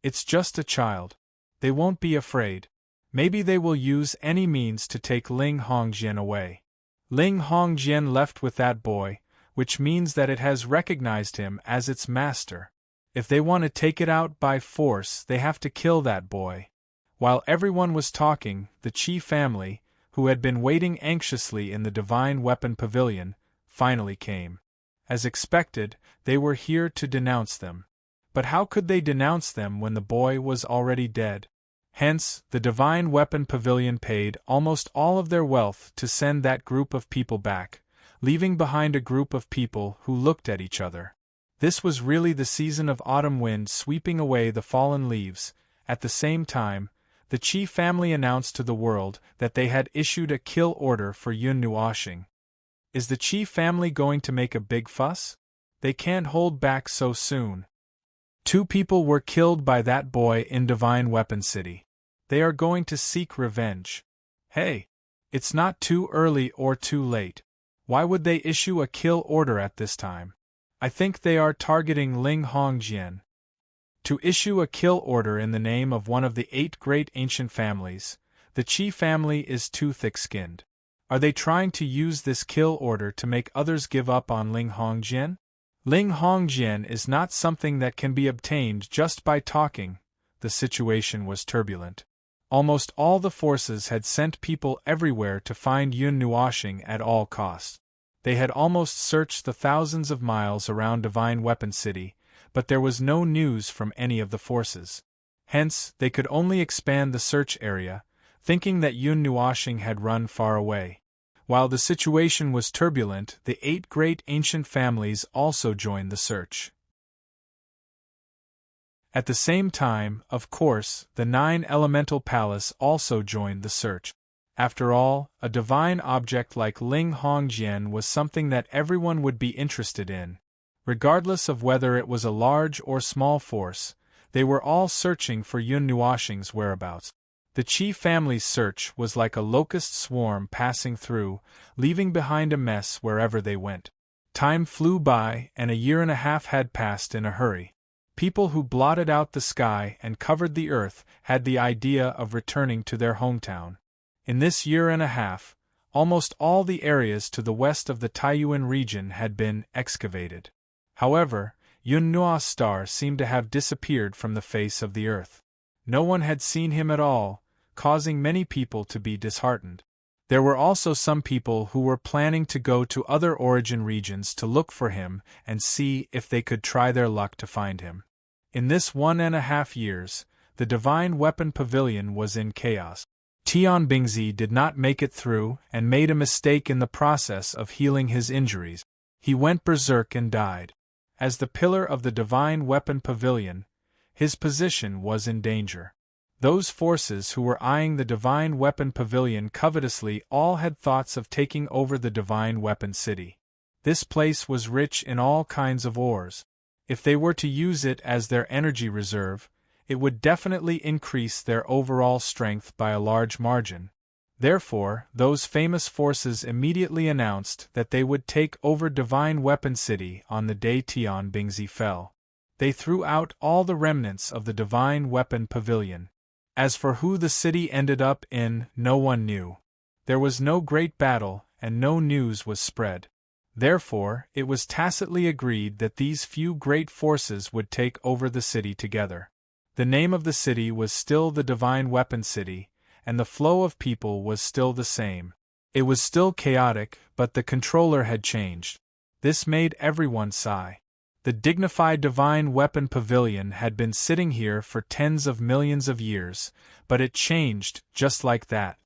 It's just a child. They won't be afraid. Maybe they will use any means to take Ling Hongjian away. Ling Hongjian left with that boy, which means that it has recognized him as its master. If they want to take it out by force, they have to kill that boy. While everyone was talking, the Qi family, who had been waiting anxiously in the Divine Weapon Pavilion, finally came. As expected, they were here to denounce them. But how could they denounce them when the boy was already dead? Hence, the Divine Weapon Pavilion paid almost all of their wealth to send that group of people back, leaving behind a group of people who looked at each other. This was really the season of autumn wind sweeping away the fallen leaves. At the same time, the Qi family announced to the world that they had issued a kill order for Yun Nuoxing. Is the Qi family going to make a big fuss? They can't hold back so soon. 2 people were killed by that boy in Divine Weapon City. They are going to seek revenge. Hey! It's not too early or too late. Why would they issue a kill order at this time? I think they are targeting Ling Hongjian. To issue a kill order in the name of one of the 8 great ancient families, the Qi family is too thick-skinned. Are they trying to use this kill order to make others give up on Ling Hongjian? Ling Hongjian is not something that can be obtained just by talking. The situation was turbulent. Almost all the forces had sent people everywhere to find Yun Nuoxing at all costs. They had almost searched the thousands of miles around Divine Weapon City, but there was no news from any of the forces. Hence, they could only expand the search area, thinking that Yun Nuoxing had run far away. While the situation was turbulent, the 8 great ancient families also joined the search. At the same time, of course, the 9 Elemental Palace also joined the search. After all, a divine object like Ling Hongjian was something that everyone would be interested in. Regardless of whether it was a large or small force, they were all searching for Yun Nuoxing's whereabouts. The Qi family's search was like a locust swarm passing through, leaving behind a mess wherever they went. Time flew by, and a year and a half had passed in a hurry. People who blotted out the sky and covered the earth had the idea of returning to their hometown. In this year and a half, almost all the areas to the west of the Taiyuan region had been excavated. However, Yun Nuo's star seemed to have disappeared from the face of the earth. No one had seen him at all, causing many people to be disheartened. There were also some people who were planning to go to other origin regions to look for him and see if they could try their luck to find him. In this 1.5 years, the Divine Weapon Pavilion was in chaos. Tian Bingzi did not make it through and made a mistake in the process of healing his injuries. He went berserk and died. As the pillar of the Divine Weapon Pavilion, his position was in danger. Those forces who were eyeing the Divine Weapon Pavilion covetously all had thoughts of taking over the Divine Weapon City. This place was rich in all kinds of ores. If they were to use it as their energy reserve, it would definitely increase their overall strength by a large margin. Therefore, those famous forces immediately announced that they would take over Divine Weapon City on the day Tian Bingzi fell. They threw out all the remnants of the Divine Weapon Pavilion. As for who the city ended up in, no one knew. There was no great battle, and no news was spread. Therefore, it was tacitly agreed that these few great forces would take over the city together. The name of the city was still the Divine Weapon City, and the flow of people was still the same. It was still chaotic, but the controller had changed. This made everyone sigh. The dignified Divine Weapon Pavilion had been sitting here for tens of millions of years, but it changed just like that.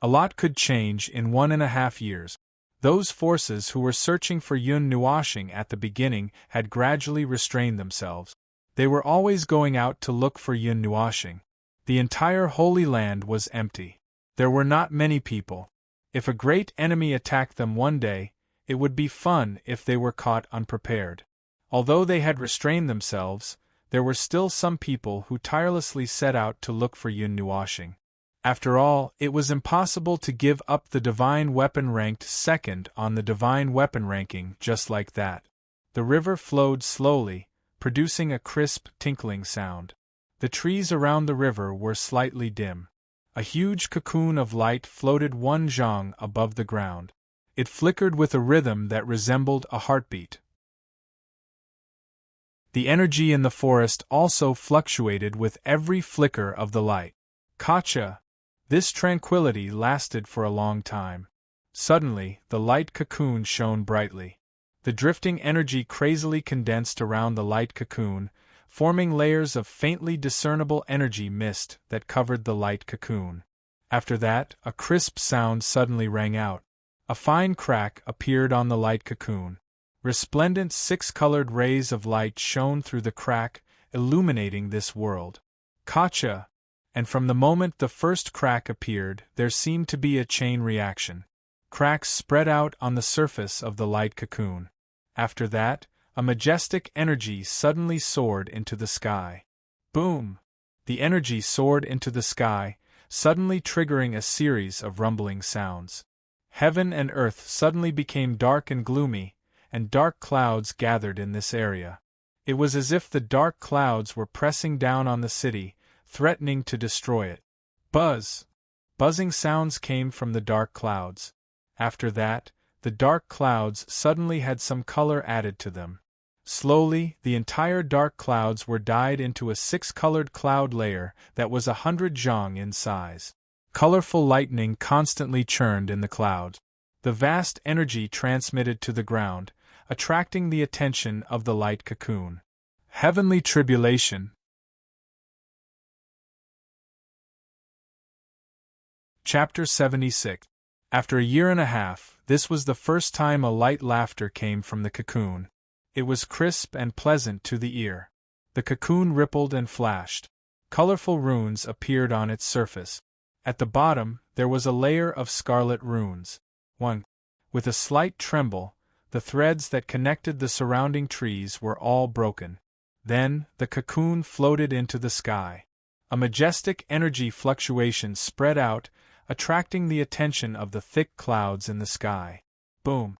A lot could change in 1.5 years. Those forces who were searching for Yun Nuoshing at the beginning had gradually restrained themselves. They were always going out to look for Yun Nuoshing. The entire Holy Land was empty. There were not many people. If a great enemy attacked them one day, it would be fun if they were caught unprepared. Although they had restrained themselves, there were still some people who tirelessly set out to look for Yun Nuoshing. After all, it was impossible to give up the Divine Weapon ranked second on the Divine Weapon ranking just like that. The river flowed slowly, producing a crisp, tinkling sound. The trees around the river were slightly dim. A huge cocoon of light floated 1 zhang above the ground. It flickered with a rhythm that resembled a heartbeat. The energy in the forest also fluctuated with every flicker of the light. Kacha! This tranquility lasted for a long time. Suddenly, the light cocoon shone brightly. The drifting energy crazily condensed around the light cocoon, forming layers of faintly discernible energy mist that covered the light cocoon. After that, a crisp sound suddenly rang out. A fine crack appeared on the light cocoon. Resplendent 6-colored rays of light shone through the crack, illuminating this world. Kacha! And from the moment the first crack appeared, there seemed to be a chain reaction. Cracks spread out on the surface of the light cocoon. After that, a majestic energy suddenly soared into the sky. Boom! The energy soared into the sky, suddenly triggering a series of rumbling sounds. Heaven and earth suddenly became dark and gloomy, and dark clouds gathered in this area. It was as if the dark clouds were pressing down on the city, threatening to destroy it. Buzz! Buzzing sounds came from the dark clouds. After that, the dark clouds suddenly had some color added to them. Slowly, the entire dark clouds were dyed into a 6-colored cloud layer that was 100 zhang in size. Colorful lightning constantly churned in the clouds. The vast energy transmitted to the ground, attracting the attention of the light cocoon. Heavenly tribulation. Chapter 76. After 1.5 years, this was the first time a light laughter came from the cocoon. It was crisp and pleasant to the ear. The cocoon rippled and flashed. Colorful runes appeared on its surface. At the bottom, there was a layer of scarlet runes. 1. With a slight tremble, the threads that connected the surrounding trees were all broken. Then, the cocoon floated into the sky. A majestic energy fluctuation spread out, attracting the attention of the thick clouds in the sky. Boom!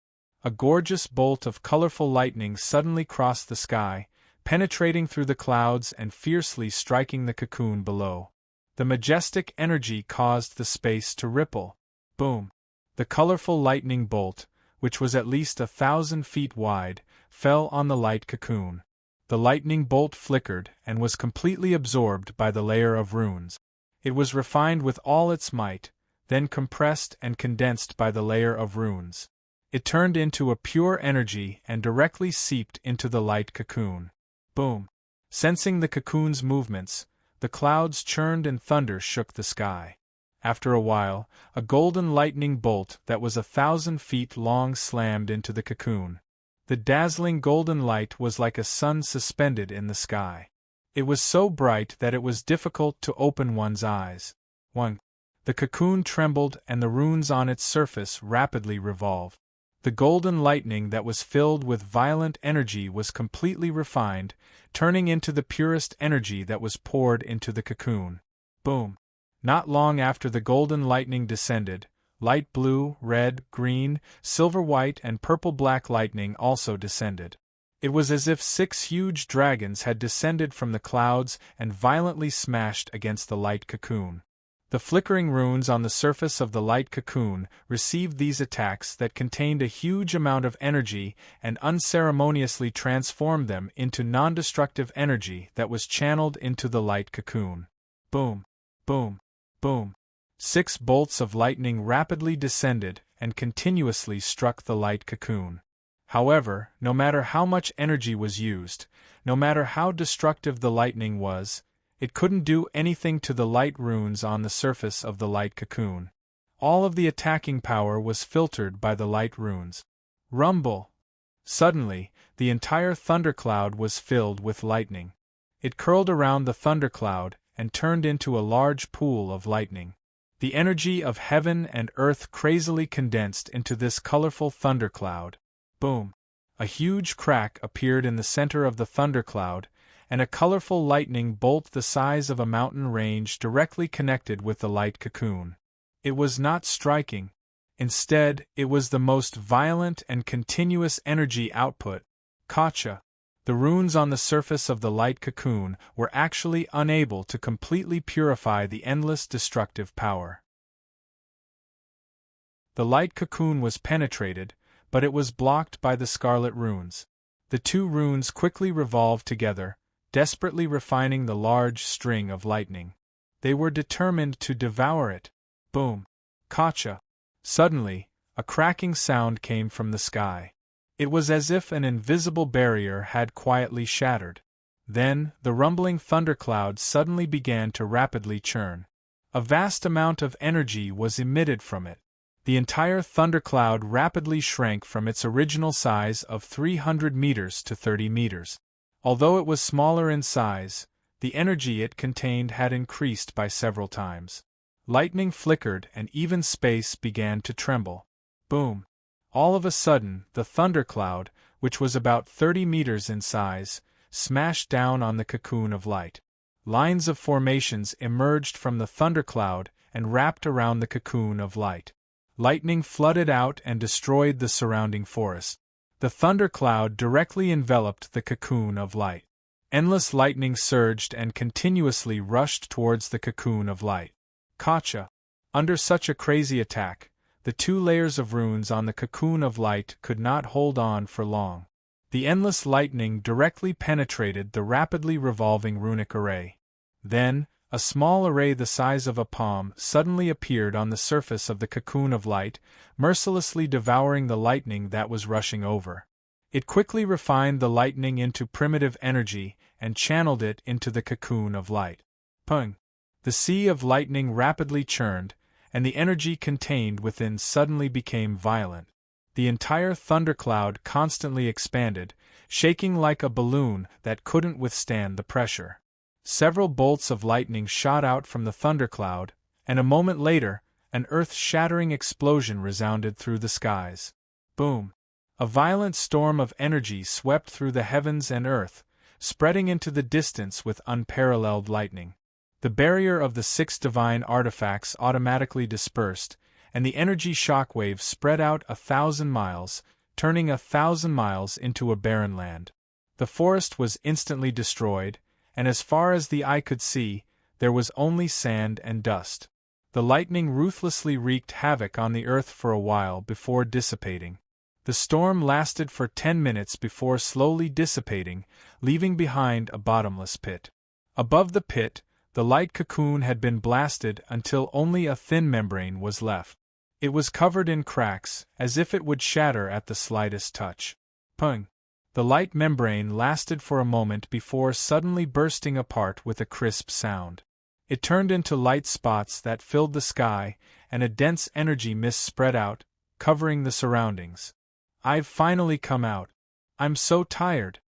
A gorgeous bolt of colorful lightning suddenly crossed the sky, penetrating through the clouds and fiercely striking the cocoon below. The majestic energy caused the space to ripple. Boom! The colorful lightning bolt, which was at least 1,000 feet wide, fell on the light cocoon. The lightning bolt flickered and was completely absorbed by the layer of runes. It was refined with all its might, then compressed and condensed by the layer of runes. It turned into a pure energy and directly seeped into the light cocoon. Boom! Sensing the cocoon's movements, the clouds churned and thunder shook the sky. After a while, a golden lightning bolt that was 1,000 feet long slammed into the cocoon. The dazzling golden light was like a sun suspended in the sky. It was so bright that it was difficult to open one's eyes. 1. The cocoon trembled and the runes on its surface rapidly revolved. The golden lightning that was filled with violent energy was completely refined, turning into the purest energy that was poured into the cocoon. Boom! Not long after the golden lightning descended, light blue, red, green, silver white and purple-black lightning also descended. It was as if 6 huge dragons had descended from the clouds and violently smashed against the light cocoon. The flickering runes on the surface of the light cocoon received these attacks that contained a huge amount of energy and unceremoniously transformed them into non-destructive energy that was channeled into the light cocoon. Boom! Boom! Boom! 6 bolts of lightning rapidly descended and continuously struck the light cocoon. However, no matter how much energy was used, no matter how destructive the lightning was, it couldn't do anything to the light runes on the surface of the light cocoon. All of the attacking power was filtered by the light runes. Rumble! Suddenly, the entire thundercloud was filled with lightning. It curled around the thundercloud and turned into a large pool of lightning. The energy of heaven and earth crazily condensed into this colorful thundercloud. Boom! A huge crack appeared in the center of the thundercloud, and a colorful lightning bolt the size of a mountain range directly connected with the light cocoon. It was not striking. Instead, it was the most violent and continuous energy output. Gotcha! The runes on the surface of the light cocoon were actually unable to completely purify the endless destructive power. The light cocoon was penetrated, but it was blocked by the scarlet runes. The 2 runes quickly revolved together, desperately refining the large string of lightning. They were determined to devour it. Boom! Gotcha! Suddenly, a cracking sound came from the sky. It was as if an invisible barrier had quietly shattered. Then, the rumbling thundercloud suddenly began to rapidly churn. A vast amount of energy was emitted from it. The entire thundercloud rapidly shrank from its original size of 300 meters to 30 meters. Although it was smaller in size, the energy it contained had increased by several times. Lightning flickered and even space began to tremble. Boom! All of a sudden, the thundercloud, which was about 30 meters in size, smashed down on the cocoon of light. Lines of formations emerged from the thundercloud and wrapped around the cocoon of light. Lightning flooded out and destroyed the surrounding forest. The thundercloud directly enveloped the cocoon of light. Endless lightning surged and continuously rushed towards the cocoon of light. Gotcha! Under such a crazy attack, the 2 layers of runes on the cocoon of light could not hold on for long. The endless lightning directly penetrated the rapidly revolving runic array. Then, a small array the size of a palm suddenly appeared on the surface of the cocoon of light, mercilessly devouring the lightning that was rushing over. It quickly refined the lightning into primitive energy and channeled it into the cocoon of light. Pung! The sea of lightning rapidly churned, and the energy contained within suddenly became violent. The entire thundercloud constantly expanded, shaking like a balloon that couldn't withstand the pressure. Several bolts of lightning shot out from the thundercloud, and a moment later, an earth-shattering explosion resounded through the skies. Boom! A violent storm of energy swept through the heavens and earth, spreading into the distance with unparalleled lightning. The barrier of the 6 divine artifacts automatically dispersed, and the energy shockwave spread out 1,000 miles, turning 1,000 miles into a barren land. The forest was instantly destroyed, and as far as the eye could see, there was only sand and dust. The lightning ruthlessly wreaked havoc on the earth for a while before dissipating. The storm lasted for 10 minutes before slowly dissipating, leaving behind a bottomless pit. Above the pit, the light cocoon had been blasted until only a thin membrane was left. It was covered in cracks, as if it would shatter at the slightest touch. Pung! The light membrane lasted for a moment before suddenly bursting apart with a crisp sound. It turned into light spots that filled the sky, and a dense energy mist spread out, covering the surroundings. I've finally come out. I'm so tired.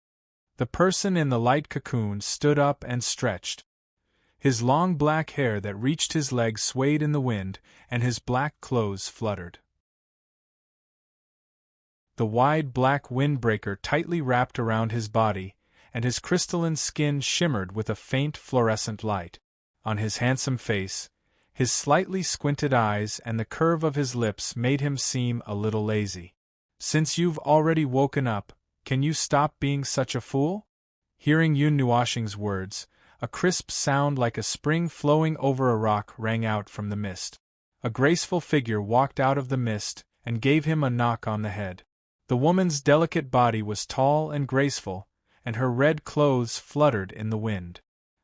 The person in the light cocoon stood up and stretched. His long black hair that reached his legs swayed in the wind, and his black clothes fluttered. the wide black windbreaker tightly wrapped around his body, and his crystalline skin shimmered with a faint fluorescent light. On his handsome face, his slightly squinted eyes and the curve of his lips made him seem a little lazy. "Since you've already woken up, can you stop being such a fool?" Hearing Yun Nuoxing's words, a crisp sound like a spring flowing over a rock rang out from the mist. A graceful figure walked out of the mist and gave him a knock on the head. The woman's delicate body was tall and graceful, and her red clothes fluttered in the wind.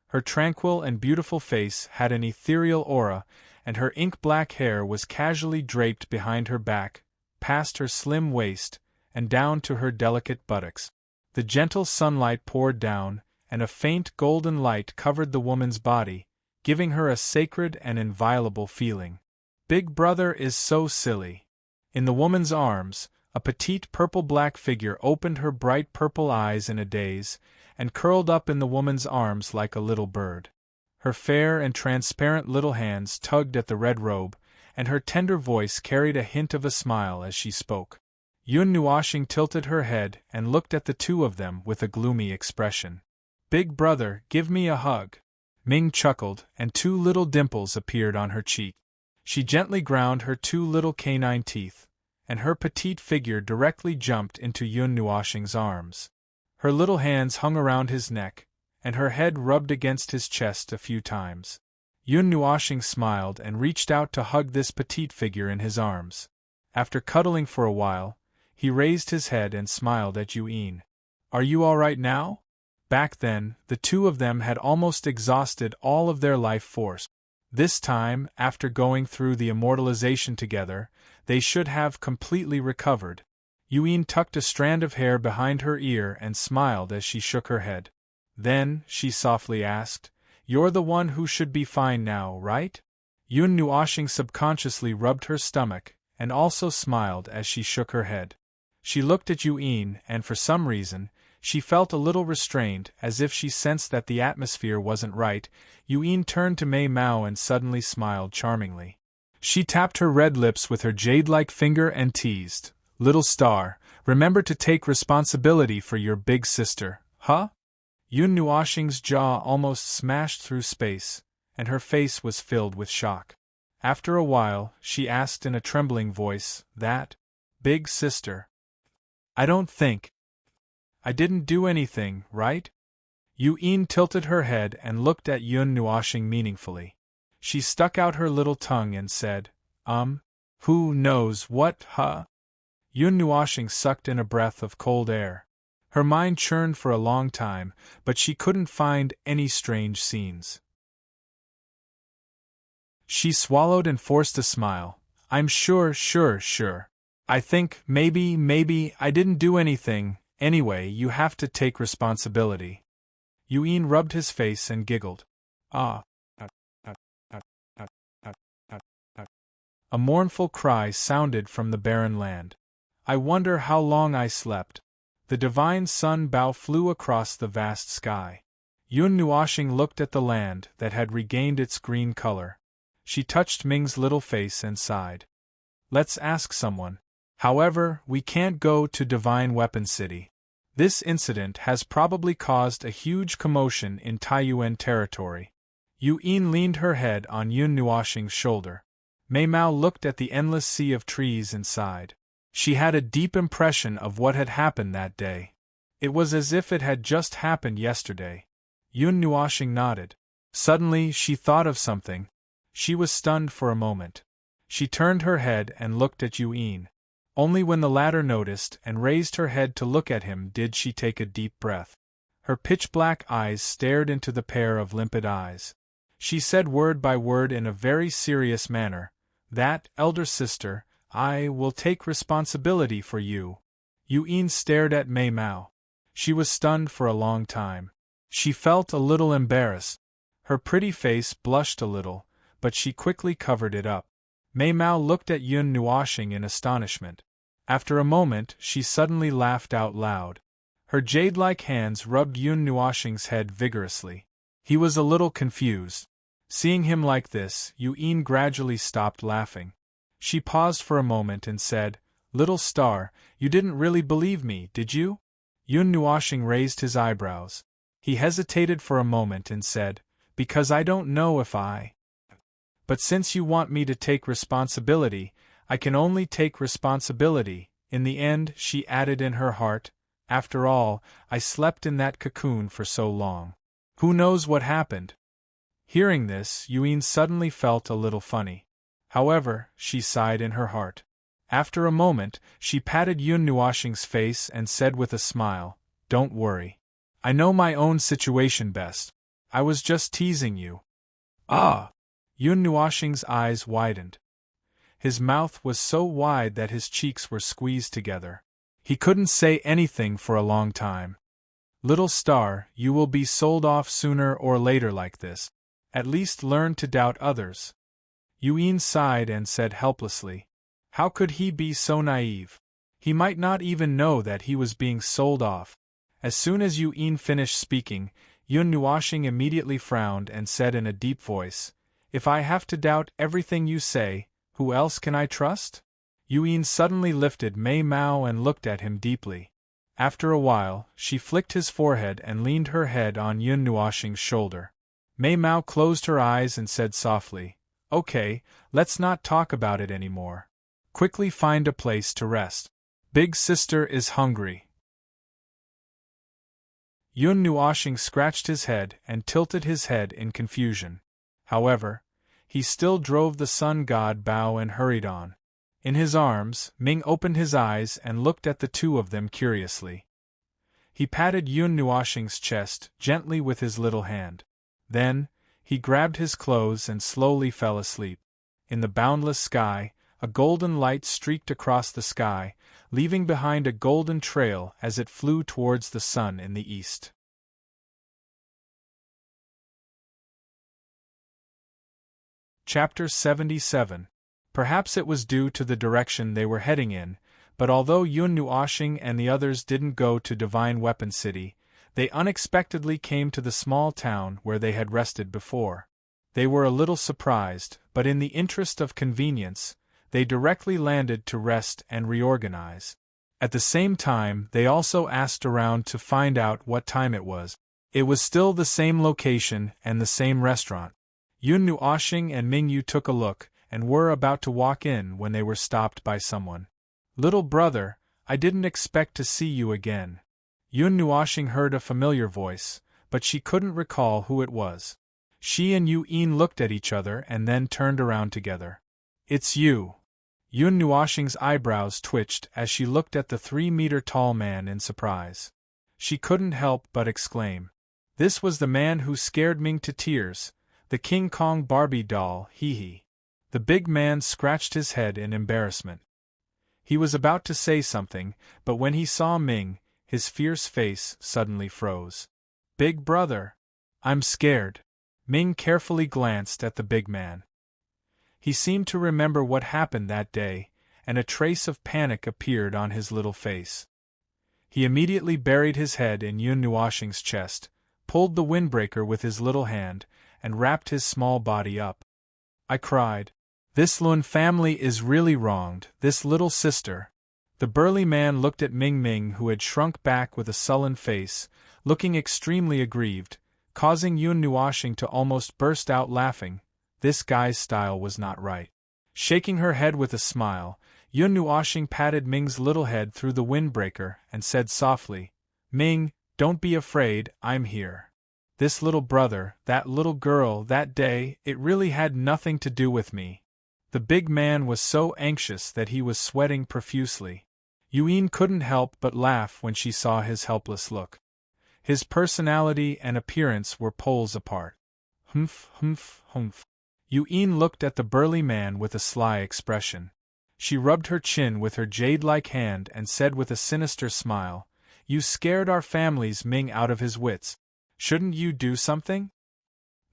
Her tranquil and beautiful face had an ethereal aura, and her ink-black hair was casually draped behind her back, past her slim waist, and down to her delicate buttocks. The gentle sunlight poured down, and a faint golden light covered the woman's body, giving her a sacred and inviolable feeling. "Big brother is so silly." In the woman's arms, a petite purple-black figure opened her bright purple eyes in a daze, and curled up in the woman's arms like a little bird. Her fair and transparent little hands tugged at the red robe, and her tender voice carried a hint of a smile as she spoke. Yun Nuoxing tilted her head and looked at the two of them with a gloomy expression. "Big brother, give me a hug." Ming chuckled, and two little dimples appeared on her cheek. She gently ground her two little canine teeth, and her petite figure directly jumped into Yun Nuoxing's arms. Her little hands hung around his neck, and her head rubbed against his chest a few times. Yun Nuoxing smiled and reached out to hug this petite figure in his arms. After cuddling for a while, he raised his head and smiled at Yun. "Are you all right now?" Back then, the two of them had almost exhausted all of their life force. This time, after going through the immortalization together, they should have completely recovered. Yun tucked a strand of hair behind her ear and smiled as she shook her head. Then, she softly asked, "You're the one who should be fine now, right?" Yun Nuoxing subconsciously rubbed her stomach, and also smiled as she shook her head. She looked at Yun, and for some reason, she felt a little restrained, as if she sensed that the atmosphere wasn't right. Yun turned to Mei Mao and suddenly smiled charmingly. She tapped her red lips with her jade-like finger and teased, "Little star, remember to take responsibility for your big sister, huh?" Yun Nuoxing's jaw almost smashed through space, and her face was filled with shock. After a while, she asked in a trembling voice, "That big sister? I don't think. I didn't do anything, right?" Yun tilted her head and looked at Yun Nuoxing meaningfully. She stuck out her little tongue and said, Who knows what, huh?" Yun Nuoxing sucked in a breath of cold air. Her mind churned for a long time, but she couldn't find any strange scenes. She swallowed and forced a smile. "I'm sure. I think, maybe, I didn't do anything. Anyway, you have to take responsibility." Yun rubbed his face and giggled. "Ah." A mournful cry sounded from the barren land. "I wonder how long I slept." The divine sun bow flew across the vast sky. Yun Nuoxing looked at the land that had regained its green color. She touched Ming's little face and sighed. "Let's ask someone. However, we can't go to Divine Weapon City. This incident has probably caused a huge commotion in Taiyuan territory." Yun leaned her head on Yun Nuoxing's shoulder. Mei Mao looked at the endless sea of trees and sighed. She had a deep impression of what had happened that day. It was as if it had just happened yesterday. Yun Nuoxing nodded. Suddenly, she thought of something. She was stunned for a moment. She turned her head and looked at Yun. Only when the latter noticed and raised her head to look at him did she take a deep breath. Her pitch-black eyes stared into the pair of limpid eyes. She said word by word in a very serious manner, "That, elder sister, I will take responsibility for you." Yun stared at Mei Mao. She was stunned for a long time. She felt a little embarrassed. Her pretty face blushed a little, but she quickly covered it up. Mei Mao looked at Yun Nuoxing in astonishment. After a moment, she suddenly laughed out loud. Her jade-like hands rubbed Yun Nuoxing's head vigorously. He was a little confused. Seeing him like this, Yun gradually stopped laughing. She paused for a moment and said, Little star, you didn't really believe me, did you? Yun Nuoshing raised his eyebrows. He hesitated for a moment and said, because I don't know if I. But since you want me to take responsibility, I can only take responsibility. In the end, she added in her heart, after all, I slept in that cocoon for so long. Who knows what happened? Hearing this, Yuen suddenly felt a little funny. However, she sighed in her heart. After a moment, she patted Yun Nuoshing's face and said with a smile, don't worry. I know my own situation best. I was just teasing you. Ah! Yun Nuoshing's eyes widened. His mouth was so wide that his cheeks were squeezed together. He couldn't say anything for a long time. Little star, you will be sold off sooner or later like this. At least learn to doubt others. Yuen sighed and said helplessly, how could he be so naive? He might not even know that he was being sold off. As soon as Yuen finished speaking, Yun Nuoshing immediately frowned and said in a deep voice, if I have to doubt everything you say, who else can I trust? Yuen suddenly lifted Mei Mao and looked at him deeply. After a while, she flicked his forehead and leaned her head on Yun Nuoshing's shoulder. Mei Mao closed her eyes and said softly, okay, let's not talk about it anymore. Quickly find a place to rest. Big sister is hungry. Yun Nuoshing scratched his head and tilted his head in confusion. However, he still drove the sun god bow and hurried on. In his arms, Ming opened his eyes and looked at the two of them curiously. He patted Yun Nuoshing's chest gently with his little hand. Then, he grabbed his clothes and slowly fell asleep. In the boundless sky, a golden light streaked across the sky, leaving behind a golden trail as it flew towards the sun in the east. Chapter 77. Perhaps it was due to the direction they were heading in, but although Yun Nuoshing and the others didn't go to Divine Weapon City, they unexpectedly came to the small town where they had rested before. They were a little surprised, but in the interest of convenience, they directly landed to rest and reorganize. At the same time, they also asked around to find out what time it was. It was still the same location and the same restaurant. Yun Nuoshing and Mingyu took a look, and were about to walk in when they were stopped by someone. Little brother, I didn't expect to see you again. Yun Nuoshing heard a familiar voice, but she couldn't recall who it was. She and Yuen looked at each other and then turned around together. It's you. Yun Nuoshing's eyebrows twitched as she looked at the 3-meter-tall man in surprise. She couldn't help but exclaim. This was the man who scared Ming to tears, the King Kong Barbie doll, hee. The big man scratched his head in embarrassment. He was about to say something, but when he saw Ming, his fierce face suddenly froze. Big brother. I'm scared. Ming carefully glanced at the big man. He seemed to remember what happened that day, and a trace of panic appeared on his little face. He immediately buried his head in Yun Nuoshing's chest, pulled the windbreaker with his little hand, and wrapped his small body up. I cried. This Lun family is really wronged, this little sister. The burly man looked at Ming Ming, who had shrunk back with a sullen face, looking extremely aggrieved, causing Yun Nuoshing to almost burst out laughing. This guy's style was not right. Shaking her head with a smile, Yun Nuoshing patted Ming's little head through the windbreaker and said softly, Ming, don't be afraid, I'm here. This little brother, that little girl, that day, it really had nothing to do with me. The big man was so anxious that he was sweating profusely. Yuen couldn't help but laugh when she saw his helpless look. His personality and appearance were poles apart. Humph, humph, humph. Yuen looked at the burly man with a sly expression. She rubbed her chin with her jade-like hand and said with a sinister smile, You scared our family's Ming out of his wits. Shouldn't you do something?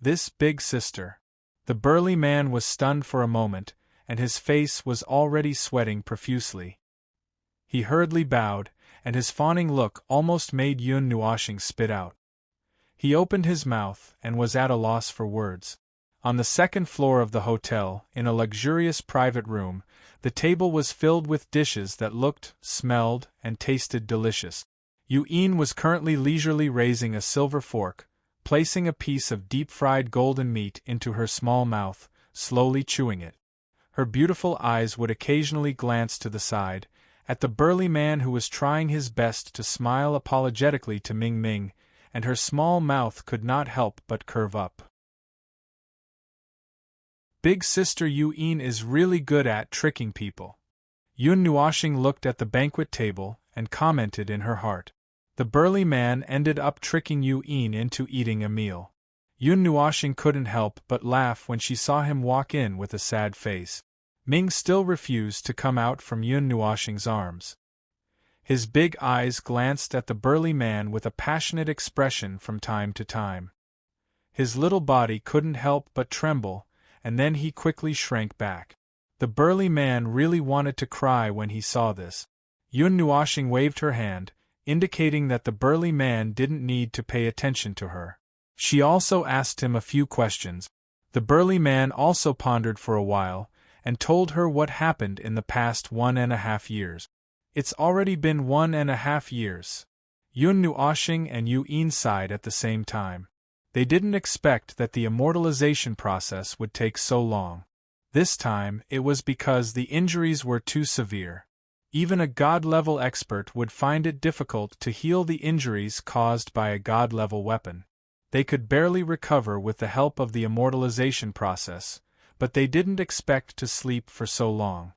This big sister. The burly man was stunned for a moment, and his face was already sweating profusely. He hurriedly bowed, and his fawning look almost made Yun Nuoshing spit out. He opened his mouth and was at a loss for words. On the second floor of the hotel, in a luxurious private room, the table was filled with dishes that looked, smelled, and tasted delicious. Yuen was currently leisurely raising a silver fork, placing a piece of deep-fried golden meat into her small mouth, slowly chewing it. Her beautiful eyes would occasionally glance to the side, at the burly man who was trying his best to smile apologetically to Ming Ming, and her small mouth could not help but curve up. Big Sister Yuen is really good at tricking people. Yun Nuoxing looked at the banquet table and commented in her heart. The burly man ended up tricking Yuen into eating a meal. Yun Nuoxing couldn't help but laugh when she saw him walk in with a sad face. Ming still refused to come out from Yun Nuoxing's arms. His big eyes glanced at the burly man with a passionate expression from time to time. His little body couldn't help but tremble, and then he quickly shrank back. The burly man really wanted to cry when he saw this. Yun Nuoxing waved her hand, indicating that the burly man didn't need to pay attention to her. She also asked him a few questions. The burly man also pondered for a while, and told her what happened in the past 1.5 years. It's already been 1.5 years. Yun Nuoxing and Yuen sighed at the same time. They didn't expect that the immortalization process would take so long. This time, it was because the injuries were too severe. Even a god-level expert would find it difficult to heal the injuries caused by a god-level weapon. They could barely recover with the help of the immortalization process, but they didn't expect to sleep for so long.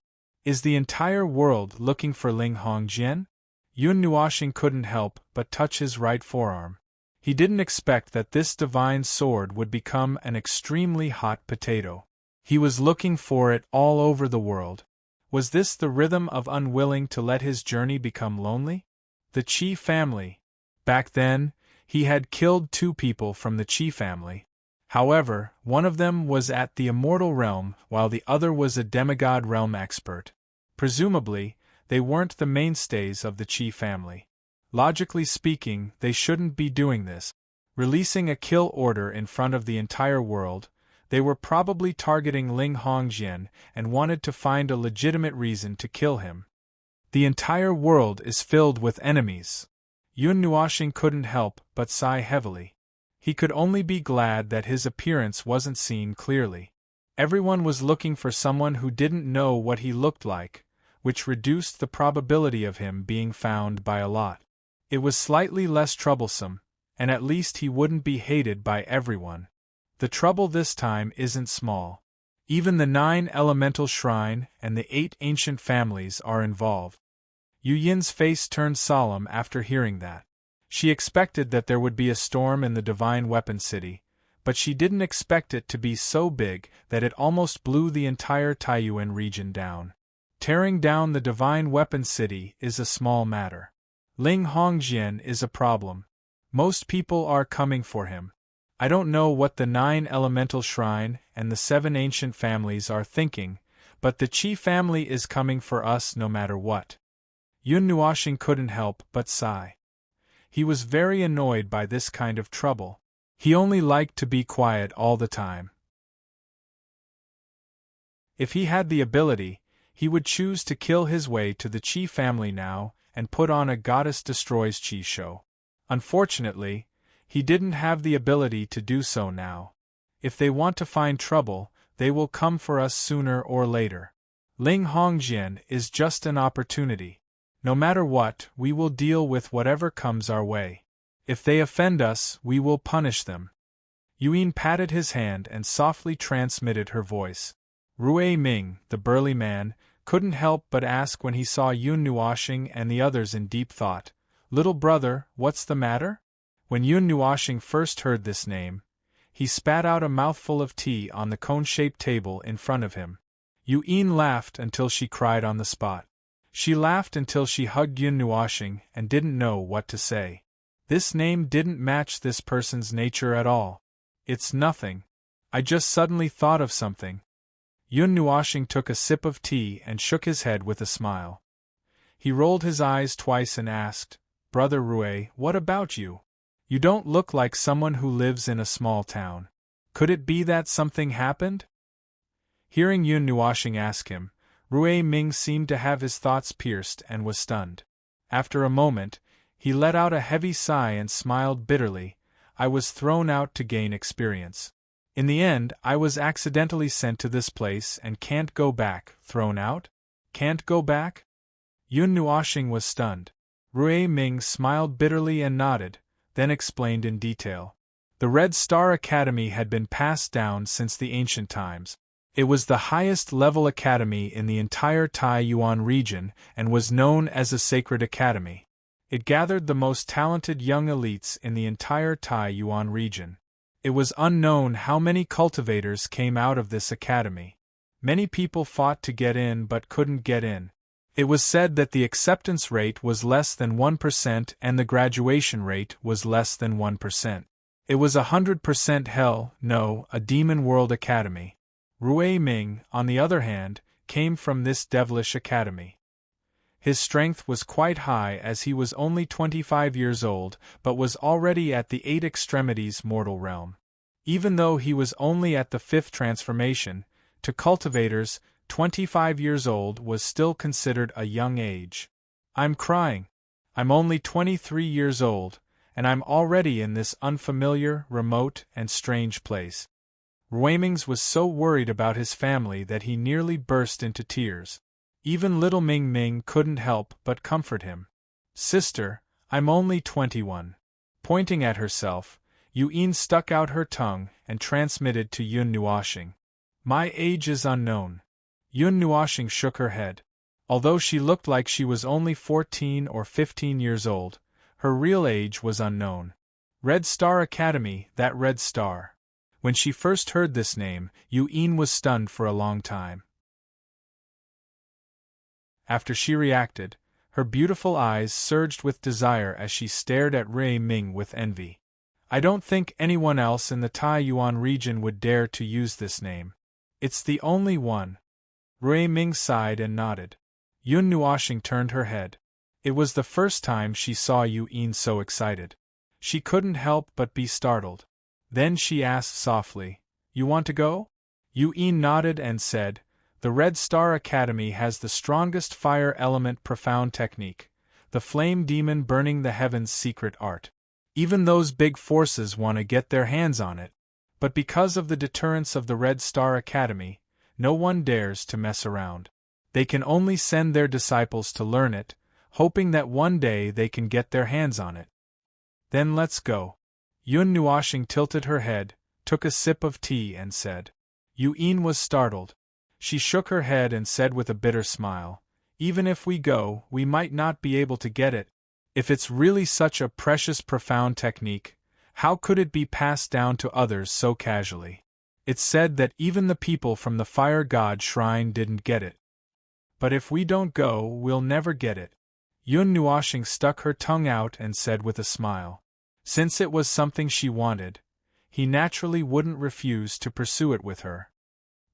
Is the entire world looking for Ling Hongjian? Yun Nuoxing couldn't help but touch his right forearm. He didn't expect that this divine sword would become an extremely hot potato. He was looking for it all over the world. Was this the rhythm of unwilling to let his journey become lonely? The Qi family. Back then, he had killed 2 people from the Qi family. However, one of them was at the immortal realm while the other was a demigod realm expert. Presumably, they weren't the mainstays of the Qi family. Logically speaking, they shouldn't be doing this. Releasing a kill order in front of the entire world, they were probably targeting Ling Hongjian and wanted to find a legitimate reason to kill him. The entire world is filled with enemies. Yun Nuoxing couldn't help but sigh heavily. He could only be glad that his appearance wasn't seen clearly. Everyone was looking for someone who didn't know what he looked like, which reduced the probability of him being found by a lot. It was slightly less troublesome, and at least he wouldn't be hated by everyone. The trouble this time isn't small. Even the 9 elemental shrine and the 8 ancient families are involved. Yu Yin's face turned solemn after hearing that. She expected that there would be a storm in the Divine Weapon City, but she didn't expect it to be so big that it almost blew the entire Taiyuan region down. Tearing down the Divine Weapon City is a small matter. Ling Hongjian is a problem. Most people are coming for him. I don't know what the 9 elemental shrine and the 7 ancient families are thinking, but the Qi family is coming for us no matter what. Yun Nuoxing couldn't help but sigh. He was very annoyed by this kind of trouble. He only liked to be quiet all the time. If he had the ability, he would choose to kill his way to the Qi family now and put on a Goddess Destroys Qi show. Unfortunately, he didn't have the ability to do so now. If they want to find trouble, they will come for us sooner or later. Ling Hongjian is just an opportunity. No matter what, we will deal with whatever comes our way. If they offend us, we will punish them. Yuen patted his hand and softly transmitted her voice. Rui Ming, the burly man, couldn't help but ask when he saw Yun Nuoxing and the others in deep thought, "Little brother, what's the matter?" When Yun Nuoxing first heard this name, he spat out a mouthful of tea on the cone-shaped table in front of him. Yuen laughed until she cried on the spot. She laughed until she hugged Yun Nuoxing and didn't know what to say. This name didn't match this person's nature at all. "It's nothing. I just suddenly thought of something." Yun Nuoxing took a sip of tea and shook his head with a smile. He rolled his eyes twice and asked, "Brother Rui, what about you? You don't look like someone who lives in a small town. Could it be that something happened? Hearing Yun Nuoshing ask him, Rui Ming seemed to have his thoughts pierced and was stunned. After a moment, he let out a heavy sigh and smiled bitterly. I was thrown out to gain experience. In the end, I was accidentally sent to this place and can't go back. Thrown out? Can't go back? Yun Nuoshing was stunned. Rui Ming smiled bitterly and nodded, then explained in detail. The Red Star Academy had been passed down since the ancient times. It was the highest-level academy in the entire Taiyuan region and was known as a sacred academy. It gathered the most talented young elites in the entire Taiyuan region. It was unknown how many cultivators came out of this academy. Many people fought to get in but couldn't get in. It was said that the acceptance rate was less than 1% and the graduation rate was less than 1%. It was 100% hell, no, a demon world academy. Rui Ming, on the other hand, came from this devilish academy. His strength was quite high as he was only 25 years old, but was already at the 8 extremities mortal realm. Even though he was only at the 5th transformation, to cultivators, 25 years old was still considered a young age. I'm crying. I'm only 23 years old, and I'm already in this unfamiliar, remote, and strange place. Ruimings was so worried about his family that he nearly burst into tears. Even little Ming Ming couldn't help but comfort him. Sister, I'm only 21. Pointing at herself, Yuan stuck out her tongue and transmitted to Yun Nuoshing. My age is unknown. Yun Nuoshing shook her head. Although she looked like she was only 14 or 15 years old, her real age was unknown. Red Star Academy, that Red Star. When she first heard this name, Yuan was stunned for a long time. After she reacted, her beautiful eyes surged with desire as she stared at Rui Ming with envy. I don't think anyone else in the Taiyuan region would dare to use this name. It's the only one. Rui Ming sighed and nodded. Yun Nuoshing turned her head. It was the first time she saw Yuan so excited. She couldn't help but be startled. Then she asked softly, You want to go? Yuan nodded and said, The Red Star Academy has the strongest fire element profound technique, the flame demon burning the heavens secret art. Even those big forces want to get their hands on it. But because of the deterrence of the Red Star Academy, no one dares to mess around. They can only send their disciples to learn it, hoping that one day they can get their hands on it. Then let's go. Yun Nuoshing tilted her head, took a sip of tea and said. Yuan was startled. She shook her head and said with a bitter smile, Even if we go, we might not be able to get it. If it's really such a precious profound technique, how could it be passed down to others so casually? It's said that even the people from the Fire God Shrine didn't get it. But if we don't go, we'll never get it. Yun Nuoshing stuck her tongue out and said with a smile. Since it was something she wanted, he naturally wouldn't refuse to pursue it with her.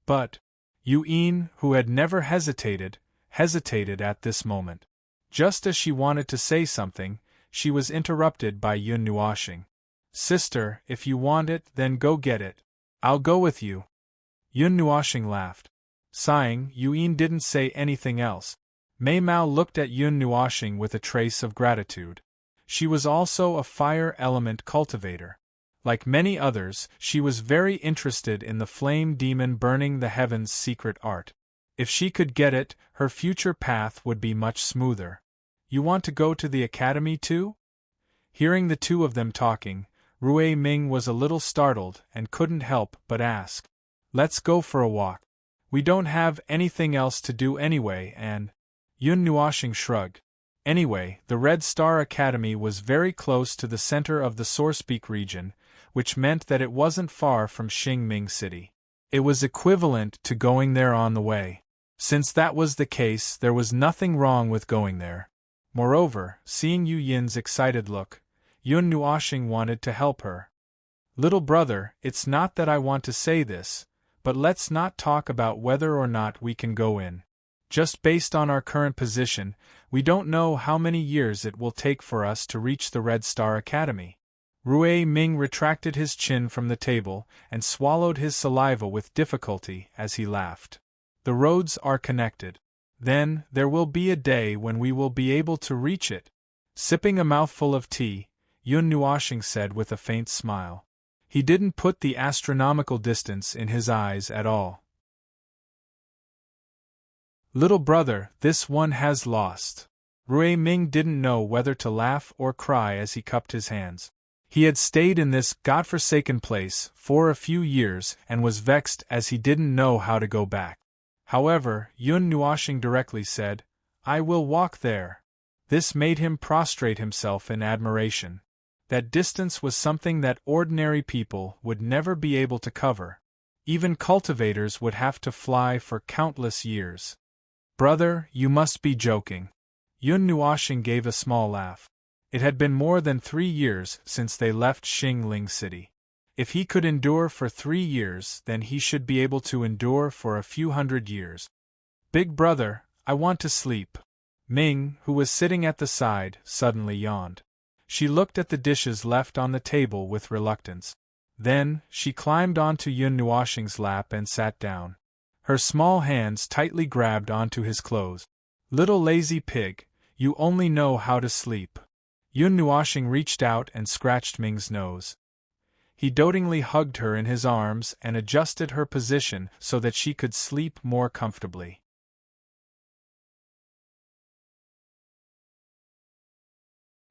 But Yuan, who had never hesitated at this moment. Just as she wanted to say something, she was interrupted by Yun Nuoshing. Sister, if you want it, then go get it. I'll go with you. Yun Nuoshing laughed. Sighing, Yuan didn't say anything else. Mei Mao looked at Yun Nuoshing with a trace of gratitude. She was also a fire element cultivator. Like many others, she was very interested in the flame demon burning the heavens secret art. If she could get it, her future path would be much smoother. You want to go to the academy too? Hearing the two of them talking, Rui Ming was a little startled and couldn't help but ask. Let's go for a walk. We don't have anything else to do anyway and… Yun Nuoshing shrugged. Anyway, the Red Star Academy was very close to the center of the Sourcepeak region, which meant that it wasn't far from Xingming City. It was equivalent to going there on the way. Since that was the case, there was nothing wrong with going there. Moreover, seeing Yu Yin's excited look, Yun Nuoshing wanted to help her. Little brother, it's not that I want to say this, but let's not talk about whether or not we can go in. Just based on our current position, we don't know how many years it will take for us to reach the Red Star Academy. Rui Ming retracted his chin from the table and swallowed his saliva with difficulty as he laughed. The roads are connected. Then, there will be a day when we will be able to reach it. Sipping a mouthful of tea, Yun Nuoshing said with a faint smile. He didn't put the astronomical distance in his eyes at all. Little brother, this one has lost. Rui Ming didn't know whether to laugh or cry as he cupped his hands. He had stayed in this godforsaken place for a few years and was vexed as he didn't know how to go back. However, Yun Nuoshing directly said, I will walk there. This made him prostrate himself in admiration. That distance was something that ordinary people would never be able to cover. Even cultivators would have to fly for countless years. Brother, you must be joking. Yun Nuoshing gave a small laugh. It had been more than 3 years since they left Xingling City. If he could endure for 3 years, then he should be able to endure for a few hundred years. Big brother, I want to sleep. Ming, who was sitting at the side, suddenly yawned. She looked at the dishes left on the table with reluctance. Then, she climbed onto Yun Nuoshing's lap and sat down. Her small hands tightly grabbed onto his clothes. Little lazy pig, you only know how to sleep. Yun Nuoshing reached out and scratched Ming's nose. He dotingly hugged her in his arms and adjusted her position so that she could sleep more comfortably.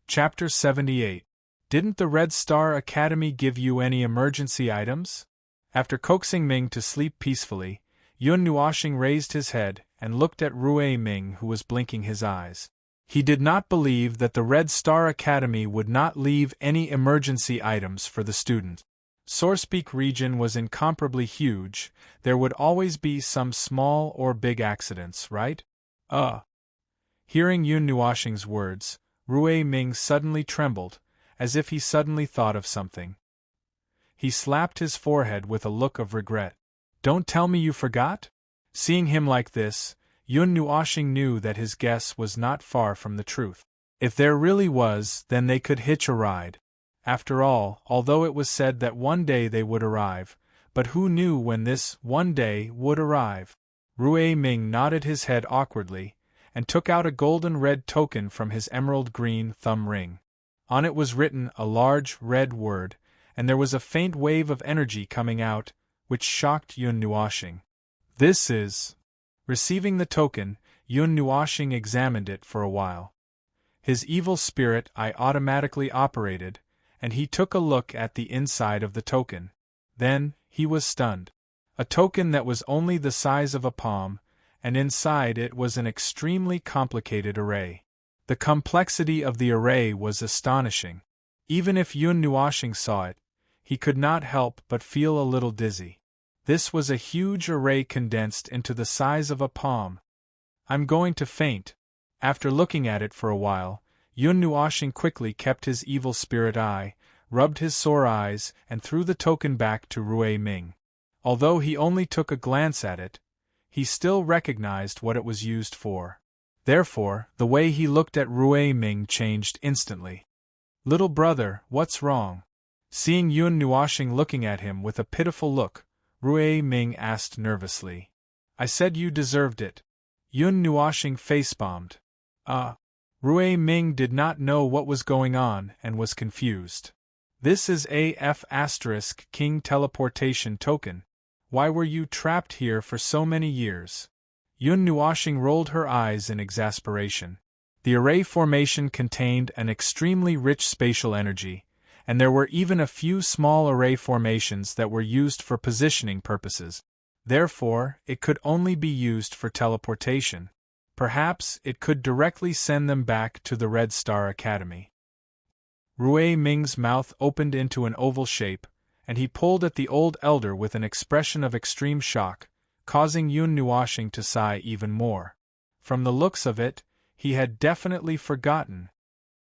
Chapter 78. Didn't the Red Star Academy give you any emergency items? After coaxing Ming to sleep peacefully, Yun Nuoshing raised his head and looked at Rui Ming, who was blinking his eyes. He did not believe that the Red Star Academy would not leave any emergency items for the student. Sourcepeak region was incomparably huge, there would always be some small or big accidents, right? Hearing Yun Nuoshing's words, Rui Ming suddenly trembled, as if he suddenly thought of something. He slapped his forehead with a look of regret. Don't tell me you forgot? Seeing him like this, Yun Nuoshing knew that his guess was not far from the truth. If there really was, then they could hitch a ride. After all, although it was said that one day they would arrive, but who knew when this one day would arrive? Rui Ming nodded his head awkwardly, and took out a golden red token from his emerald green thumb ring. On it was written a large red word, and there was a faint wave of energy coming out, which shocked Yun Nuoshing. This is... Receiving the token, Yun Nuoshing examined it for a while. His evil spirit eye automatically operated, and he took a look at the inside of the token. Then, he was stunned. A token that was only the size of a palm, and inside it was an extremely complicated array. The complexity of the array was astonishing. Even if Yun Nuoshing saw it, he could not help but feel a little dizzy. This was a huge array condensed into the size of a palm. I'm going to faint. After looking at it for a while, Yun Nuoshing quickly kept his evil spirit eye, rubbed his sore eyes, and threw the token back to Rui Ming. Although he only took a glance at it, he still recognized what it was used for. Therefore, the way he looked at Rui Ming changed instantly. Little brother, what's wrong? Seeing Yun Nuoshing looking at him with a pitiful look, Rui Ming asked nervously. I said you deserved it. Yun Nuoshing face-bombed. Rui Ming did not know what was going on and was confused. This is AF** King teleportation token. Why were you trapped here for so many years? Yun Nuoshing rolled her eyes in exasperation. The array formation contained an extremely rich spatial energy, and there were even a few small array formations that were used for positioning purposes. Therefore, it could only be used for teleportation. Perhaps it could directly send them back to the Red Star Academy. Rui Ming's mouth opened into an oval shape, and he pulled at the old elder with an expression of extreme shock, causing Yun Nuoshing to sigh even more. From the looks of it, he had definitely forgotten.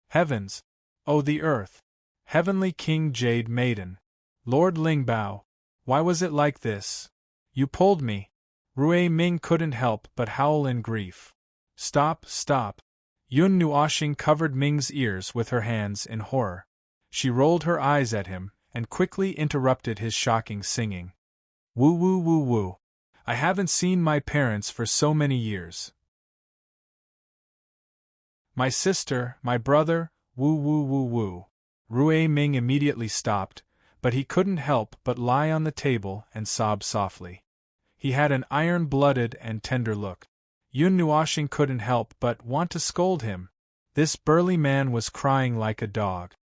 Heavens! Oh, the earth! Heavenly King Jade Maiden! Lord Lingbao! Why was it like this? You pulled me! Rui Ming couldn't help but howl in grief. Stop, stop! Yun Nuoshing covered Ming's ears with her hands in horror. She rolled her eyes at him, and quickly interrupted his shocking singing. Woo woo woo woo. I haven't seen my parents for so many years. My sister, my brother, woo woo woo woo. Rui Ming immediately stopped, but he couldn't help but lie on the table and sob softly. He had an iron-blooded and tender look. Yun Nuoxing couldn't help but want to scold him. This burly man was crying like a dog.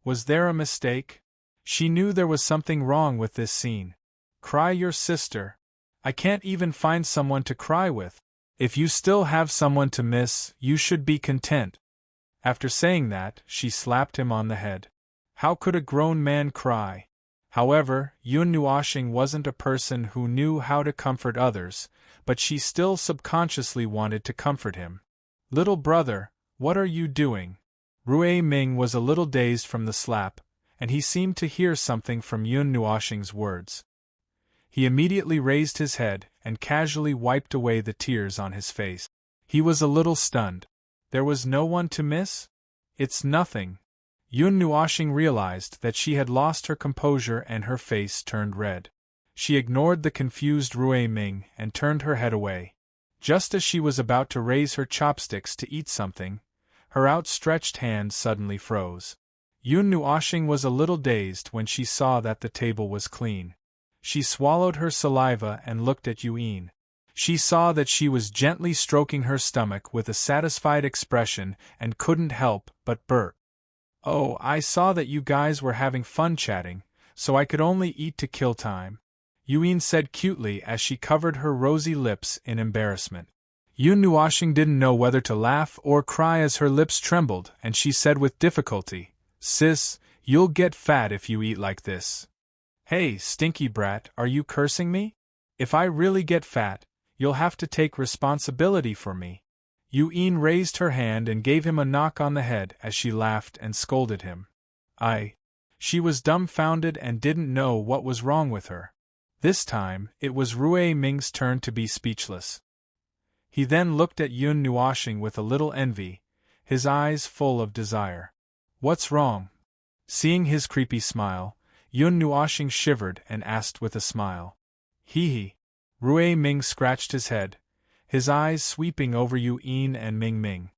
Was there a mistake? She knew there was something wrong with this scene. Cry your sister. I can't even find someone to cry with. If you still have someone to miss, you should be content. After saying that, she slapped him on the head. How could a grown man cry? However, Yun Nuoxing wasn't a person who knew how to comfort others, but she still subconsciously wanted to comfort him. Little brother, what are you doing? Rui Ming was a little dazed from the slap, and he seemed to hear something from Yun Nuoxing's words. He immediately raised his head and casually wiped away the tears on his face. He was a little stunned. There was no one to miss? It's nothing. Yun Nuoxing realized that she had lost her composure and her face turned red. She ignored the confused Rui Ming and turned her head away. Just as she was about to raise her chopsticks to eat something, her outstretched hand suddenly froze. Yun Nuoxing was a little dazed when she saw that the table was clean. She swallowed her saliva and looked at Yuan. She saw that she was gently stroking her stomach with a satisfied expression and couldn't help but burp. Oh, I saw that you guys were having fun chatting, so I could only eat to kill time, Yuan said cutely as she covered her rosy lips in embarrassment. Yun Nuoxing didn't know whether to laugh or cry as her lips trembled, and she said with difficulty, Sis, you'll get fat if you eat like this. Hey, stinky brat, are you cursing me? If I really get fat, you'll have to take responsibility for me. Yuan raised her hand and gave him a knock on the head as she laughed and scolded him. She was dumbfounded and didn't know what was wrong with her. This time, it was Rui Ming's turn to be speechless. He then looked at Yun Nuoxing with a little envy, his eyes full of desire. What's wrong? Seeing his creepy smile, Yun Nuoxing shivered and asked with a smile. Hee. Rui Ming scratched his head, his eyes sweeping over Yuan and Ming Ming.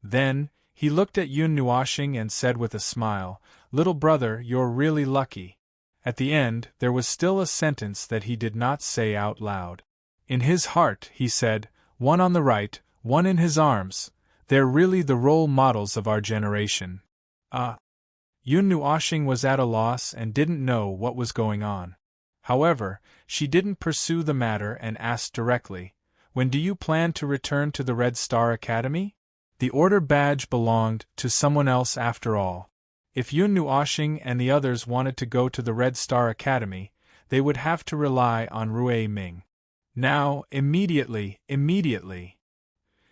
Then, he looked at Yun Nuoxing and said with a smile, Little brother, you're really lucky. At the end, there was still a sentence that he did not say out loud. In his heart, he said, one on the right, one in his arms, they're really the role models of our generation. Yun Nuoxing was at a loss and didn't know what was going on. However, she didn't pursue the matter and asked directly, When do you plan to return to the Red Star Academy? The order badge belonged to someone else after all. If Yun Nuoxing and the others wanted to go to the Red Star Academy, they would have to rely on Rui Ming. Now, immediately.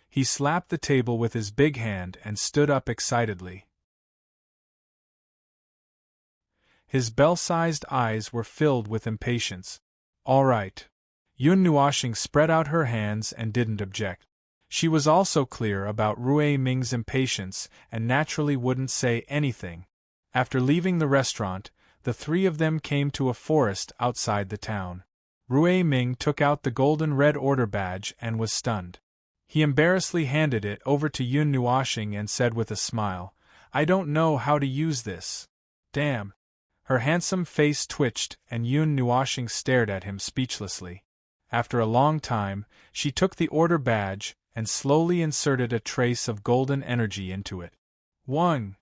He slapped the table with his big hand and stood up excitedly. His bell-sized eyes were filled with impatience. All right. Yun Nuoxing spread out her hands and didn't object. She was also clear about Rui Ming's impatience and naturally wouldn't say anything. After leaving the restaurant, the three of them came to a forest outside the town. Rui Ming took out the golden red order badge and was stunned. He embarrassedly handed it over to Yun Nuoxing and said with a smile, I don't know how to use this. Damn. Her handsome face twitched and Yun Nuoxing stared at him speechlessly. After a long time, she took the order badge and slowly inserted a trace of golden energy into it. 1.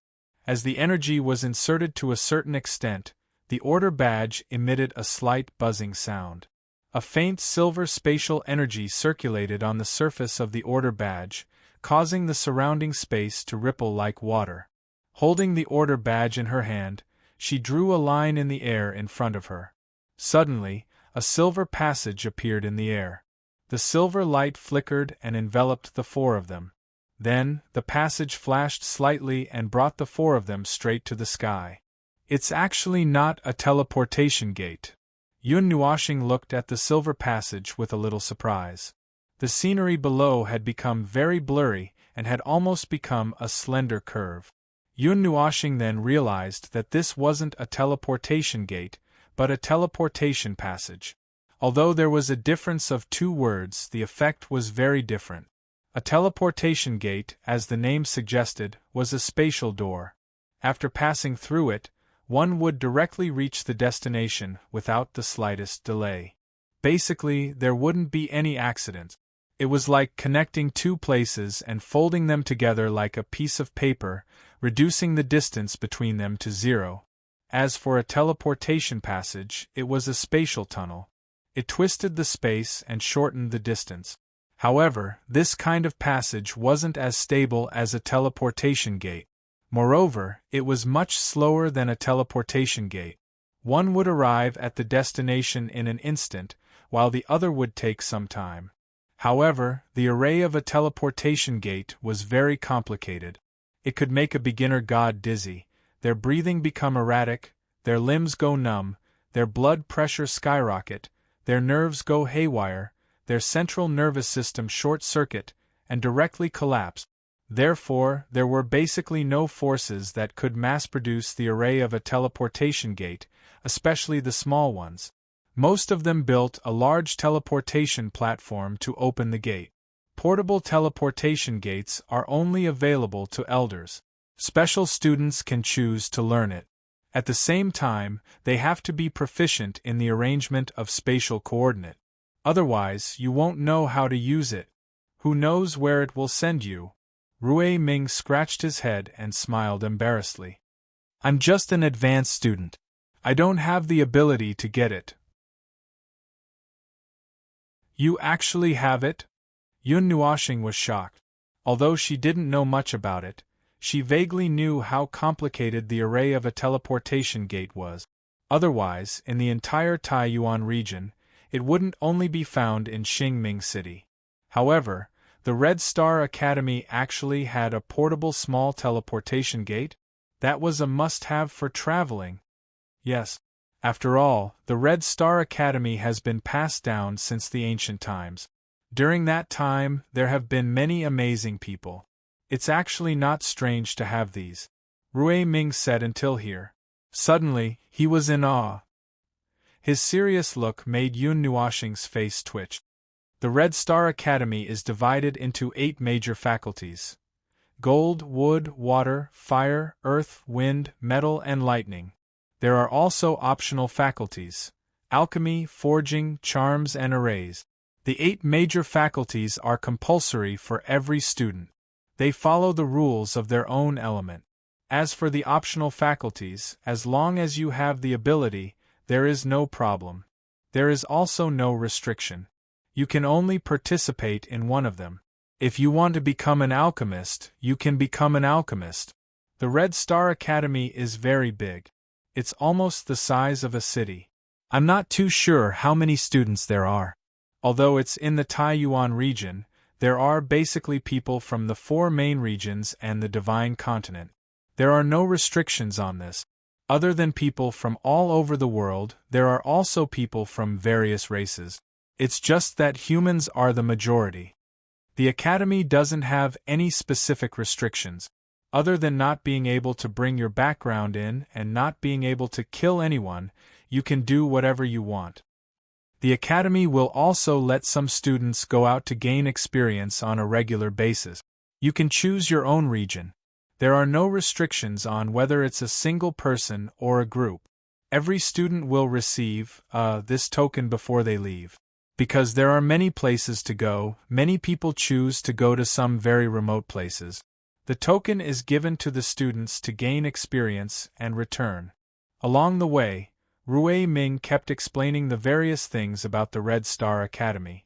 As the energy was inserted to a certain extent, the order badge emitted a slight buzzing sound. A faint silver spatial energy circulated on the surface of the order badge, causing the surrounding space to ripple like water. Holding the order badge in her hand, she drew a line in the air in front of her. Suddenly, a silver passage appeared in the air. The silver light flickered and enveloped the four of them. Then, the passage flashed slightly and brought the four of them straight to the sky. It's actually not a teleportation gate. Yun Nuoxing looked at the silver passage with a little surprise. The scenery below had become very blurry and had almost become a slender curve. Yun Nuoshing then realized that this wasn't a teleportation gate, but a teleportation passage. Although there was a difference of 2 words, the effect was very different. A teleportation gate, as the name suggested, was a spatial door. After passing through it, one would directly reach the destination without the slightest delay. Basically, there wouldn't be any accidents. It was like connecting 2 places and folding them together like a piece of paper, reducing the distance between them to 0. As for a teleportation passage, it was a spatial tunnel. It twisted the space and shortened the distance. However, this kind of passage wasn't as stable as a teleportation gate. Moreover, it was much slower than a teleportation gate. One would arrive at the destination in an instant, while the other would take some time. However, the array of a teleportation gate was very complicated. It could make a beginner god dizzy, their breathing become erratic, their limbs go numb, their blood pressure skyrocket, their nerves go haywire, their central nervous system short-circuit, and directly collapse. Therefore, there were basically no forces that could mass-produce the array of a teleportation gate, especially the small ones. Most of them built a large teleportation platform to open the gate. Portable teleportation gates are only available to elders. Special students can choose to learn it. At the same time, they have to be proficient in the arrangement of spatial coordinate. Otherwise, you won't know how to use it. Who knows where it will send you? Rui Ming scratched his head and smiled embarrassedly. I'm just an advanced student. I don't have the ability to get it. You actually have it? Yun Nuoshing was shocked. Although she didn't know much about it, she vaguely knew how complicated the array of a teleportation gate was. Otherwise, in the entire Taiyuan region, it wouldn't only be found in Xingming City. However, the Red Star Academy actually had a portable small teleportation gate? That was a must-have for traveling. Yes. After all, the Red Star Academy has been passed down since the ancient times. During that time, there have been many amazing people. It's actually not strange to have these. Rui Ming said until here. Suddenly, he was in awe. His serious look made Yun Nuoshing's face twitch. The Red Star Academy is divided into 8 major faculties: gold, wood, water, fire, earth, wind, metal, and lightning. There are also optional faculties: alchemy, forging, charms, and arrays. The 8 major faculties are compulsory for every student. They follow the rules of their own element. As for the optional faculties, as long as you have the ability, there is no problem. There is also no restriction. You can only participate in one of them. If you want to become an alchemist, you can become an alchemist. The Red Star Academy is very big. It's almost the size of a city. I'm not too sure how many students there are. Although it's in the Taiyuan region, there are basically people from the 4 main regions and the Divine Continent. There are no restrictions on this. Other than people from all over the world, there are also people from various races. It's just that humans are the majority. The Academy doesn't have any specific restrictions. Other than not being able to bring your background in and not being able to kill anyone, you can do whatever you want. The Academy will also let some students go out to gain experience on a regular basis. You can choose your own region. There are no restrictions on whether it's a single person or a group. Every student will receive this token before they leave. Because there are many places to go, many people choose to go to some very remote places. The token is given to the students to gain experience and return. Along the way, Rui Ming kept explaining the various things about the Red Star Academy.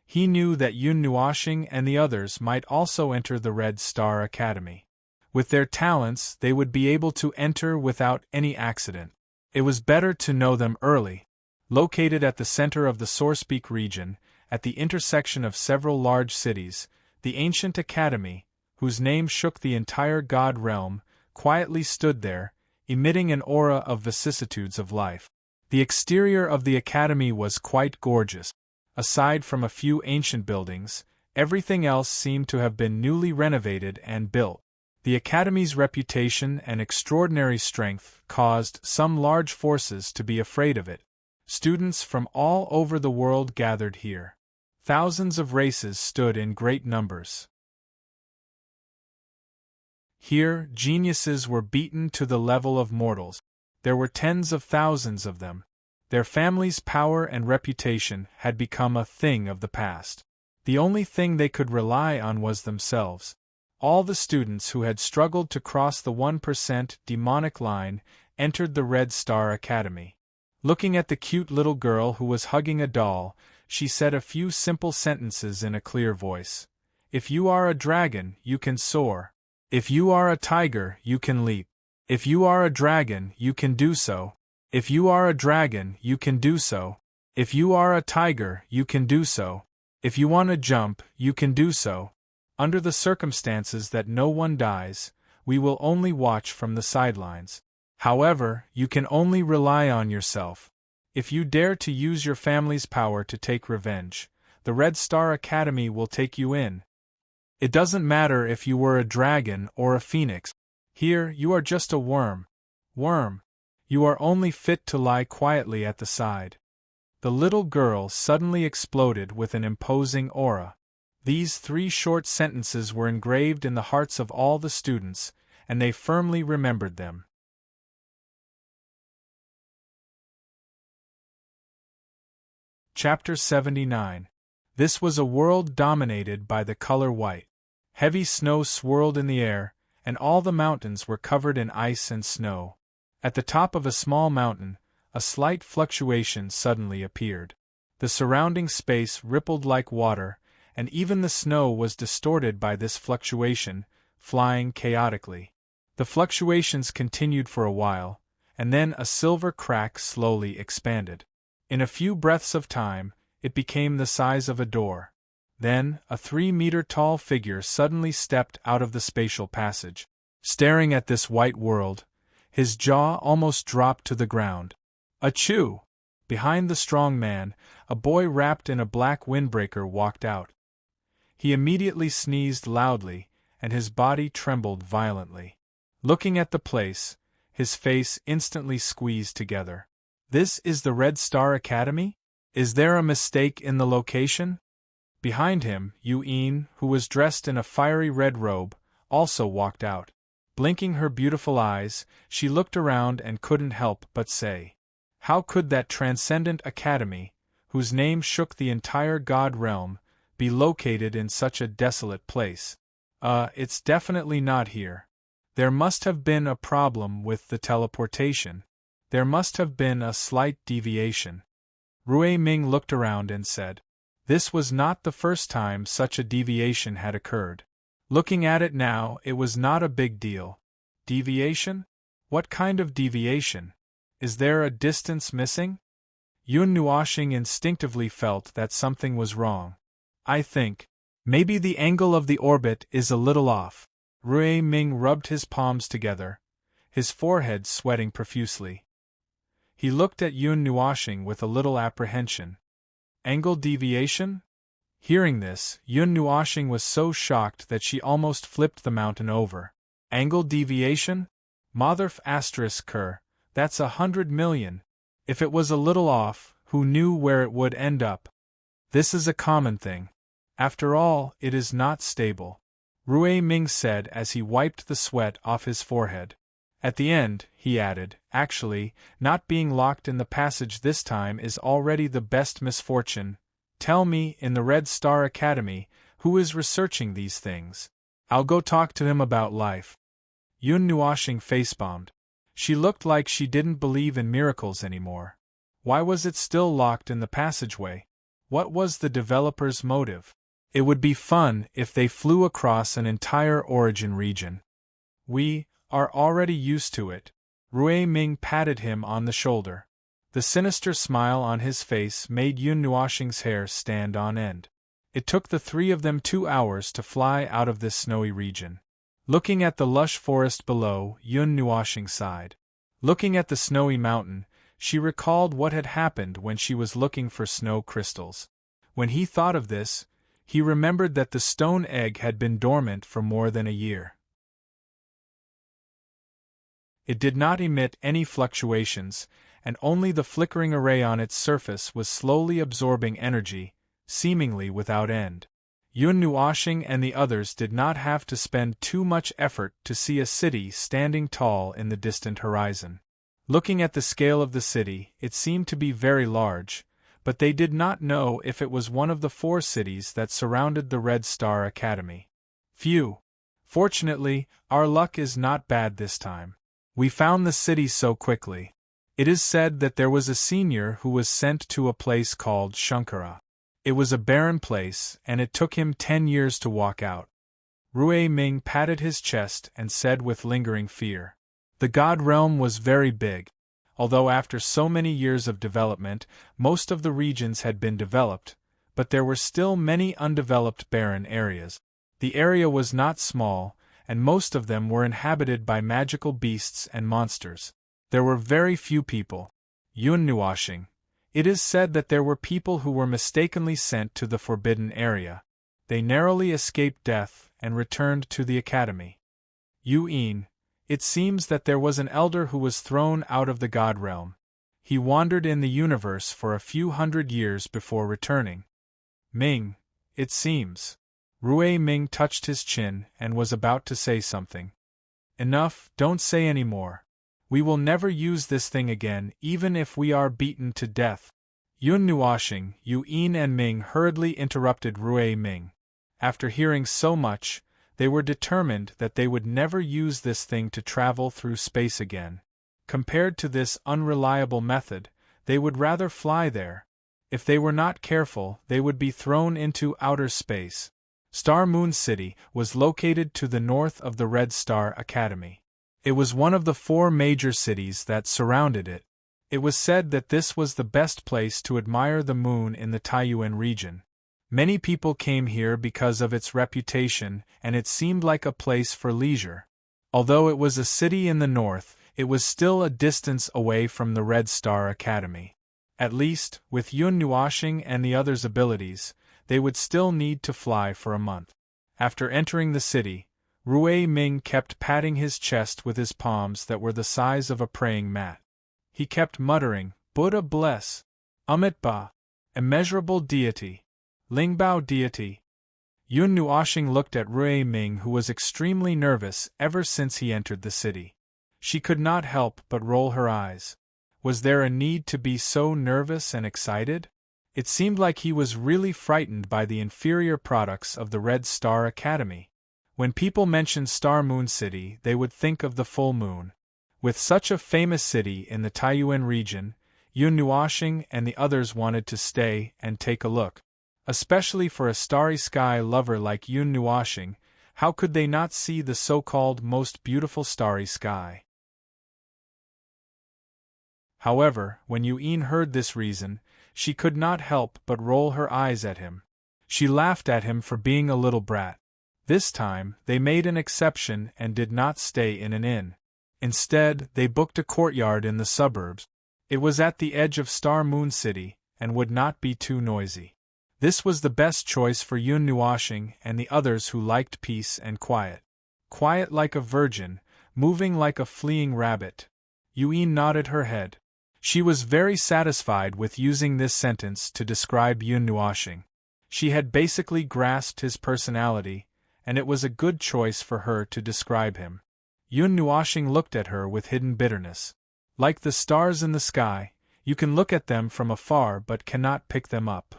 He knew that Yun Nuoshing and the others might also enter the Red Star Academy. With their talents, they would be able to enter without any accident. It was better to know them early. Located at the center of the Sourcepeak region, at the intersection of several large cities, the ancient academy, whose name shook the entire god realm, quietly stood there, emitting an aura of vicissitudes of life. The exterior of the academy was quite gorgeous. Aside from a few ancient buildings, everything else seemed to have been newly renovated and built. The Academy's reputation and extraordinary strength caused some large forces to be afraid of it. Students from all over the world gathered here. Thousands of races stood in great numbers. Here, geniuses were beaten to the level of mortals. There were tens of thousands of them. Their families' power and reputation had become a thing of the past. The only thing they could rely on was themselves. All the students who had struggled to cross the 1% demonic line entered the Red Star Academy. Looking at the cute little girl who was hugging a doll, she said a few simple sentences in a clear voice. If you are a dragon, you can soar. If you are a tiger, you can leap. If you are a dragon, you can do so. If you are a dragon, you can do so. If you are a tiger, you can do so. If you want to jump, you can do so. Under the circumstances that no one dies, we will only watch from the sidelines. However, you can only rely on yourself. If you dare to use your family's power to take revenge, the Red Star Academy will take you in. It doesn't matter if you were a dragon or a phoenix. Here, you are just a worm. Worm. You are only fit to lie quietly at the side. The little girl suddenly exploded with an imposing aura. These 3 short sentences were engraved in the hearts of all the students, and they firmly remembered them. Chapter 79. This was a world dominated by the color white. Heavy snow swirled in the air, and all the mountains were covered in ice and snow. At the top of a small mountain, a slight fluctuation suddenly appeared. The surrounding space rippled like water, and even the snow was distorted by this fluctuation, flying chaotically. The fluctuations continued for a while, and then a silver crack slowly expanded. In a few breaths of time, it became the size of a door. Then, a 3-meter-tall figure suddenly stepped out of the spatial passage. Staring at this white world, his jaw almost dropped to the ground. Achoo! Behind the strong man, a boy wrapped in a black windbreaker walked out. He immediately sneezed loudly, and his body trembled violently. Looking at the place, his face instantly squeezed together. This is the Red Star Academy? Is there a mistake in the location? Behind him, Yuan, who was dressed in a fiery red robe, also walked out. Blinking her beautiful eyes, she looked around and couldn't help but say, "How could that transcendent academy, whose name shook the entire god realm, be located in such a desolate place? It's definitely not here. There must have been a problem with the teleportation. There must have been a slight deviation." Rui Ming looked around and said, this was not the first time such a deviation had occurred. Looking at it now, it was not a big deal. Deviation? What kind of deviation? Is there a distance missing? Yun Nuoxing instinctively felt that something was wrong. I think, maybe the angle of the orbit is a little off. Rui Ming rubbed his palms together, his forehead sweating profusely. He looked at Yun Nuoxing with a little apprehension. Angle deviation? Hearing this, Yun Nuoxing was so shocked that she almost flipped the mountain over. Angle deviation? Motherf asterisk cur, that's 100 million. If it was a little off, who knew where it would end up? This is a common thing. After all, it is not stable. Rui Ming said as he wiped the sweat off his forehead. At the end, he added, actually, not being locked in the passage this time is already the best misfortune. Tell me, in the Red Star Academy, who is researching these things? I'll go talk to him about life. Yun Nuoxing facepalmed. She looked like she didn't believe in miracles anymore. Why was it still locked in the passageway? What was the developer's motive? It would be fun if they flew across an entire origin region. We are already used to it. Rui Ming patted him on the shoulder. The sinister smile on his face made Yun Nuoxing's hair stand on end. It took the 3 of them 2 hours to fly out of this snowy region. Looking at the lush forest below, Yun Nuoxing sighed. Looking at the snowy mountain, she recalled what had happened when she was looking for snow crystals. When he thought of this, he remembered that the stone egg had been dormant for more than a year. It did not emit any fluctuations, and only the flickering array on its surface was slowly absorbing energy, seemingly without end. Yun Nuoshing and the others did not have to spend too much effort to see a city standing tall in the distant horizon. Looking at the scale of the city, it seemed to be very large, but they did not know if it was one of the 4 cities that surrounded the Red Star Academy. Phew! Fortunately, our luck is not bad this time. We found the city so quickly. It is said that there was a senior who was sent to a place called Shankara. It was a barren place, and it took him 10 years to walk out. Rui Ming patted his chest and said with lingering fear. The God realm was very big. Although after so many years of development, most of the regions had been developed, but there were still many undeveloped barren areas. The area was not small, and most of them were inhabited by magical beasts and monsters. There were very few people. Yun Nuoshing. It is said that there were people who were mistakenly sent to the forbidden area. They narrowly escaped death and returned to the academy. Yu'in. It seems that there was an elder who was thrown out of the God realm. He wandered in the universe for a few hundred years before returning. Ming. It seems. Rui Ming touched his chin and was about to say something. Enough, don't say any more. We will never use this thing again, even if we are beaten to death. Yun Nuoshing, Yu'in and Ming hurriedly interrupted Rui Ming. After hearing so much, they were determined that they would never use this thing to travel through space again. Compared to this unreliable method, they would rather fly there. If they were not careful, they would be thrown into outer space. Star Moon City was located to the north of the Red Star Academy. It was one of the 4 major cities that surrounded it. It was said that this was the best place to admire the moon in the Taiyuan region. Many people came here because of its reputation, and it seemed like a place for leisure. Although it was a city in the north, it was still a distance away from the Red Star Academy. At least, with Yun Nuoshing and the others' abilities, they would still need to fly for a month. After entering the city, Rui Ming kept patting his chest with his palms that were the size of a praying mat. He kept muttering, Buddha bless, Amitba, immeasurable deity, Lingbao deity. Yun Nuoshing looked at Rui Ming, who was extremely nervous ever since he entered the city. She could not help but roll her eyes. Was there a need to be so nervous and excited? It seemed like he was really frightened by the inferior products of the Red Star Academy. When people mentioned Star Moon City, they would think of the full moon. With such a famous city in the Taiyuan region, Yun Nuoshing and the others wanted to stay and take a look. Especially for a starry sky lover like Yun Nuoshing, how could they not see the so-called most beautiful starry sky? However, when Yu'in heard this reason, she could not help but roll her eyes at him. She laughed at him for being a little brat. This time, they made an exception and did not stay in an inn. Instead, they booked a courtyard in the suburbs. It was at the edge of Star Moon City, and would not be too noisy. This was the best choice for Yun Nuoshing and the others who liked peace and quiet. Quiet like a virgin, moving like a fleeing rabbit. Yu'in nodded her head. She was very satisfied with using this sentence to describe Yun Nuoshing. She had basically grasped his personality, and it was a good choice for her to describe him. Yun Nuoshing looked at her with hidden bitterness. Like the stars in the sky, you can look at them from afar but cannot pick them up.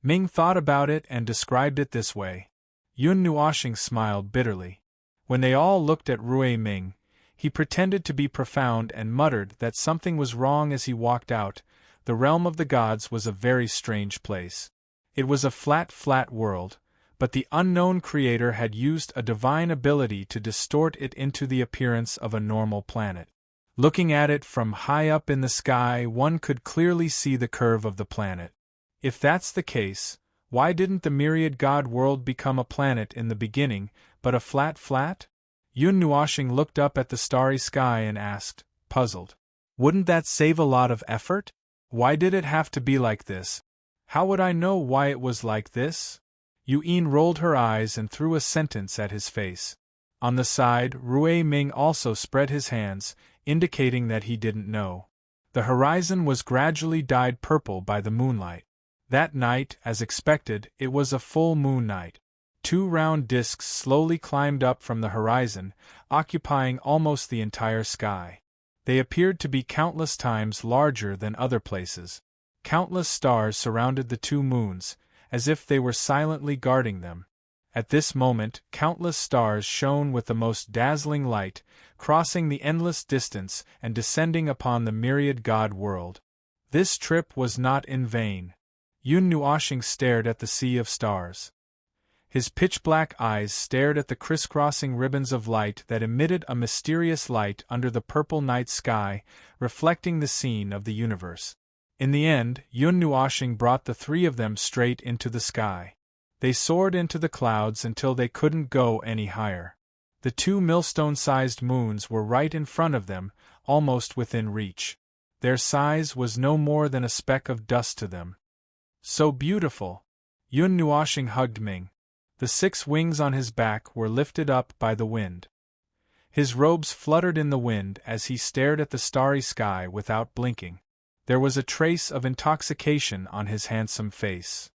Ming thought about it and described it this way. Yun Nuoshing smiled bitterly. When they all looked at Rui Ming, he pretended to be profound and muttered that something was wrong as he walked out. The realm of the gods was a very strange place. It was a flat world, but the unknown creator had used a divine ability to distort it into the appearance of a normal planet. Looking at it from high up in the sky, one could clearly see the curve of the planet. If that's the case, why didn't the myriad god world become a planet in the beginning, but a flat? Yun Nuoshing looked up at the starry sky and asked, puzzled. Wouldn't that save a lot of effort? Why did it have to be like this? How would I know why it was like this? Yu'in rolled her eyes and threw a sentence at his face. On the side, Rui Ming also spread his hands, indicating that he didn't know. The horizon was gradually dyed purple by the moonlight. That night, as expected, it was a full moon night. 2 round disks slowly climbed up from the horizon, occupying almost the entire sky. They appeared to be countless times larger than other places. Countless stars surrounded the 2 moons, as if they were silently guarding them. At this moment, countless stars shone with the most dazzling light, crossing the endless distance and descending upon the myriad god world. This trip was not in vain. Yun Nuoshing stared at the sea of stars. His pitch-black eyes stared at the crisscrossing ribbons of light that emitted a mysterious light under the purple night sky, reflecting the scene of the universe. In the end, Yun Nuoshing brought the 3 of them straight into the sky. They soared into the clouds until they couldn't go any higher. The 2 millstone-sized moons were right in front of them, almost within reach. Their size was no more than a speck of dust to them. So beautiful! Yun Nuoshing hugged Ming. The 6 wings on his back were lifted up by the wind. His robes fluttered in the wind as he stared at the starry sky without blinking. There was a trace of intoxication on his handsome face.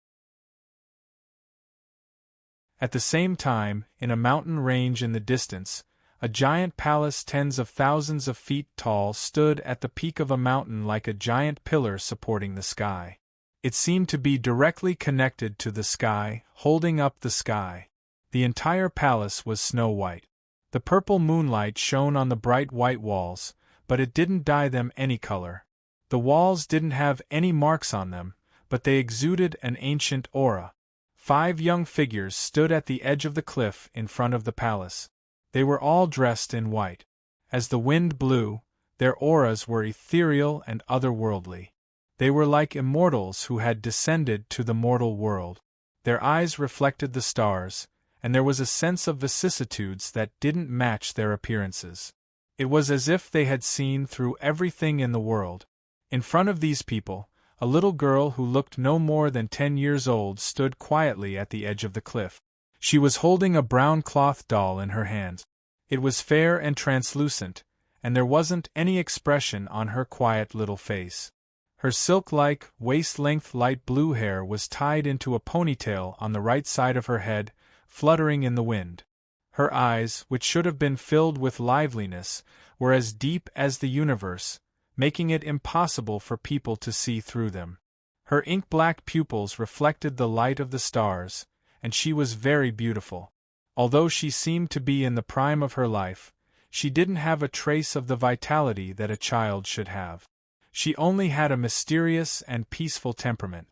At the same time, in a mountain range in the distance, a giant palace tens of thousands of feet tall stood at the peak of a mountain like a giant pillar supporting the sky. It seemed to be directly connected to the sky, holding up the sky. The entire palace was snow-white. The purple moonlight shone on the bright white walls, but it didn't dye them any color. The walls didn't have any marks on them, but they exuded an ancient aura. 5 young figures stood at the edge of the cliff in front of the palace. They were all dressed in white. As the wind blew, their auras were ethereal and otherworldly. They were like immortals who had descended to the mortal world. Their eyes reflected the stars, and there was a sense of vicissitudes that didn't match their appearances. It was as if they had seen through everything in the world. In front of these people, a little girl who looked no more than 10 years old stood quietly at the edge of the cliff. She was holding a brown cloth doll in her hands. It was fair and translucent, and there wasn't any expression on her quiet little face. Her silk-like, waist-length light blue hair was tied into a ponytail on the right side of her head, fluttering in the wind. Her eyes, which should have been filled with liveliness, were as deep as the universe, making it impossible for people to see through them. Her ink-black pupils reflected the light of the stars, and she was very beautiful. Although she seemed to be in the prime of her life, she didn't have a trace of the vitality that a child should have. She only had a mysterious and peaceful temperament.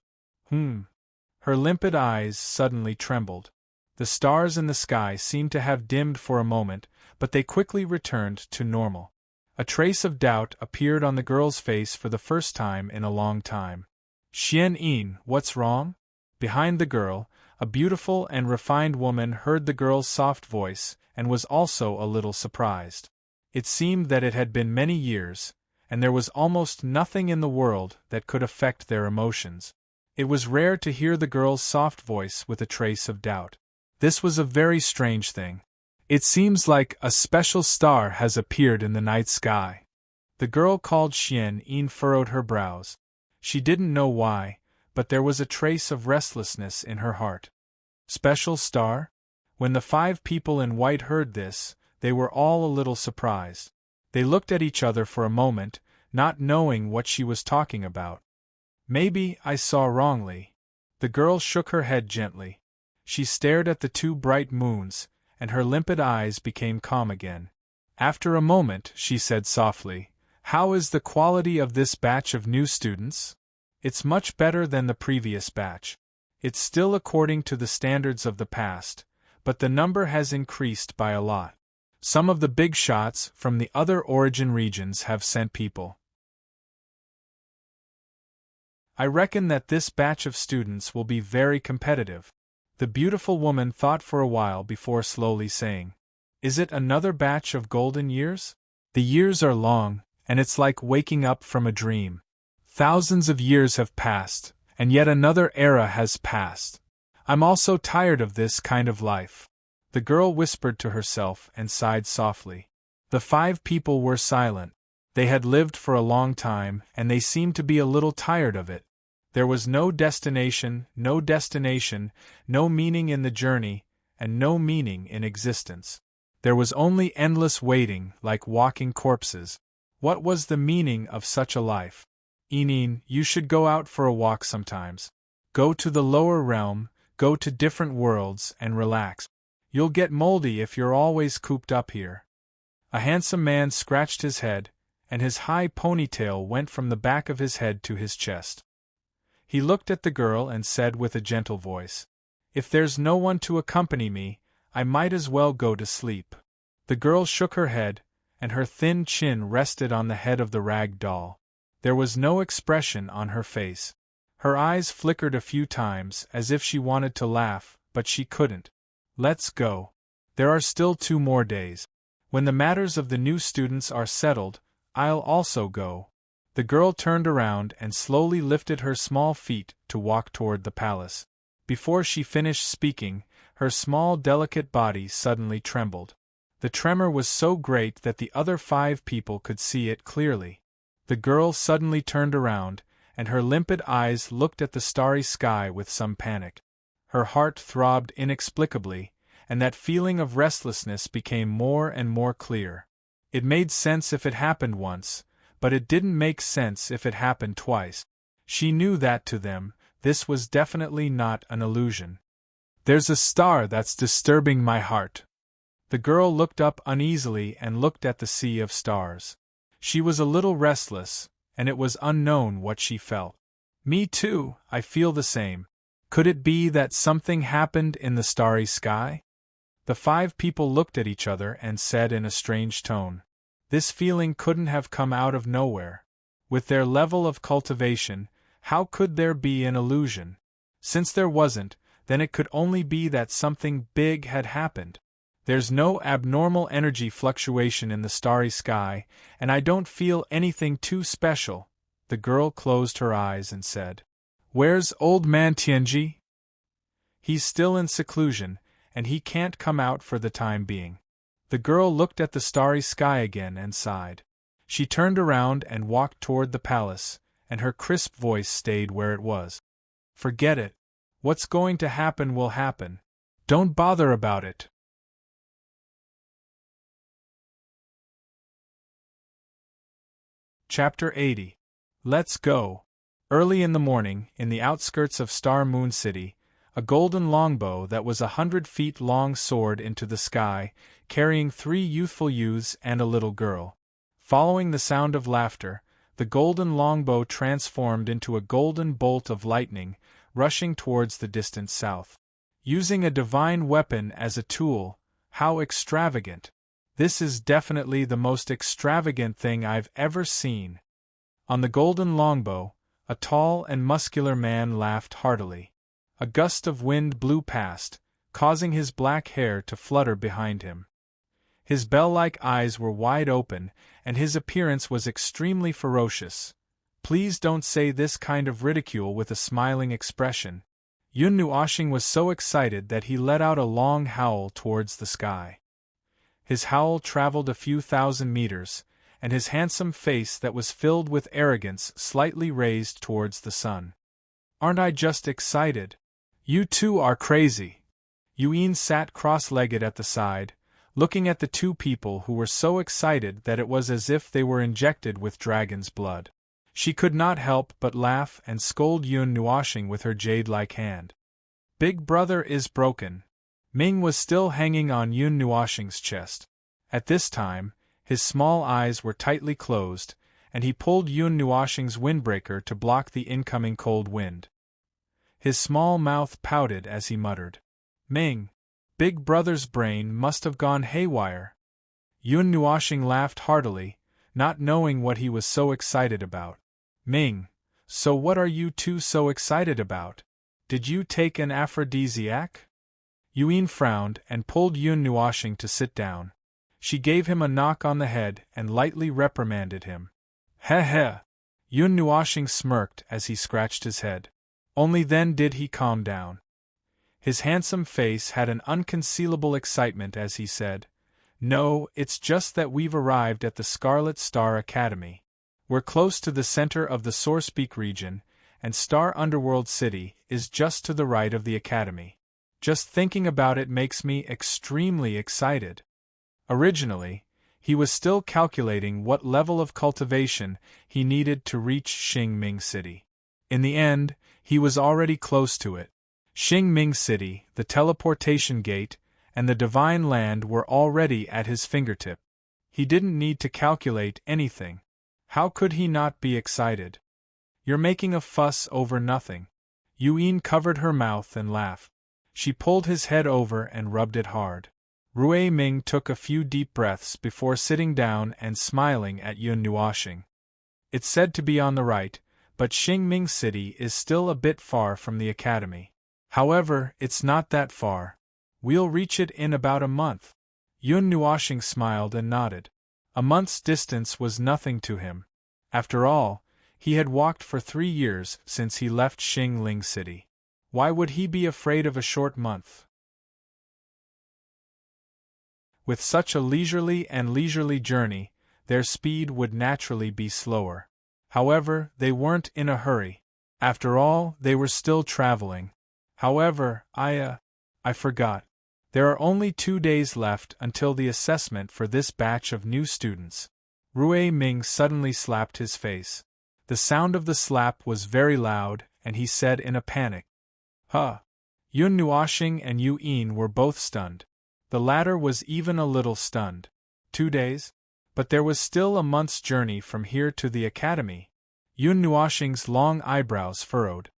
Her limpid eyes suddenly trembled. The stars in the sky seemed to have dimmed for a moment, but they quickly returned to normal. A trace of doubt appeared on the girl's face for the first time in a long time. "Xian Yin, what's wrong?" Behind the girl, a beautiful and refined woman heard the girl's soft voice and was also a little surprised. It seemed that it had been many years, and there was almost nothing in the world that could affect their emotions. It was rare to hear the girl's soft voice with a trace of doubt. This was a very strange thing. "It seems like a special star has appeared in the night sky." The girl called Xian Yin furrowed her brows. She didn't know why, but there was a trace of restlessness in her heart. Special star? When the 5 people in white heard this, they were all a little surprised. They looked at each other for a moment, not knowing what she was talking about. "Maybe I saw wrongly." The girl shook her head gently. She stared at the 2 bright moons, and her limpid eyes became calm again. After a moment, she said softly, "How is the quality of this batch of new students?" "It's much better than the previous batch. It's still according to the standards of the past, but the number has increased by a lot. Some of the big shots from the other origin regions have sent people. I reckon that this batch of students will be very competitive." The beautiful woman thought for a while before slowly saying, "Is it another batch of golden years? The years are long, and it's like waking up from a dream. Thousands of years have passed, and yet another era has passed. I'm also tired of this kind of life." The girl whispered to herself and sighed softly. The 5 people were silent. They had lived for a long time, and they seemed to be a little tired of it. There was no destination, no meaning in the journey, and no meaning in existence. There was only endless waiting, like walking corpses. What was the meaning of such a life? Enine, you should go out for a walk sometimes. Go to the lower realm, go to different worlds, and relax. You'll get moldy if you're always cooped up here. A handsome man scratched his head, and his high ponytail went from the back of his head to his chest. He looked at the girl and said with a gentle voice, "If there's no one to accompany me, I might as well go to sleep." The girl shook her head, and her thin chin rested on the head of the rag doll. There was no expression on her face. Her eyes flickered a few times as if she wanted to laugh, but she couldn't. "Let's go. There are still 2 more days. When the matters of the new students are settled, I'll also go." The girl turned around and slowly lifted her small feet to walk toward the palace. Before she finished speaking, her small delicate body suddenly trembled. The tremor was so great that the other 5 people could see it clearly. The girl suddenly turned around, and her limpid eyes looked at the starry sky with some panic. Her heart throbbed inexplicably, and that feeling of restlessness became more and more clear. It made sense if it happened once, but it didn't make sense if it happened twice. She knew that to them, this was definitely not an illusion. "There's a star that's disturbing my heart." The girl looked up uneasily and looked at the sea of stars. She was a little restless, and it was unknown what she felt. "Me too, I feel the same. Could it be that something happened in the starry sky?" The 5 people looked at each other and said in a strange tone, "This feeling couldn't have come out of nowhere. With their level of cultivation, how could there be an illusion? Since there wasn't, then it could only be that something big had happened. There's no abnormal energy fluctuation in the starry sky, and I don't feel anything too special." The girl closed her eyes and said, "Where's old man Tianji?" "He's still in seclusion, and he can't come out for the time being." The girl looked at the starry sky again and sighed. She turned around and walked toward the palace, and her crisp voice stayed where it was. "Forget it. What's going to happen will happen. Don't bother about it." Chapter 80. Let's go. Early in the morning, in the outskirts of Star Moon City, a golden longbow that was 100 feet long soared into the sky, carrying 3 youthful youths and a little girl. Following the sound of laughter, the golden longbow transformed into a golden bolt of lightning, rushing towards the distant south. Using a divine weapon as a tool, how extravagant! This is definitely the most extravagant thing I've ever seen. On the golden longbow, a tall and muscular man laughed heartily. A gust of wind blew past, causing his black hair to flutter behind him. His bell-like eyes were wide open, and his appearance was extremely ferocious. Please don't say this kind of ridicule with a smiling expression. Yun Nuoshing was so excited that he let out a long howl towards the sky. His howl traveled a few thousand meters, and his handsome face that was filled with arrogance slightly raised towards the sun. "Aren't I just excited? You two are crazy." Yuan sat cross-legged at the side, looking at the 2 people who were so excited that it was as if they were injected with dragon's blood. She could not help but laugh and scold Yun Nuoshing with her jade-like hand. "Big brother is broken." Ming was still hanging on Yun Nuoshing's chest. At this time, his small eyes were tightly closed, and he pulled Yun Nuoshing's windbreaker to block the incoming cold wind. His small mouth pouted as he muttered, "Ming, Big brother's brain must have gone haywire." Yun Nuoshing laughed heartily, not knowing what he was so excited about. "Ming, so what are you two so excited about? Did you take an aphrodisiac?" Yuan frowned and pulled Yun Nuoshing to sit down. She gave him a knock on the head and lightly reprimanded him. "Heh heh!" Yun Nuoshing smirked as he scratched his head. Only then did he calm down. His handsome face had an unconcealable excitement as he said, No, it's just that we've arrived at the Scarlet Star Academy. We're close to the center of the Sourcepeak region, and Star Underworld City is just to the right of the Academy. Just thinking about it makes me extremely excited. Originally, he was still calculating what level of cultivation he needed to reach Xingming City. In the end, he was already close to it. Xingming City, the teleportation gate, and the divine land were already at his fingertip. He didn't need to calculate anything. How could he not be excited? You're making a fuss over nothing. Yuan covered her mouth and laughed. She pulled his head over and rubbed it hard. Rui Ming took a few deep breaths before sitting down and smiling at Yun Nuoxing. It's said to be on the right, but Xingming City is still a bit far from the academy. However, it's not that far. We'll reach it in about a month. Yun Nuoxing smiled and nodded. A month's distance was nothing to him. After all, he had walked for 3 years since he left Xingling City. Why would he be afraid of a short month? With such a leisurely journey, their speed would naturally be slower. However, they weren't in a hurry. After all, they were still traveling. However, I forgot. There are only 2 days left until the assessment for this batch of new students. Rui Ming suddenly slapped his face. The sound of the slap was very loud, and he said in a panic, "Huh!" Yun Nuoxing and Yuan were both stunned. The latter was even a little stunned. 2 days? But there was still a month's journey from here to the academy. Yun Nuoxing's long eyebrows furrowed.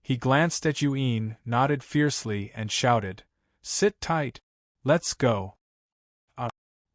He glanced at Yuan, nodded fiercely, and shouted, "Sit tight. Let's go."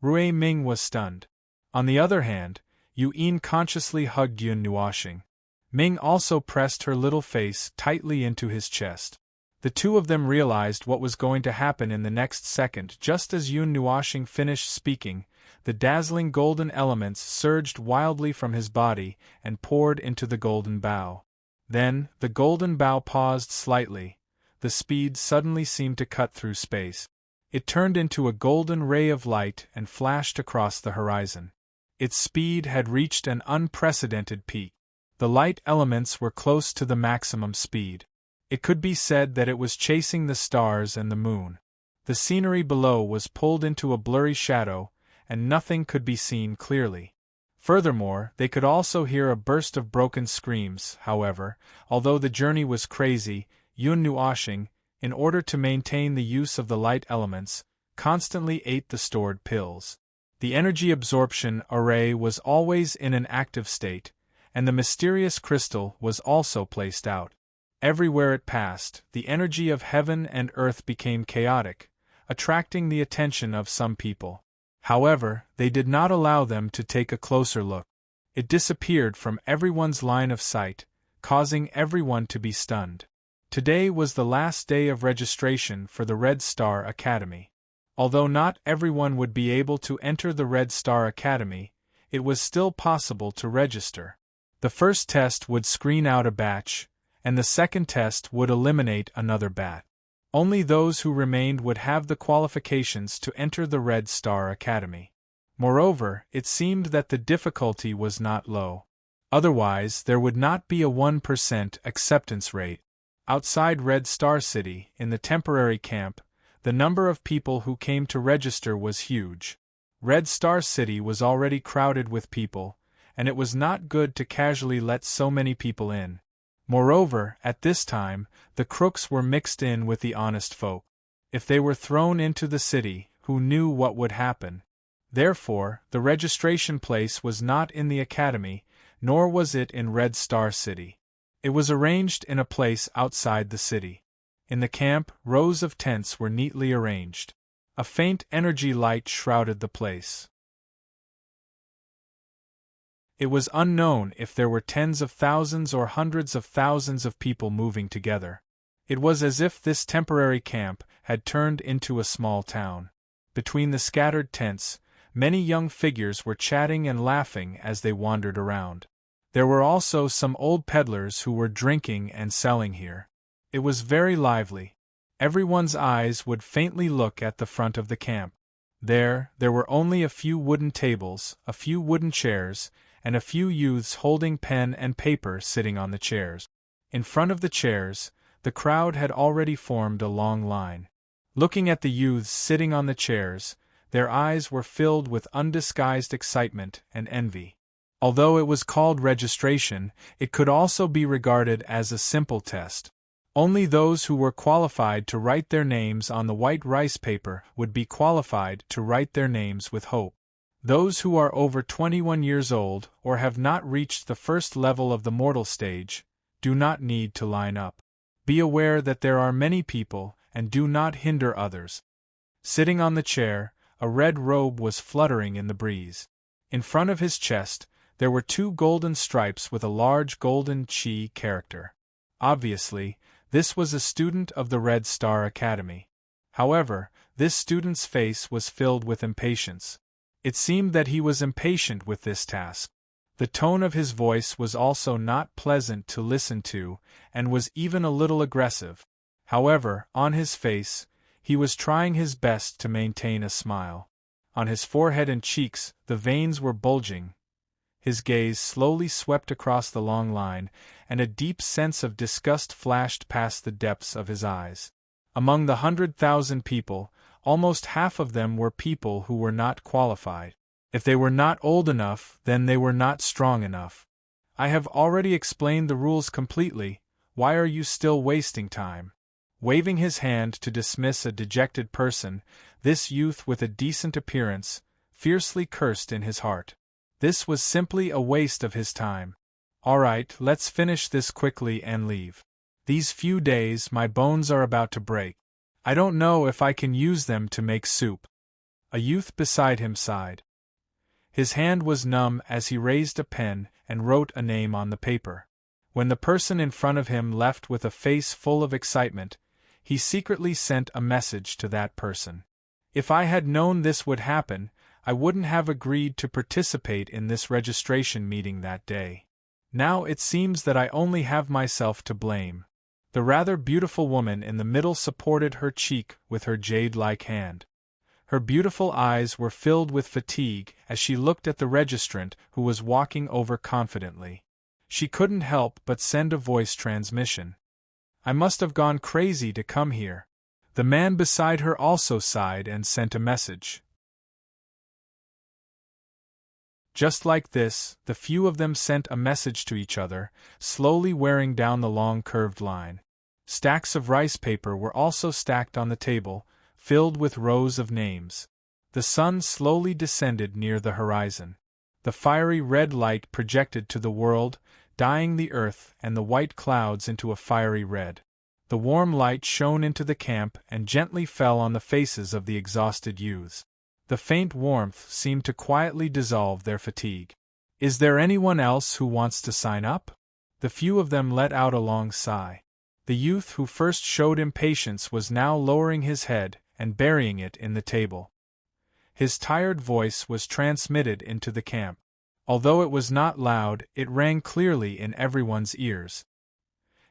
Rui Ming was stunned. On the other hand, Yuan consciously hugged Yun Nuoxing. Ming also pressed her little face tightly into his chest. The two of them realized what was going to happen in the next second. Just as Yun Nuoxing finished speaking, the dazzling golden elements surged wildly from his body and poured into the golden bow. Then, the golden bow paused slightly. The speed suddenly seemed to cut through space. It turned into a golden ray of light and flashed across the horizon. Its speed had reached an unprecedented peak. The light elements were close to the maximum speed. It could be said that it was chasing the stars and the moon. The scenery below was pulled into a blurry shadow, and nothing could be seen clearly. Furthermore, they could also hear a burst of broken screams. However, although the journey was crazy, Yun Nuoxing, in order to maintain the use of the light elements, constantly ate the stored pills. The energy absorption array was always in an active state, and the mysterious crystal was also placed out. Everywhere it passed, the energy of heaven and earth became chaotic, attracting the attention of some people. However, they did not allow them to take a closer look. It disappeared from everyone's line of sight, causing everyone to be stunned. Today was the last day of registration for the Red Star Academy. Although not everyone would be able to enter the Red Star Academy, it was still possible to register. The first test would screen out a batch, and the second test would eliminate another bat. Only those who remained would have the qualifications to enter the Red Star Academy. Moreover, it seemed that the difficulty was not low. Otherwise, there would not be a 1% acceptance rate. Outside Red Star City, in the temporary camp, the number of people who came to register was huge. Red Star City was already crowded with people, and it was not good to casually let so many people in. Moreover, at this time, the crooks were mixed in with the honest folk. If they were thrown into the city, who knew what would happen? Therefore, the registration place was not in the academy, nor was it in Red Star City. It was arranged in a place outside the city. In the camp, rows of tents were neatly arranged. A faint energy light shrouded the place. It was unknown if there were tens of thousands or hundreds of thousands of people moving together. It was as if this temporary camp had turned into a small town. Between the scattered tents, many young figures were chatting and laughing as they wandered around. There were also some old peddlers who were drinking and selling here. It was very lively. Everyone's eyes would faintly look at the front of the camp. There were only a few wooden tables, a few wooden chairs, and a few youths holding pen and paper sitting on the chairs. In front of the chairs, the crowd had already formed a long line. Looking at the youths sitting on the chairs, their eyes were filled with undisguised excitement and envy. Although it was called registration, it could also be regarded as a simple test. Only those who were qualified to write their names on the white rice paper would be qualified to write their names with hope. Those who are over 21 years old or have not reached the first level of the mortal stage do not need to line up. Be aware that there are many people, and do not hinder others. Sitting on the chair, a red robe was fluttering in the breeze. In front of his chest, there were 2 golden stripes with a large golden chi character. Obviously, this was a student of the Red Star Academy. However, this student's face was filled with impatience. It seemed that he was impatient with this task. The tone of his voice was also not pleasant to listen to, and was even a little aggressive. However, on his face, he was trying his best to maintain a smile. On his forehead and cheeks, the veins were bulging. His gaze slowly swept across the long line, and a deep sense of disgust flashed past the depths of his eyes. Among the 100,000 people, almost half of them were people who were not qualified. If they were not old enough, then they were not strong enough. I have already explained the rules completely. Why are you still wasting time? Waving his hand to dismiss a dejected person, this youth with a decent appearance fiercely cursed in his heart. This was simply a waste of his time. All right, let's finish this quickly and leave. These few days my bones are about to break. I don't know if I can use them to make soup. A youth beside him sighed. His hand was numb as he raised a pen and wrote a name on the paper. When the person in front of him left with a face full of excitement, he secretly sent a message to that person. If I had known this would happen, I wouldn't have agreed to participate in this registration meeting that day. Now it seems that I only have myself to blame. The rather beautiful woman in the middle supported her cheek with her jade-like hand. Her beautiful eyes were filled with fatigue as she looked at the registrant who was walking over confidently. She couldn't help but send a voice transmission. I must have gone crazy to come here. The man beside her also sighed and sent a message. Just like this, the few of them sent a message to each other, slowly wearing down the long curved line. Stacks of rice paper were also stacked on the table, filled with rows of names. The sun slowly descended near the horizon. The fiery red light projected to the world, dyeing the earth and the white clouds into a fiery red. The warm light shone into the camp and gently fell on the faces of the exhausted youths. The faint warmth seemed to quietly dissolve their fatigue. Is there anyone else who wants to sign up? The few of them let out a long sigh. The youth who first showed impatience was now lowering his head and burying it in the table. His tired voice was transmitted into the camp. Although it was not loud, it rang clearly in everyone's ears.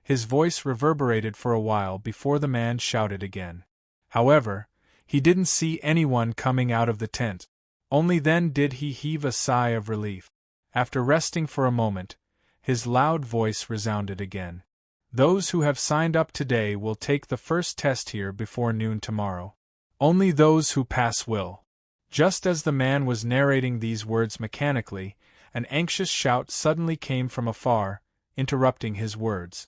His voice reverberated for a while before the man shouted again. However, he didn't see anyone coming out of the tent. Only then did he heave a sigh of relief. After resting for a moment, his loud voice resounded again. Those who have signed up today will take the first test here before noon tomorrow. Only those who pass will. Just as the man was narrating these words mechanically, an anxious shout suddenly came from afar, interrupting his words.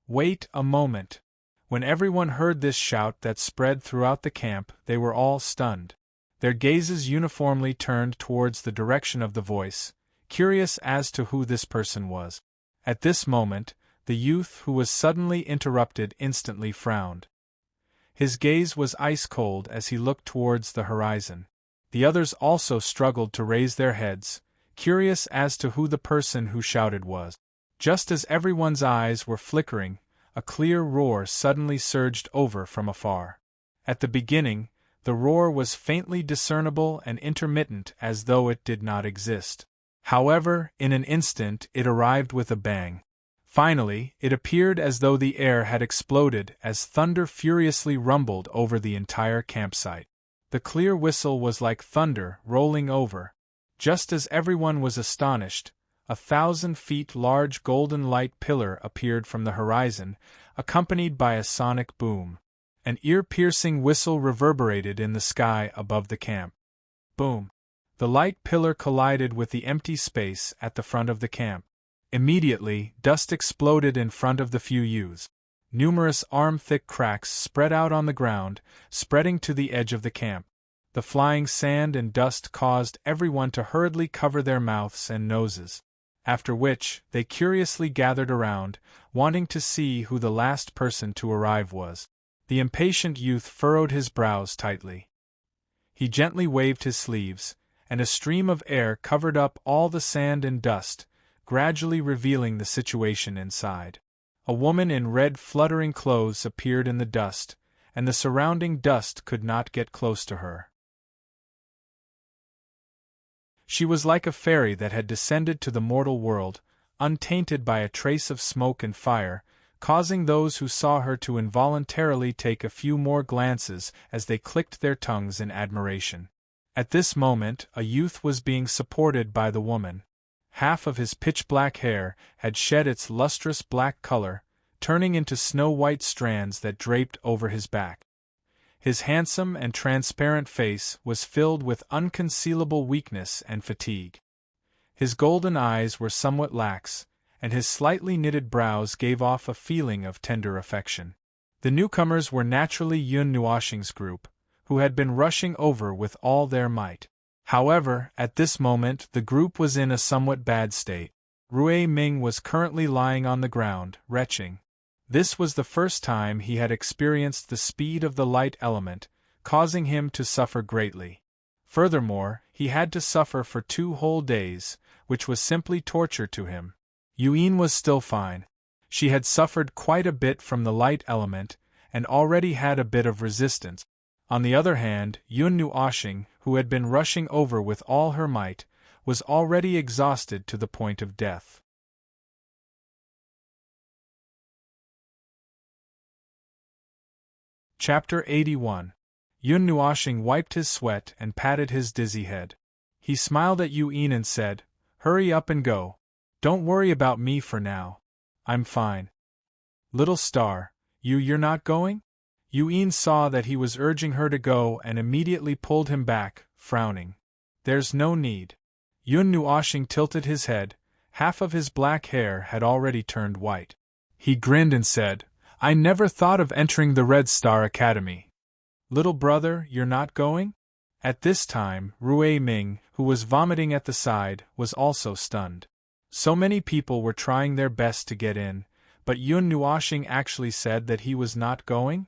Wait a moment. When everyone heard this shout that spread throughout the camp, they were all stunned. Their gazes uniformly turned towards the direction of the voice, curious as to who this person was. At this moment, the youth who was suddenly interrupted instantly frowned. His gaze was ice-cold as he looked towards the horizon. The others also struggled to raise their heads, curious as to who the person who shouted was. Just as everyone's eyes were flickering, a clear roar suddenly surged over from afar. At the beginning, the roar was faintly discernible and intermittent as though it did not exist. However, in an instant it arrived with a bang. Finally, it appeared as though the air had exploded as thunder furiously rumbled over the entire campsite. The clear whistle was like thunder rolling over. Just as everyone was astonished, 1,000 feet large golden light pillar appeared from the horizon, accompanied by a sonic boom. An ear-piercing whistle reverberated in the sky above the camp. Boom! The light pillar collided with the empty space at the front of the camp. Immediately, dust exploded in front of the few youths. Numerous arm-thick cracks spread out on the ground, spreading to the edge of the camp. The flying sand and dust caused everyone to hurriedly cover their mouths and noses. After which, they curiously gathered around, wanting to see who the last person to arrive was. The impatient youth furrowed his brows tightly. He gently waved his sleeves, and a stream of air covered up all the sand and dust, gradually revealing the situation inside. A woman in red fluttering clothes appeared in the dust, and the surrounding dust could not get close to her. She was like a fairy that had descended to the mortal world, untainted by a trace of smoke and fire, causing those who saw her to involuntarily take a few more glances as they clicked their tongues in admiration. At this moment, a youth was being supported by the woman. Half of his pitch-black hair had shed its lustrous black color, turning into snow-white strands that draped over his back. His handsome and transparent face was filled with unconcealable weakness and fatigue. His golden eyes were somewhat lax, and his slightly knitted brows gave off a feeling of tender affection. The newcomers were naturally Yun Nuoxing's group, who had been rushing over with all their might. However, at this moment the group was in a somewhat bad state. Rui Ming was currently lying on the ground, retching. This was the first time he had experienced the speed of the light element, causing him to suffer greatly. Furthermore, he had to suffer for 2 whole days, which was simply torture to him. Yuyin was still fine. She had suffered quite a bit from the light element, and already had a bit of resistance. On the other hand, Yun Nuoxing, who had been rushing over with all her might, was already exhausted to the point of death. Chapter 81. Yun Nuoxing wiped his sweat and patted his dizzy head. He smiled at Yuyin and said, "Hurry up and go. Don't worry about me for now. I'm fine." "Little star, you're not going?" Yuyin saw that he was urging her to go and immediately pulled him back, frowning. "There's no need." Yun Nuoxing tilted his head. Half of his black hair had already turned white. He grinned and said, "I never thought of entering the Red Star Academy." "Little brother, you're not going?" At this time, Rui Ming, who was vomiting at the side, was also stunned. So many people were trying their best to get in, but Yun Nuoxing actually said that he was not going?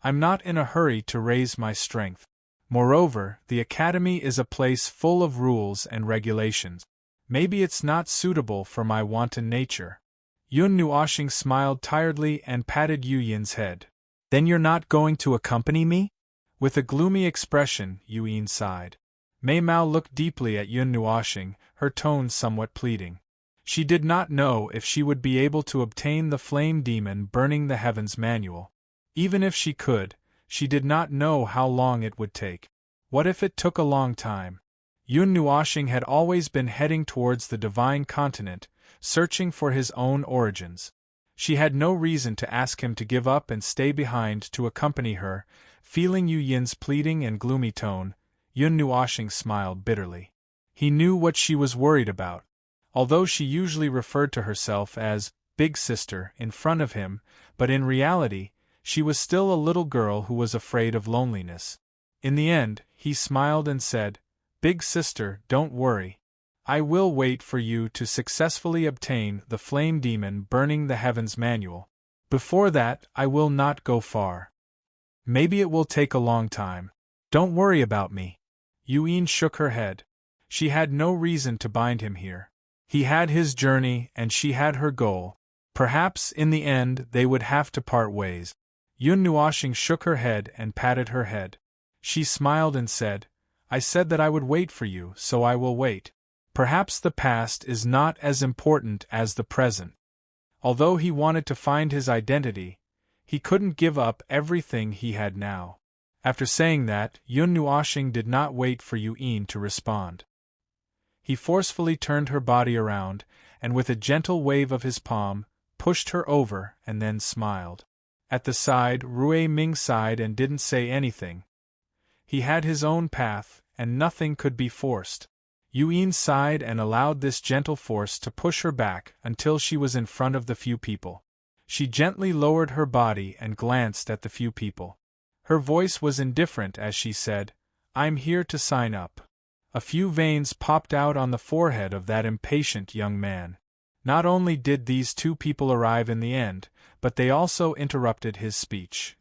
"I'm not in a hurry to raise my strength. Moreover, the academy is a place full of rules and regulations. Maybe it's not suitable for my wanton nature." Yun Nuoxing smiled tiredly and patted Yuyin's head. "Then you're not going to accompany me?" With a gloomy expression, Yuyin sighed. Mei Mao looked deeply at Yun Nuoxing, her tone somewhat pleading. She did not know if she would be able to obtain the flame demon burning the heavens manual. Even if she could, she did not know how long it would take. What if it took a long time? Yun Nuoxing had always been heading towards the divine continent, searching for his own origins. She had no reason to ask him to give up and stay behind to accompany her. Feeling Yuyin's pleading and gloomy tone, Yun Nuoxing smiled bitterly. He knew what she was worried about. Although she usually referred to herself as Big Sister in front of him, but in reality, she was still a little girl who was afraid of loneliness. In the end, he smiled and said, "Big Sister, don't worry. I will wait for you to successfully obtain the flame demon burning the heavens manual. Before that, I will not go far. Maybe it will take a long time. Don't worry about me." Yuyin shook her head. She had no reason to bind him here. He had his journey and she had her goal. Perhaps in the end they would have to part ways. Yun Nuoxing shook her head and patted her head. She smiled and said, "I said that I would wait for you, so I will wait. Perhaps the past is not as important as the present." Although he wanted to find his identity, he couldn't give up everything he had now. After saying that, Yun Nuoshing did not wait for Yuin to respond. He forcefully turned her body around, and with a gentle wave of his palm, pushed her over and then smiled. At the side, Rui Ming sighed and didn't say anything. He had his own path, and nothing could be forced. Yuin sighed and allowed this gentle force to push her back until she was in front of the few people. She gently lowered her body and glanced at the few people. Her voice was indifferent as she said, "I'm here to sign up." A few veins popped out on the forehead of that impatient young man. Not only did these two people arrive in the end, but they also interrupted his speech.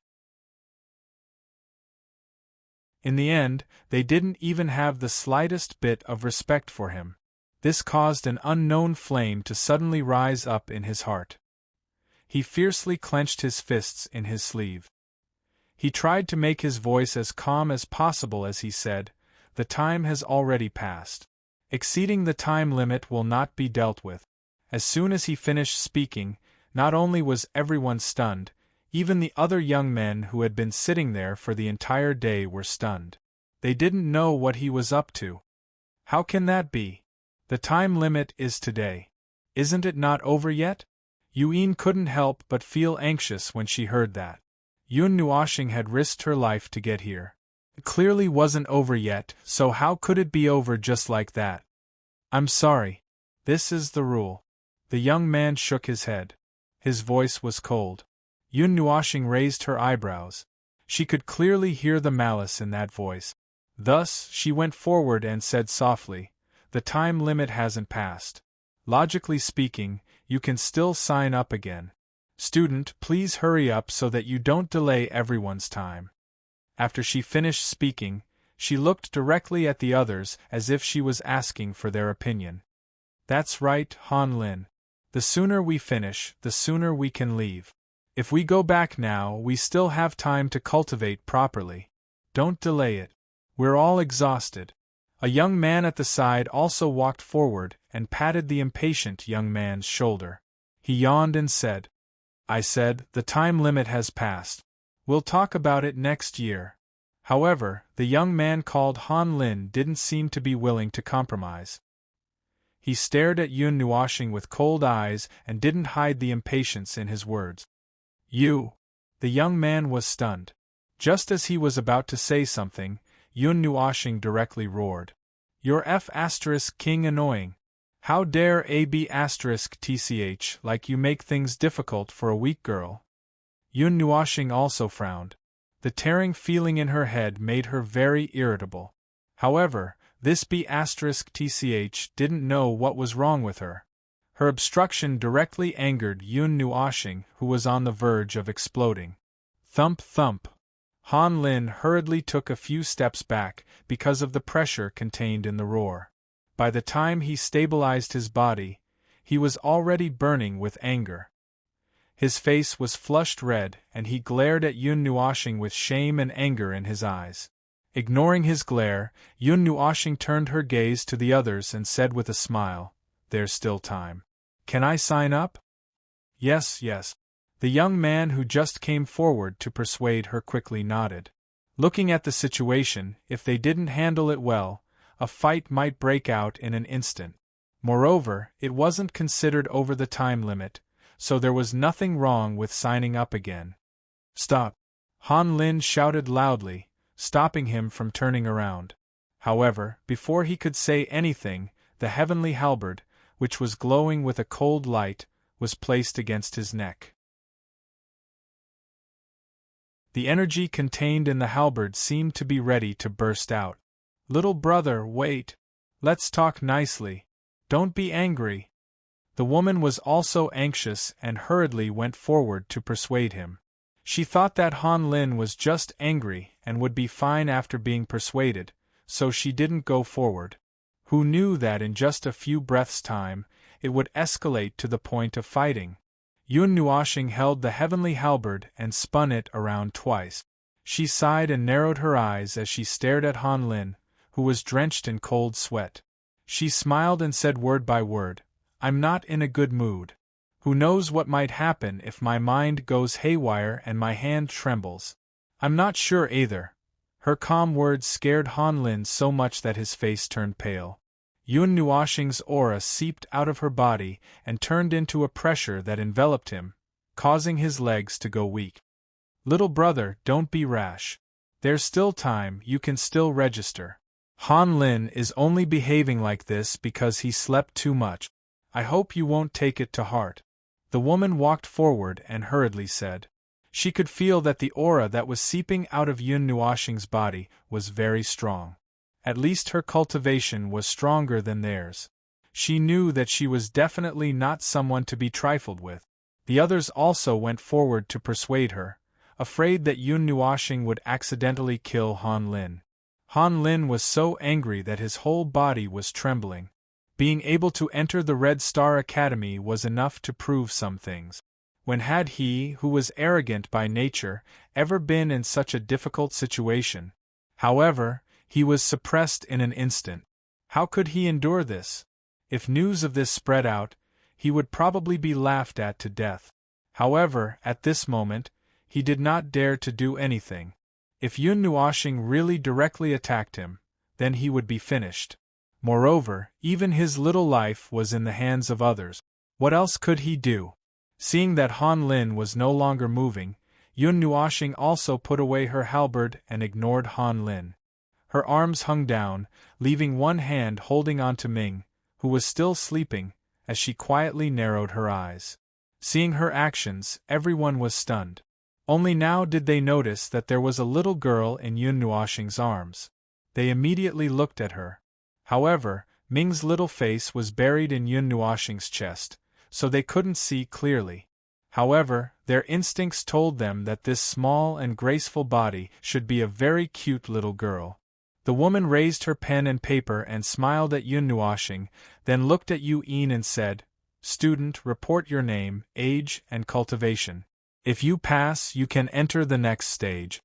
In the end, they didn't even have the slightest bit of respect for him. This caused an unknown flame to suddenly rise up in his heart. He fiercely clenched his fists in his sleeve. He tried to make his voice as calm as possible as he said, "The time has already passed. Exceeding the time limit will not be dealt with." As soon as he finished speaking, not only was everyone stunned, even the other young men who had been sitting there for the entire day were stunned. They didn't know what he was up to. How can that be? The time limit is today. Isn't it not over yet? Yuin couldn't help but feel anxious when she heard that. Yun Nuoshing had risked her life to get here. It clearly wasn't over yet, so how could it be over just like that? "I'm sorry. This is the rule." The young man shook his head. His voice was cold. Yun Nuoshing raised her eyebrows. She could clearly hear the malice in that voice. Thus, she went forward and said softly, "The time limit hasn't passed. Logically speaking, you can still sign up again. Student, please hurry up so that you don't delay everyone's time." After she finished speaking, she looked directly at the others as if she was asking for their opinion. "That's right, Han Lin. The sooner we finish, the sooner we can leave. If we go back now, we still have time to cultivate properly. Don't delay it. We're all exhausted." A young man at the side also walked forward and patted the impatient young man's shoulder. He yawned and said, "I said, the time limit has passed. We'll talk about it next year." However, the young man called Han Lin didn't seem to be willing to compromise. He stared at Yun Nuoshing with cold eyes and didn't hide the impatience in his words. "You!" The young man was stunned. Just as he was about to say something, Yun Nuoshing directly roared, "You're F***king annoying. How dare A***tch like you make things difficult for a weak girl?" Yun Nuoshing also frowned. The tearing feeling in her head made her very irritable. However, this B***tch didn't know what was wrong with her. Her obstruction directly angered Yun Nuoshing, who was on the verge of exploding. Thump thump. Han Lin hurriedly took a few steps back because of the pressure contained in the roar. By the time he stabilized his body, he was already burning with anger. His face was flushed red and he glared at Yun Nuoshing with shame and anger in his eyes. Ignoring his glare, Yun Nuoshing turned her gaze to the others and said with a smile, "There's still time. Can I sign up?" "Yes, yes." The young man who just came forward to persuade her quickly nodded. Looking at the situation, if they didn't handle it well, a fight might break out in an instant. Moreover, it wasn't considered over the time limit, so there was nothing wrong with signing up again. "Stop!" Han Lin shouted loudly, stopping him from turning around. However, before he could say anything, the heavenly halberd, which was glowing with a cold light, was placed against his neck. The energy contained in the halberd seemed to be ready to burst out. "Little brother, wait. Let's talk nicely. Don't be angry." The woman was also anxious and hurriedly went forward to persuade him. She thought that Han Lin was just angry and would be fine after being persuaded, so she didn't go forward. Who knew that in just a few breaths' time, it would escalate to the point of fighting? Yun Nuoshing held the heavenly halberd and spun it around twice. She sighed and narrowed her eyes as she stared at Han Lin, who was drenched in cold sweat. She smiled and said word by word, "I'm not in a good mood. Who knows what might happen if my mind goes haywire and my hand trembles? I'm not sure either, Her calm words scared Han Lin so much that his face turned pale. Yun Nuoxing's aura seeped out of her body and turned into a pressure that enveloped him, causing his legs to go weak. Little brother, don't be rash. There's still time, you can still register. Han Lin is only behaving like this because he slept too much. I hope you won't take it to heart. The woman walked forward and hurriedly said. She could feel that the aura that was seeping out of Yun Nuoxing's body was very strong. At least her cultivation was stronger than theirs. She knew that she was definitely not someone to be trifled with. The others also went forward to persuade her, afraid that Yun Nuoxing would accidentally kill Han Lin. Han Lin was so angry that his whole body was trembling. Being able to enter the Red Star Academy was enough to prove some things. When had he, who was arrogant by nature, ever been in such a difficult situation? However, he was suppressed in an instant. How could he endure this? If news of this spread out, he would probably be laughed at to death. However, at this moment, he did not dare to do anything. If Yun Nuoxing really directly attacked him, then he would be finished. Moreover, even his little life was in the hands of others. What else could he do? Seeing that Han Lin was no longer moving, Yun Nuoxing also put away her halberd and ignored Han Lin. Her arms hung down, leaving one hand holding on to Ming, who was still sleeping, as she quietly narrowed her eyes. Seeing her actions, everyone was stunned. Only now did they notice that there was a little girl in Yun Nuoxing's arms. They immediately looked at her. However, Ming's little face was buried in Yun Nuoxing's chest, so they couldn't see clearly. However, their instincts told them that this small and graceful body should be a very cute little girl. The woman raised her pen and paper and smiled at Yun Nuoxing, then looked at Yu Yin and said, "Student, report your name, age, and cultivation. If you pass, you can enter the next stage."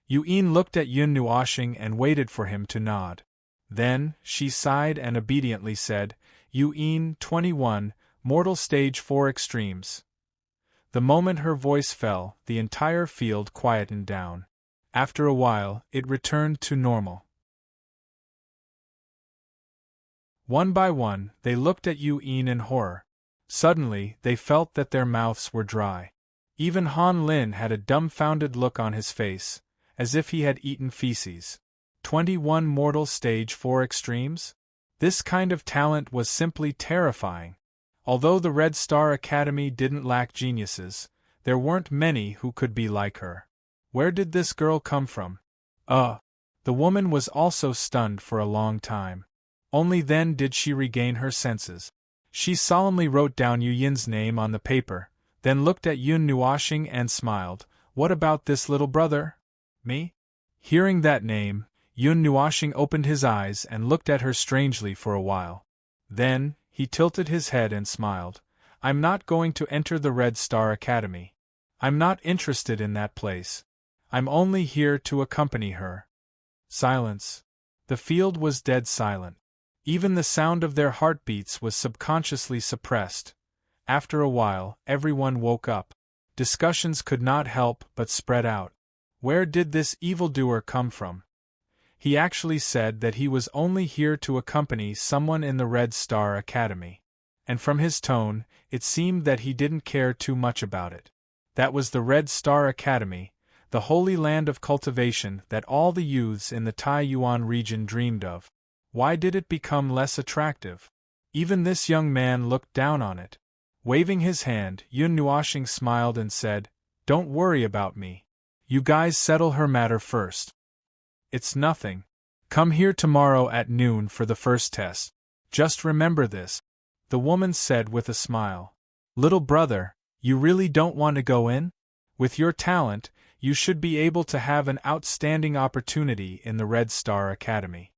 Yu Yin looked at Yun Nuoxing and waited for him to nod. Then, she sighed and obediently said, "Yu Yin, 21, mortal stage 4 extremes." The moment her voice fell, the entire field quietened down. After a while, it returned to normal. One by one, they looked at Yu Yin in horror. Suddenly, they felt that their mouths were dry. Even Han Lin had a dumbfounded look on his face, as if he had eaten feces. 21 mortal stage 4 extremes? This kind of talent was simply terrifying. Although the Red Star Academy didn't lack geniuses, there weren't many who could be like her. Where did this girl come from? The woman was also stunned for a long time. Only then did she regain her senses. She solemnly wrote down Yu Yin's name on the paper, then looked at Yun Nuoxing and smiled. "What about this little brother? Me?" Hearing that name, Yun Nuoxing opened his eyes and looked at her strangely for a while. Then, he tilted his head and smiled. "I'm not going to enter the Red Star Academy. I'm not interested in that place. I'm only here to accompany her." Silence. The field was dead silent. Even the sound of their heartbeats was subconsciously suppressed. After a while, everyone woke up. Discussions could not help but spread out. Where did this evildoer come from? He actually said that he was only here to accompany someone in the Red Star Academy. And from his tone, it seemed that he didn't care too much about it. That was the Red Star Academy, the holy land of cultivation that all the youths in the Taiyuan region dreamed of. Why did it become less attractive? Even this young man looked down on it. Waving his hand, Yun Nuoxing smiled and said, "Don't worry about me. You guys settle her matter first. It's nothing. Come here tomorrow at noon for the first test. Just remember this," the woman said with a smile. "Little brother, you really don't want to go in? With your talent, you should be able to have an outstanding opportunity in the Red Star Academy."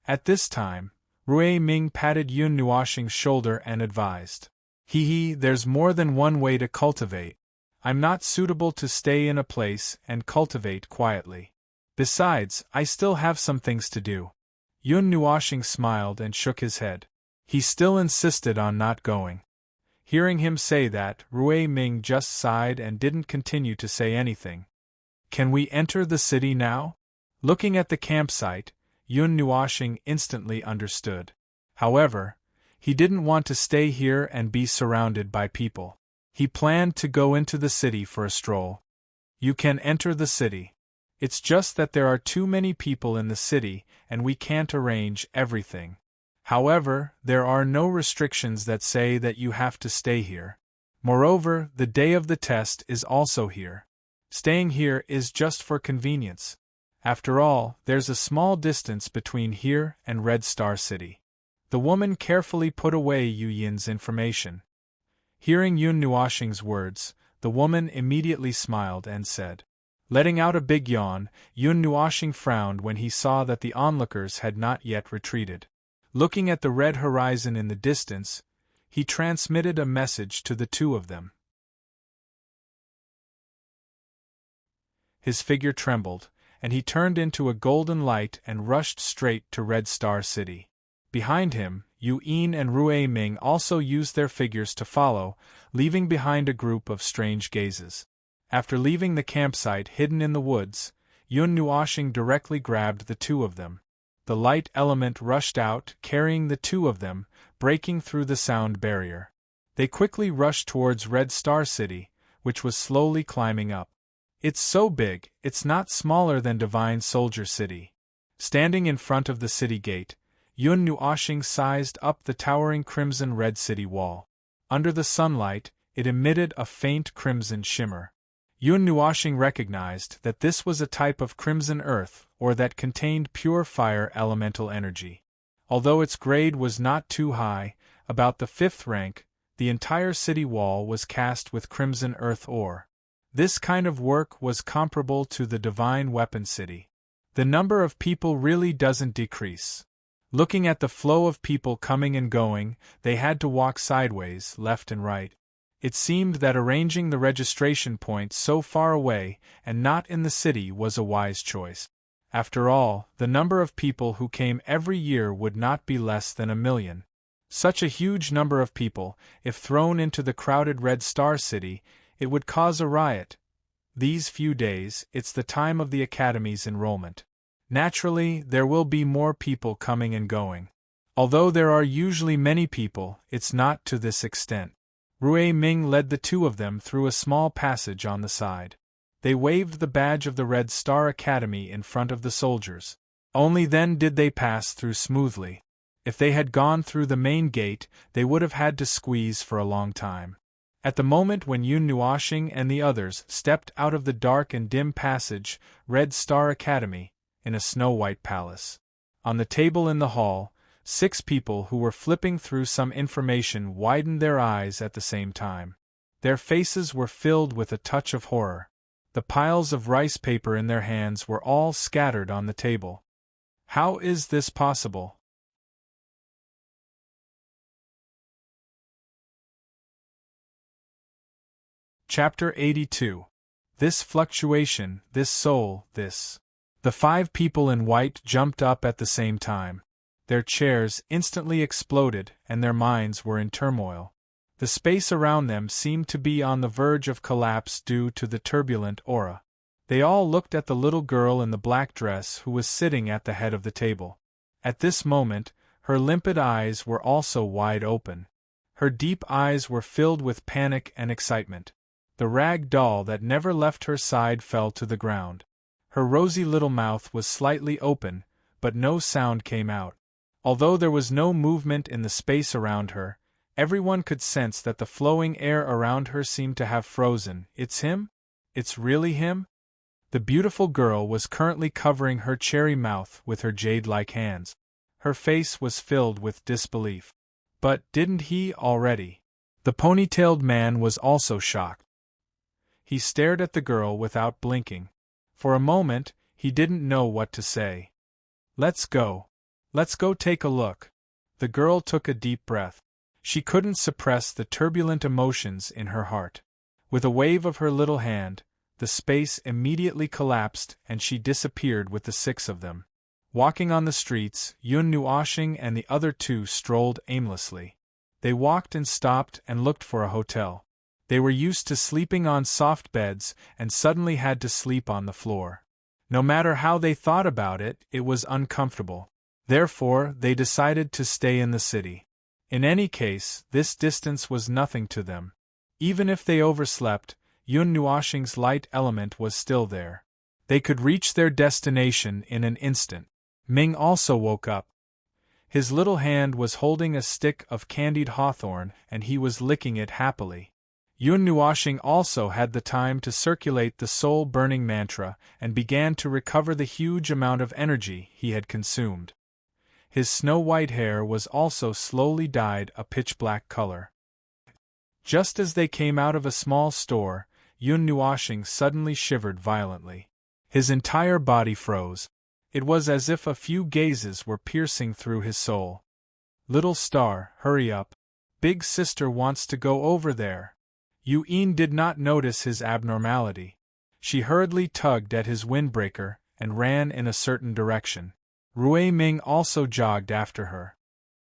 At this time, Rui Ming patted Yun Nuoxing's shoulder and advised, There's more than one way to cultivate. I'm not suitable to stay in a place and cultivate quietly. Besides, I still have some things to do." Yun Nuoxing smiled and shook his head. He still insisted on not going. Hearing him say that, Rui Ming just sighed and didn't continue to say anything. "Can we enter the city now?" Looking at the campsite, Yun Nuoshing instantly understood. However, he didn't want to stay here and be surrounded by people. He planned to go into the city for a stroll. You can enter the city. It's just that there are too many people in the city and we can't arrange everything. However, there are no restrictions that say that you have to stay here. Moreover, the day of the test is also here. Staying here is just for convenience. After all, there's a small distance between here and Red Star City. The woman carefully put away Yu Yin's information. Hearing Yun Nuoshing's words, the woman immediately smiled and said. Letting out a big yawn, Yun Nuoshing frowned when he saw that the onlookers had not yet retreated. Looking at the red horizon in the distance, he transmitted a message to the two of them. His figure trembled, and he turned into a golden light and rushed straight to Red Star City. Behind him, Yu Yin and Rui Ming also used their figures to follow, leaving behind a group of strange gazes. After leaving the campsite hidden in the woods, Yun Nuoshing directly grabbed the two of them. The light element rushed out, carrying the two of them, breaking through the sound barrier. They quickly rushed towards Red Star City, which was slowly climbing up. It's so big, it's not smaller than Divine Soldier City. Standing in front of the city gate, Yun Nuoshing sized up the towering crimson-red city wall. Under the sunlight, it emitted a faint crimson shimmer. Yun Nuoshing recognized that this was a type of crimson earth, or that contained pure fire elemental energy. Although its grade was not too high, about the 5th rank, the entire city wall was cast with crimson earth ore. This kind of work was comparable to the Divine Weapon City. The number of people really doesn't decrease. Looking at the flow of people coming and going, they had to walk sideways, left and right. It seemed that arranging the registration points so far away and not in the city was a wise choice. After all, the number of people who came every year would not be less than 1 million. Such a huge number of people, if thrown into the crowded Red Star City, it would cause a riot. These few days, it's the time of the Academy's enrollment. Naturally, there will be more people coming and going. Although there are usually many people, it's not to this extent. Rui Ming led the two of them through a small passage on the side. They waved the badge of the Red Star Academy in front of the soldiers. Only then did they pass through smoothly. If they had gone through the main gate, they would have had to squeeze for a long time. At the moment when Yun Nuoshing and the others stepped out of the dark and dim passage, Red Star Academy, in a snow-white palace. On the table in the hall, 6 people who were flipping through some information widened their eyes at the same time. Their faces were filled with a touch of horror. The piles of rice paper in their hands were all scattered on the table. How is this possible? Chapter 82. This fluctuation, this soul, this. The 5 people in white jumped up at the same time. Their chairs instantly exploded and their minds were in turmoil. The space around them seemed to be on the verge of collapse due to the turbulent aura. They all looked at the little girl in the black dress who was sitting at the head of the table. At this moment, her limpid eyes were also wide open. Her deep eyes were filled with panic and excitement. The rag doll that never left her side fell to the ground. Her rosy little mouth was slightly open, but no sound came out. Although there was no movement in the space around her, everyone could sense that the flowing air around her seemed to have frozen. It's him? It's really him? The beautiful girl was currently covering her cherry mouth with her jade-like hands. Her face was filled with disbelief. But didn't he already? The ponytailed man was also shocked. He stared at the girl without blinking. For a moment, he didn't know what to say. Let's go. Let's go take a look. The girl took a deep breath. She couldn't suppress the turbulent emotions in her heart. With a wave of her little hand, the space immediately collapsed and she disappeared with the 6 of them. Walking on the streets, Yun Nuoshing and the other 2 strolled aimlessly. They walked and stopped and looked for a hotel. They were used to sleeping on soft beds and suddenly had to sleep on the floor. No matter how they thought about it, it was uncomfortable. Therefore, they decided to stay in the city. In any case, this distance was nothing to them. Even if they overslept, Yun Nuoxing's light element was still there. They could reach their destination in an instant. Ming also woke up. His little hand was holding a stick of candied hawthorn, and he was licking it happily. Yun Nuoxing also had the time to circulate the soul-burning mantra and began to recover the huge amount of energy he had consumed. His snow-white hair was also slowly dyed a pitch-black color. Just as they came out of a small store, Yun Nuoxing suddenly shivered violently. His entire body froze. It was as if a few gazes were piercing through his soul. "Little star, hurry up. Big sister wants to go over there." Yu-Yin did not notice his abnormality. She hurriedly tugged at his windbreaker and ran in a certain direction. Rui Ming also jogged after her.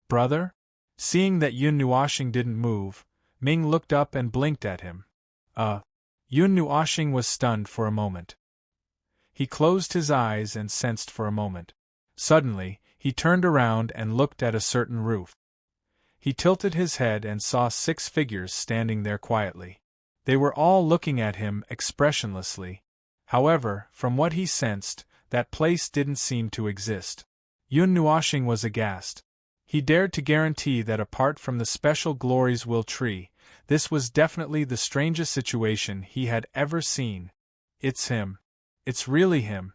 "Brother?" Seeing that Yun Nuoxing didn't move, Ming looked up and blinked at him. Yun Nuoxing was stunned for a moment. He closed his eyes and sensed for a moment. Suddenly, he turned around and looked at a certain roof. He tilted his head and saw 6 figures standing there quietly. They were all looking at him expressionlessly. However, from what he sensed, that place didn't seem to exist. Yun Nuoxing was aghast. He dared to guarantee that apart from the special Glory's Will tree, this was definitely the strangest situation he had ever seen. It's him. It's really him.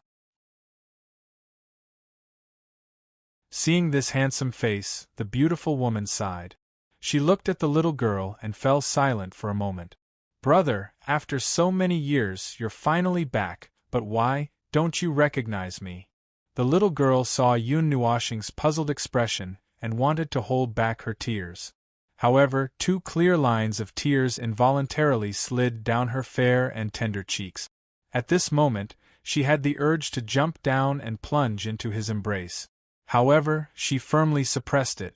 Seeing this handsome face, the beautiful woman sighed. She looked at the little girl and fell silent for a moment. "Brother, after so many years you're finally back, but why don't you recognize me?" The little girl saw Yun Nuoxing's puzzled expression and wanted to hold back her tears. However, 2 clear lines of tears involuntarily slid down her fair and tender cheeks. At this moment, she had the urge to jump down and plunge into his embrace. However, she firmly suppressed it.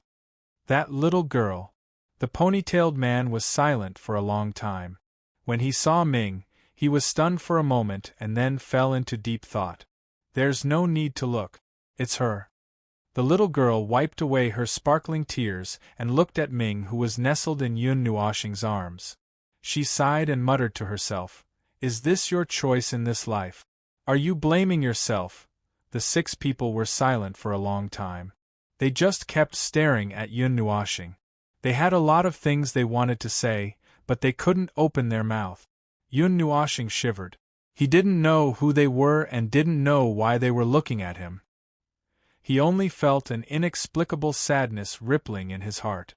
That little girl. The ponytailed man was silent for a long time. When he saw Ming, he was stunned for a moment and then fell into deep thought. "There's no need to look. It's her." The little girl wiped away her sparkling tears and looked at Ming, who was nestled in Yun Nuoxing's arms. She sighed and muttered to herself, "Is this your choice in this life? Are you blaming yourself?" The 6 people were silent for a long time. They just kept staring at Yun Nuoxing. They had a lot of things they wanted to say, but they couldn't open their mouth. Yun Nuoxing shivered. He didn't know who they were and didn't know why they were looking at him. He only felt an inexplicable sadness rippling in his heart.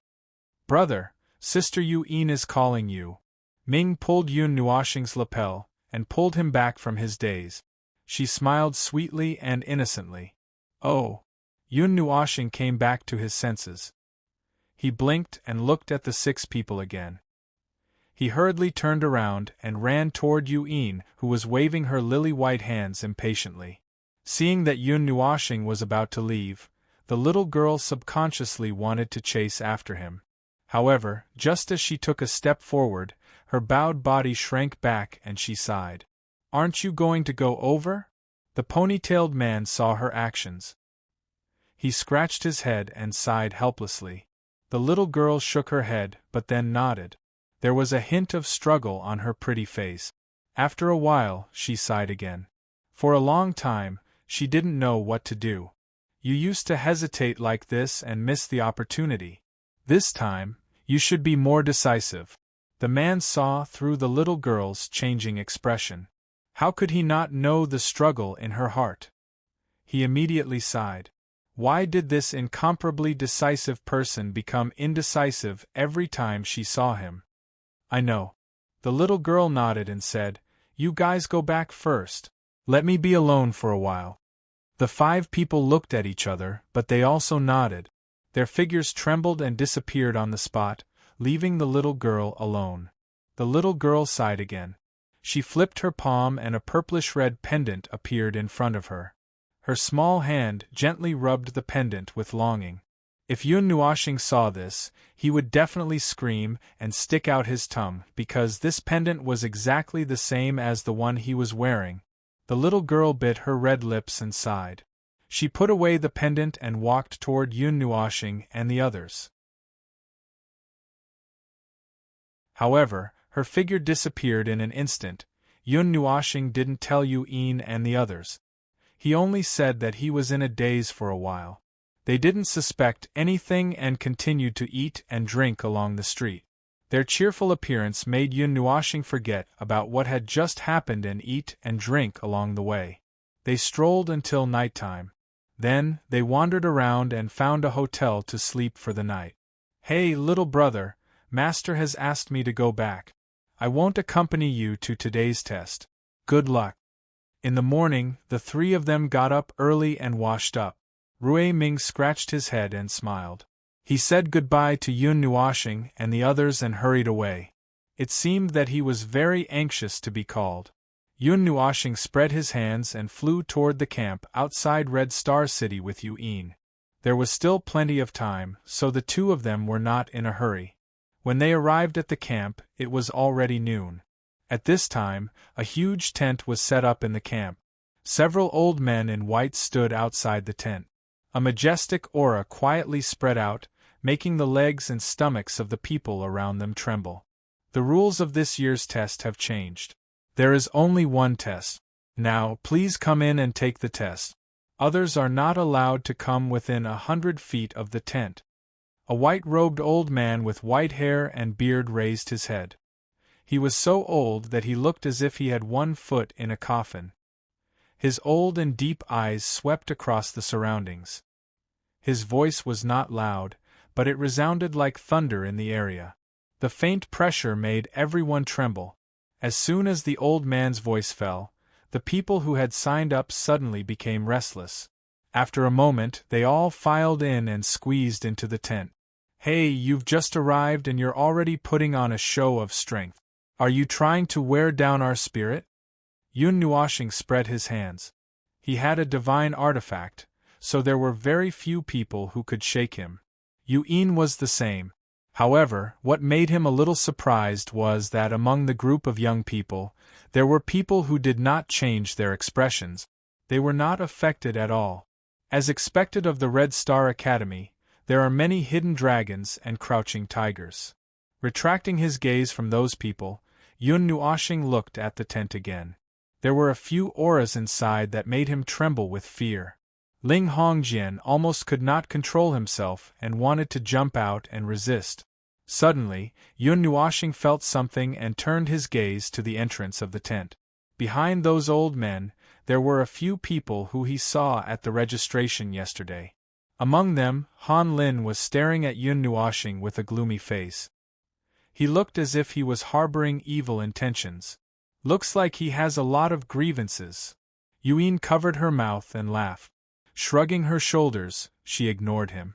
"Brother, Sister Yu-Yin is calling you." Ming pulled Yun Nuoxing's lapel and pulled him back from his daze. She smiled sweetly and innocently. "Oh!" Yun Nuoxing came back to his senses. He blinked and looked at the 6 people again. He hurriedly turned around and ran toward Yu-Yin, who was waving her lily-white hands impatiently. Seeing that Yun Nuoxing was about to leave, the little girl subconsciously wanted to chase after him. However, just as she took a step forward, her bowed body shrank back and she sighed. "Aren't you going to go over?" The ponytailed man saw her actions. He scratched his head and sighed helplessly. The little girl shook her head, but then nodded. There was a hint of struggle on her pretty face. After a while, she sighed again. For a long time, she didn't know what to do. "You used to hesitate like this and miss the opportunity. This time, you should be more decisive." The man saw through the little girl's changing expression. How could he not know the struggle in her heart? He immediately sighed. Why did this incomparably decisive person become indecisive every time she saw him? "I know." The little girl nodded and said, "You guys go back first. Let me be alone for a while." The 5 people looked at each other, but they also nodded. Their figures trembled and disappeared on the spot, leaving the little girl alone. The little girl sighed again. She flipped her palm and a purplish-red pendant appeared in front of her. Her small hand gently rubbed the pendant with longing. If Yun Nuoxing saw this, he would definitely scream and stick out his tongue because this pendant was exactly the same as the one he was wearing. The little girl bit her red lips and sighed. She put away the pendant and walked toward Yun Nuoshing and the others. However, her figure disappeared in an instant. Yun Nuoshing didn't tell Yin and the others. He only said that he was in a daze for a while. They didn't suspect anything and continued to eat and drink along the street. Their cheerful appearance made Yun Nuoshing forget about what had just happened and eat and drink along the way. They strolled until nighttime. Then, they wandered around and found a hotel to sleep for the night. "Hey, little brother, Master has asked me to go back. I won't accompany you to today's test. Good luck." In the morning, the three of them got up early and washed up. Rui Ming scratched his head and smiled. He said goodbye to Yun Nuoshing and the others and hurried away. It seemed that he was very anxious to be called. Yun Nuoshing spread his hands and flew toward the camp outside Red Star City with Yin. There was still plenty of time, so the two of them were not in a hurry. When they arrived at the camp, it was already noon. At this time, a huge tent was set up in the camp. Several old men in white stood outside the tent. A majestic aura quietly spread out, making the legs and stomachs of the people around them tremble. The rules of this year's test have changed. There is only one test. Now, please come in and take the test. Others are not allowed to come within 100 feet of the tent. A white-robed old man with white hair and beard raised his head. He was so old that he looked as if he had 1 foot in a coffin. His old and deep eyes swept across the surroundings. His voice was not loud, but it resounded like thunder in the area. The faint pressure made everyone tremble. As soon as the old man's voice fell, the people who had signed up suddenly became restless. After a moment, they all filed in and squeezed into the tent. "Hey, you've just arrived and you're already putting on a show of strength. Are you trying to wear down our spirit?" Yun Nuoshing spread his hands. He had a divine artifact, so there were very few people who could shake him. Yin was the same. However, what made him a little surprised was that among the group of young people, there were people who did not change their expressions. They were not affected at all. As expected of the Red Star Academy, there are many hidden dragons and crouching tigers. Retracting his gaze from those people, Yun Nuoshing looked at the tent again. There were a few auras inside that made him tremble with fear. Ling Hongjian almost could not control himself and wanted to jump out and resist. Suddenly, Yun Nuoshing felt something and turned his gaze to the entrance of the tent. Behind those old men, there were a few people who he saw at the registration yesterday. Among them, Han Lin was staring at Yun Nuoshing with a gloomy face. He looked as if he was harboring evil intentions. "Looks like he has a lot of grievances." Yin covered her mouth and laughed. Shrugging her shoulders, she ignored him.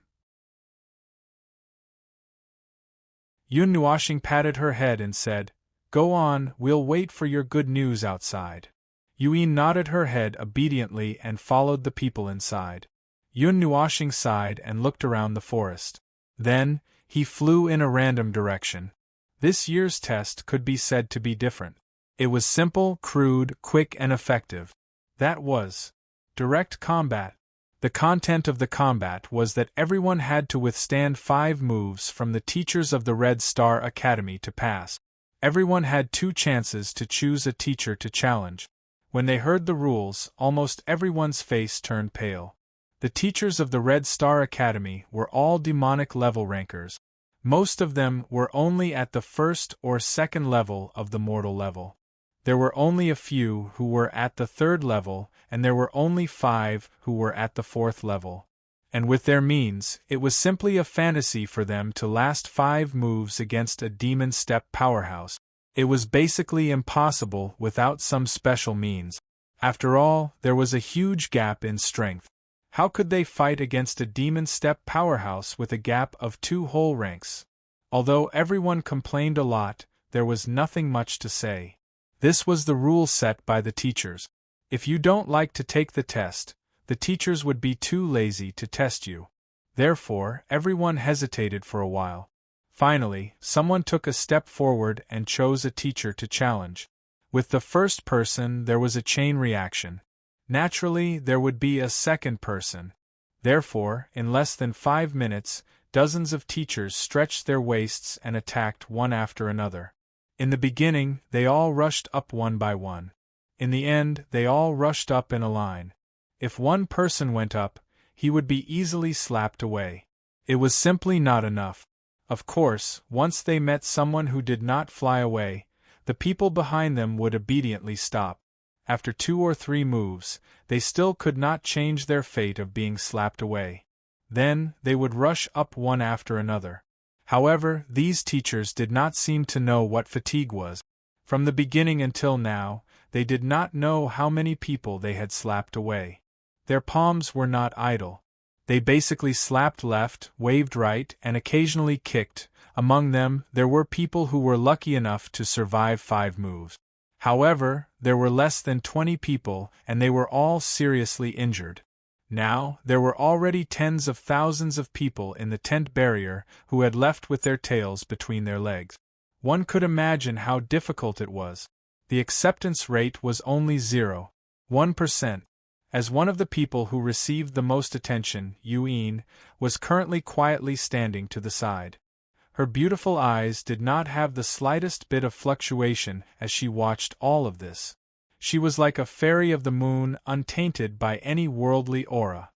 Yun Nuoshing patted her head and said, "Go on, we'll wait for your good news outside." Yin nodded her head obediently and followed the people inside. Yun Nuoshing sighed and looked around the forest. Then, he flew in a random direction. This year's test could be said to be different. It was simple, crude, quick and effective. That was direct combat. The content of the combat was that everyone had to withstand 5 moves from the teachers of the Red Star Academy to pass. Everyone had 2 chances to choose a teacher to challenge. When they heard the rules, almost everyone's face turned pale. The teachers of the Red Star Academy were all demonic level rankers. Most of them were only at the 1st or 2nd level of the mortal level. There were only a few who were at the 3rd level, and there were only 5 who were at the 4th level. And with their means, it was simply a fantasy for them to last 5 moves against a demon step powerhouse. It was basically impossible without some special means. After all, there was a huge gap in strength. How could they fight against a demon step powerhouse with a gap of 2 whole ranks? Although everyone complained a lot, there was nothing much to say. This was the rule set by the teachers. If you don't like to take the test, the teachers would be too lazy to test you. Therefore, everyone hesitated for a while. Finally, someone took a step forward and chose a teacher to challenge. With the first person, there was a chain reaction. Naturally, there would be a second person. Therefore, in less than 5 minutes, dozens of teachers stretched their waists and attacked one after another. In the beginning, they all rushed up one by one. In the end, they all rushed up in a line. If one person went up, he would be easily slapped away. It was simply not enough. Of course, once they met someone who did not fly away, the people behind them would obediently stop. After 2 or 3 moves, they still could not change their fate of being slapped away. Then, they would rush up one after another. However, these teachers did not seem to know what fatigue was. From the beginning until now, they did not know how many people they had slapped away. Their palms were not idle. They basically slapped left, waved right, and occasionally kicked. Among them, there were people who were lucky enough to survive 5 moves. However, there were less than 20 people, and they were all seriously injured. Now, there were already tens of thousands of people in the tent barrier who had left with their tails between their legs. One could imagine how difficult it was. The acceptance rate was only 0.1%. As one of the people who received the most attention, Yuin, was currently quietly standing to the side. Her beautiful eyes did not have the slightest bit of fluctuation as she watched all of this. She was like a fairy of the moon, untainted by any worldly aura.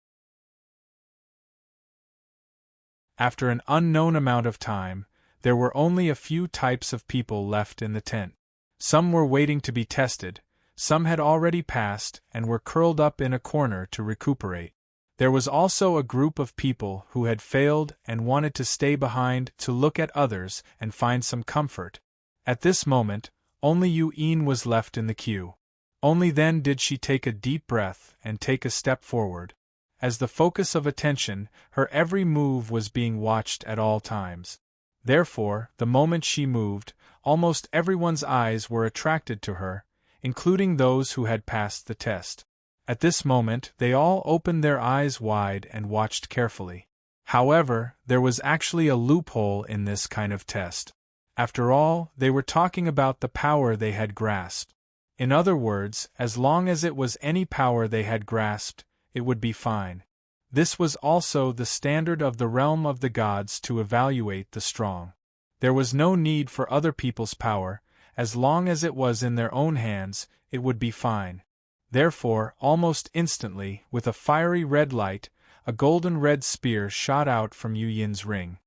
After an unknown amount of time, there were only a few types of people left in the tent. Some were waiting to be tested, some had already passed and were curled up in a corner to recuperate. There was also a group of people who had failed and wanted to stay behind to look at others and find some comfort. At this moment, only Yuin was left in the queue. Only then did she take a deep breath and take a step forward. As the focus of attention, her every move was being watched at all times. Therefore, the moment she moved, almost everyone's eyes were attracted to her, including those who had passed the test. At this moment, they all opened their eyes wide and watched carefully. However, there was actually a loophole in this kind of test. After all, they were talking about the power they had grasped. In other words, as long as it was any power they had grasped, it would be fine. This was also the standard of the realm of the gods to evaluate the strong. There was no need for other people's power, as long as it was in their own hands, it would be fine. Therefore, almost instantly, with a fiery red light, a golden red spear shot out from Yu Yin's ring.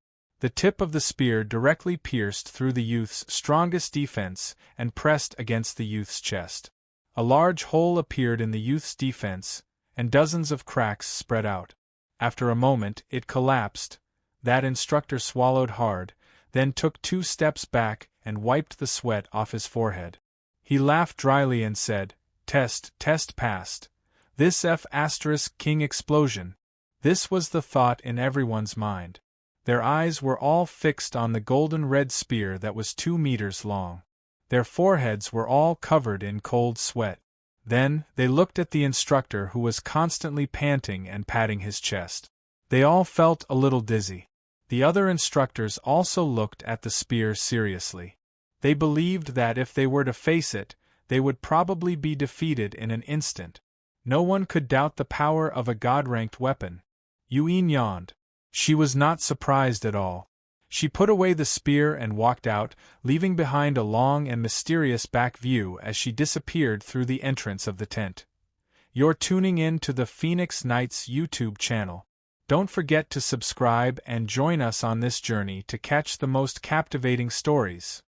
The tip of the spear directly pierced through the youth's strongest defense and pressed against the youth's chest. A large hole appeared in the youth's defense, and dozens of cracks spread out. After a moment, it collapsed. That instructor swallowed hard, then took 2 steps back and wiped the sweat off his forehead. He laughed dryly and said, Test passed. This F***king explosion. This was the thought in everyone's mind. Their eyes were all fixed on the golden red spear that was 2 meters long. Their foreheads were all covered in cold sweat. Then, they looked at the instructor who was constantly panting and patting his chest. They all felt a little dizzy. The other instructors also looked at the spear seriously. They believed that if they were to face it, they would probably be defeated in an instant. No one could doubt the power of a god-ranked weapon. Yuin yawned. She was not surprised at all. She put away the spear and walked out, leaving behind a long and mysterious back view as she disappeared through the entrance of the tent. You're tuning in to the Phoenix Knights YouTube channel. Don't forget to subscribe and join us on this journey to catch the most captivating stories.